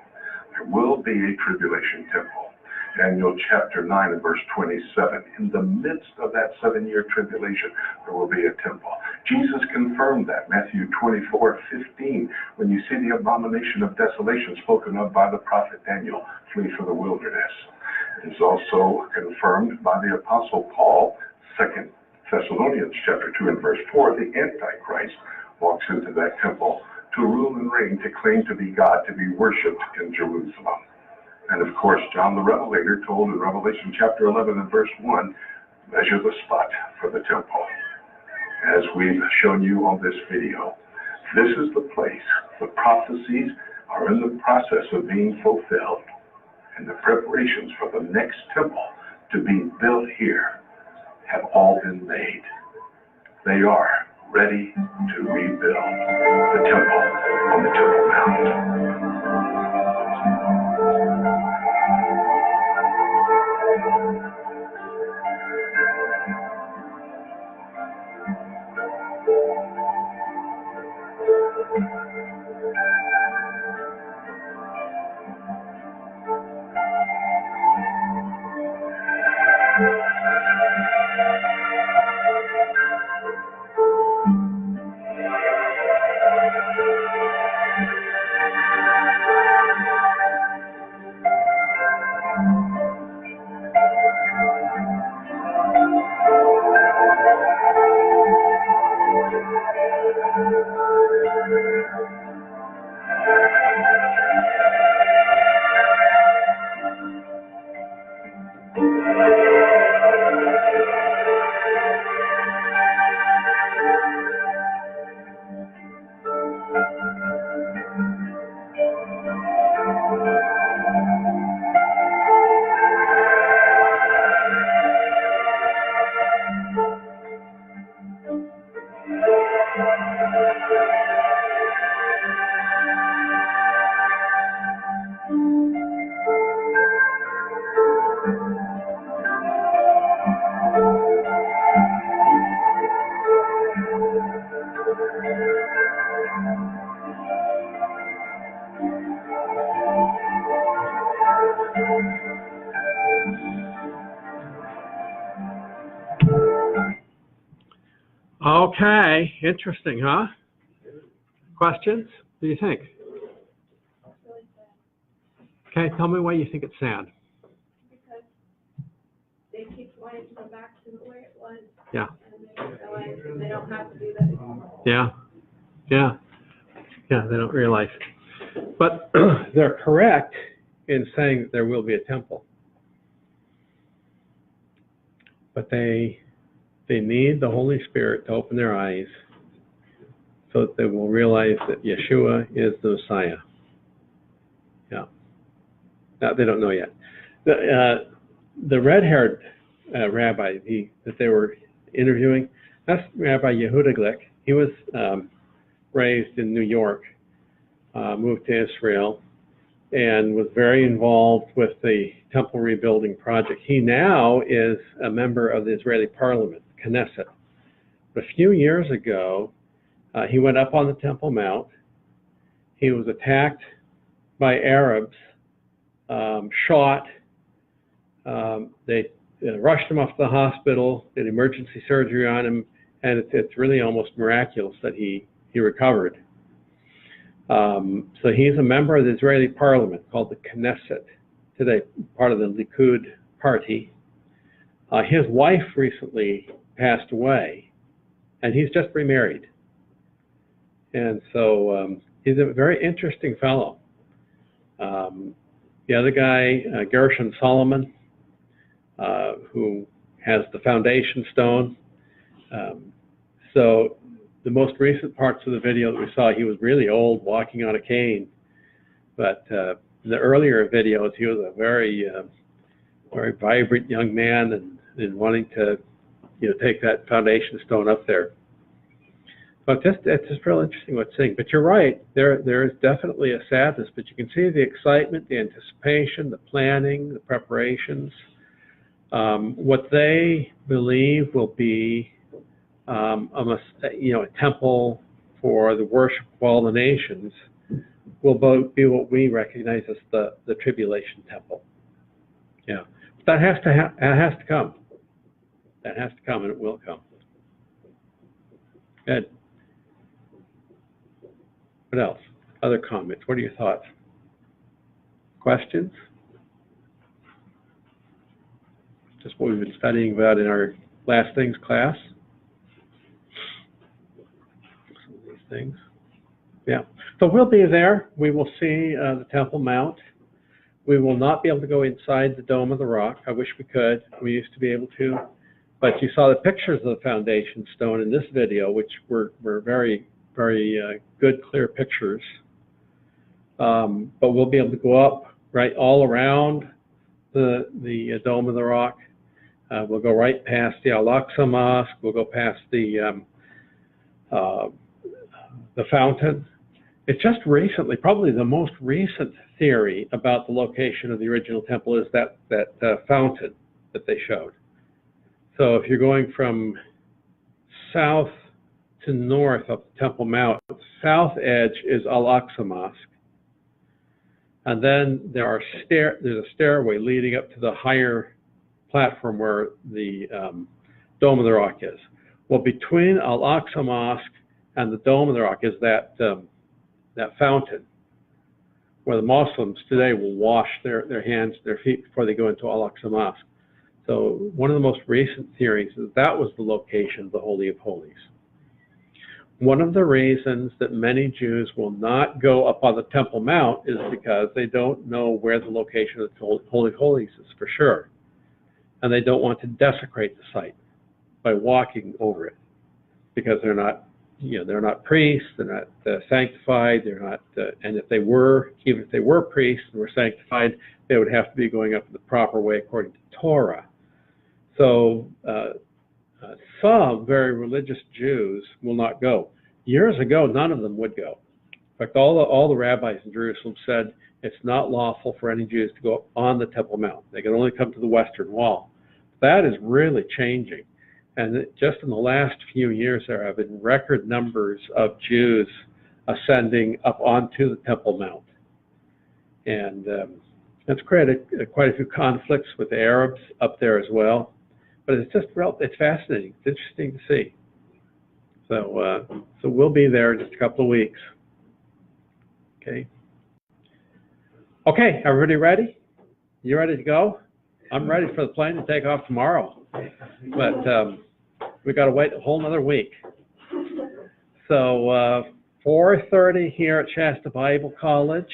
there will be a tribulation temple. Daniel chapter 9 and verse 27. In the midst of that 7-year tribulation, there will be a temple. Jesus confirmed that. Matthew 24:15. When you see the abomination of desolation spoken of by the prophet Daniel, flee for the wilderness. It is also confirmed by the apostle Paul, 2 Thessalonians chapter 2 and verse 4. The Antichrist walks into that temple to rule and reign, to claim to be God, to be worshipped in Jerusalem. And of course, John the Revelator told in Revelation chapter 11 and verse 1, measure the spot for the temple. As we've shown you on this video, this is the place. The prophecies are in the process of being fulfilled, and the preparations for the next temple to be built here have all been made. They are ready to rebuild the temple on the Temple Mount. Okay, interesting, huh? Questions? What do you think? Okay, tell me why you think it's sad. Because they keep wanting to go back to the way it was. Yeah. And they realize that they don't have to do that anymore. Yeah, they don't realize. But they're correct in saying that there will be a temple. But they need the Holy Spirit to open their eyes so that they will realize that Yeshua is the Messiah. Yeah. Now, they don't know yet. The red-haired rabbi that they were interviewing, that's Rabbi Yehuda Glick. He was raised in New York, moved to Israel, and was very involved with the temple rebuilding project. He now is a member of the Israeli parliament, Knesset. But a few years ago, he went up on the Temple Mount. He was attacked by Arabs, shot. They rushed him off to the hospital, did emergency surgery on him, and it's really almost miraculous that he recovered. So he's a member of the Israeli parliament called the Knesset, today part of the Likud party. His wife recently passed away, and he's just remarried. And so he's a very interesting fellow. The other guy, Gershon Solomon, who has the foundation stone. So the most recent parts of the video that we saw, he was really old, walking on a cane. But the earlier videos, he was a very, very vibrant young man and wanting to, take that foundation stone up there. But it's just real interesting what's saying. But you're right, there is definitely a sadness, but you can see the excitement, the anticipation, the planning, the preparations. What they believe will be a temple for the worship of all the nations will be what we recognize as the tribulation temple. Yeah, that has to come. That has to come, and it will come. Good. What else? Other comments? What are your thoughts? Questions? Just what we've been studying about in our last things class. Some of these things. Yeah. So we'll be there. We will see the Temple Mount. We will not be able to go inside the Dome of the Rock. I wish we could. We used to be able to. But you saw the pictures of the foundation stone in this video, which were very, very good, clear pictures. But we'll be able to go up right all around the Dome of the Rock. We'll go right past the Al-Aqsa Mosque. We'll go past the fountain. It's just recently, probably the most recent theory about the location of the original temple is that fountain that they showed. So if you're going from south to north of Temple Mount, the south edge is Al-Aqsa Mosque. And then there's a stairway leading up to the higher platform where the Dome of the Rock is. Well, between Al-Aqsa Mosque and the Dome of the Rock is that fountain where the Muslims today will wash their hands, their feet before they go into Al-Aqsa Mosque. So one of the most recent theories is that was the location of the Holy of Holies. One of the reasons that many Jews will not go up on the Temple Mount is because they don't know where the location of the Holy of Holies is for sure. And they don't want to desecrate the site by walking over it because they're not priests, they're not sanctified, they're not, and if they were, even if they were priests and were sanctified, they would have to be going up in the proper way according to Torah. So some very religious Jews will not go. Years ago, none of them would go. In fact, all the rabbis in Jerusalem said it's not lawful for any Jews to go up on the Temple Mount. They can only come to the Western Wall. That is really changing. And just in the last few years, there have been record numbers of Jews ascending up onto the Temple Mount. And that's created quite a few conflicts with the Arabs up there as well. But it's it's fascinating. It's interesting to see. So we'll be there in just a couple of weeks. Okay. Okay, everybody ready? You ready to go? I'm ready for the plane to take off tomorrow. But we got to wait a whole another week. So 4:30 here at Shasta Bible College.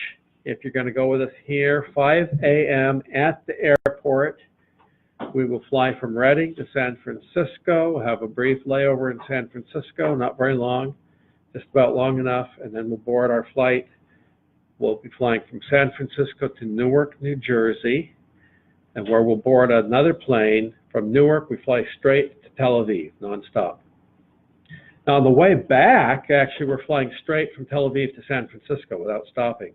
If you're going to go with us here, 5 a.m. at the airport. We will fly from Reading to San Francisco, have a brief layover in San Francisco, not very long, just about long enough, and then we'll board our flight. We'll be flying from San Francisco to Newark, New Jersey, and where we'll board another plane. From Newark, we fly straight to Tel Aviv, nonstop. Now, on the way back, actually, we're flying straight from Tel Aviv to San Francisco without stopping.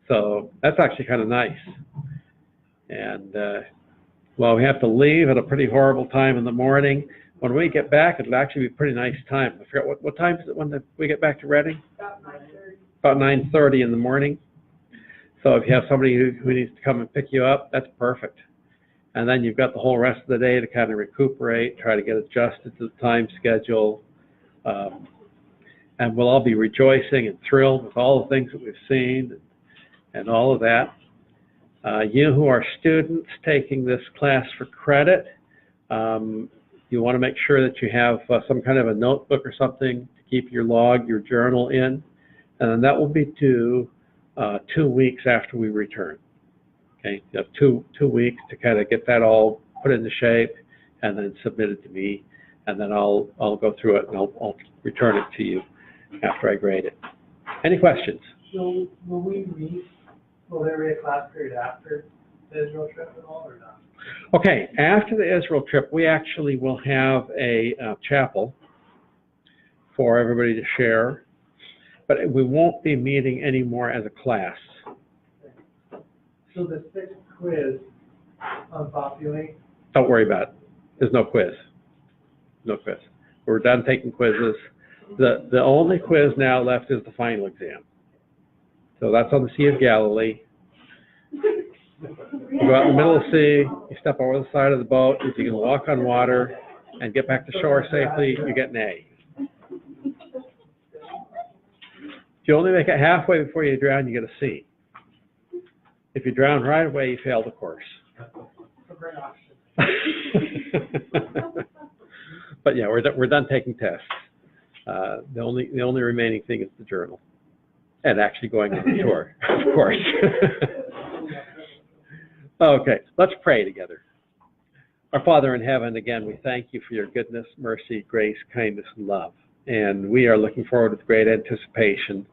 So that's actually kind of nice. And, well, we have to leave at a pretty horrible time in the morning. When we get back, it'll actually be a pretty nice time. I forget, what time is it when we get back to Reading? About 9:30. About 9:30 in the morning. So if you have somebody who needs to come and pick you up, that's perfect. And then you've got the whole rest of the day to kind of recuperate, try to get adjusted to the time schedule. And we'll all be rejoicing and thrilled with all the things that we've seen and all of that. You who are students taking this class for credit, you want to make sure that you have some kind of a notebook or something to keep your log, your journal in. And then that will be due 2 weeks after we return. Okay, you have two weeks to kind of get that all put into shape and then submit it to me. And then I'll go through it and I'll return it to you after I grade it. Any questions? So will we meet, will there be a class period after the Israel trip at all or not? Okay, after the Israel trip, we actually will have a chapel for everybody to share, but we won't be meeting anymore as a class. So the 6th quiz, unpopular. Don't worry about it. There's no quiz. No quiz. We're done taking quizzes. The only quiz now left is the final exam. So that's on the Sea of Galilee. You go out in the middle of the sea, you step over the side of the boat, if you can walk on water and get back to shore safely, you get an A. If you only make it halfway before you drown, you get a C. If you drown right away, you fail the course. But yeah, we're done taking tests. The only remaining thing is the journal, and actually going on the shore, of course. Okay, let's pray together. Our Father in heaven, again, we thank you for your goodness, mercy, grace, kindness, and love. And we are looking forward with great anticipation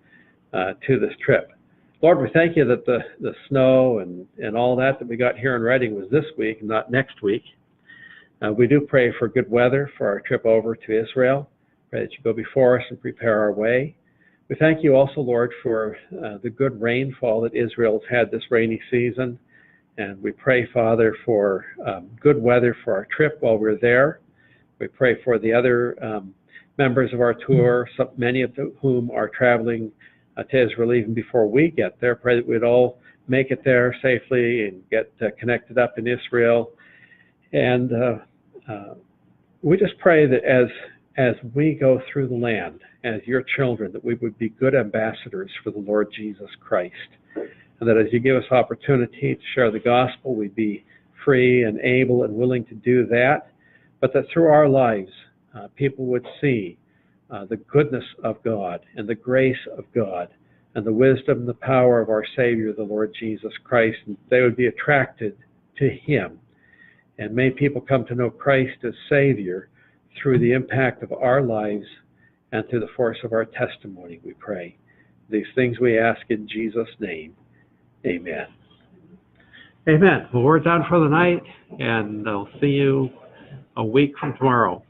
to this trip. Lord, we thank you that the snow and all that we got here in Redding was this week and not next week. We do pray for good weather for our trip over to Israel. Pray that you go before us and prepare our way. We thank you also, Lord, for the good rainfall that Israel's had this rainy season. And we pray, Father, for good weather for our trip while we're there. We pray for the other members of our tour, many of whom are traveling to Israel even before we get there. Pray that we'd all make it there safely and get connected up in Israel. And we just pray that as we go through the land, as your children, that we would be good ambassadors for the Lord Jesus Christ. And that as you give us opportunity to share the gospel, we'd be free and able and willing to do that. But that through our lives, people would see the goodness of God and the grace of God and the wisdom and the power of our Savior, the Lord Jesus Christ. And they would be attracted to him. And may people come to know Christ as Savior through the impact of our lives and through the force of our testimony, we pray. These things we ask in Jesus' name. Amen. Amen. Well, we're done for the night, and I'll see you a week from tomorrow.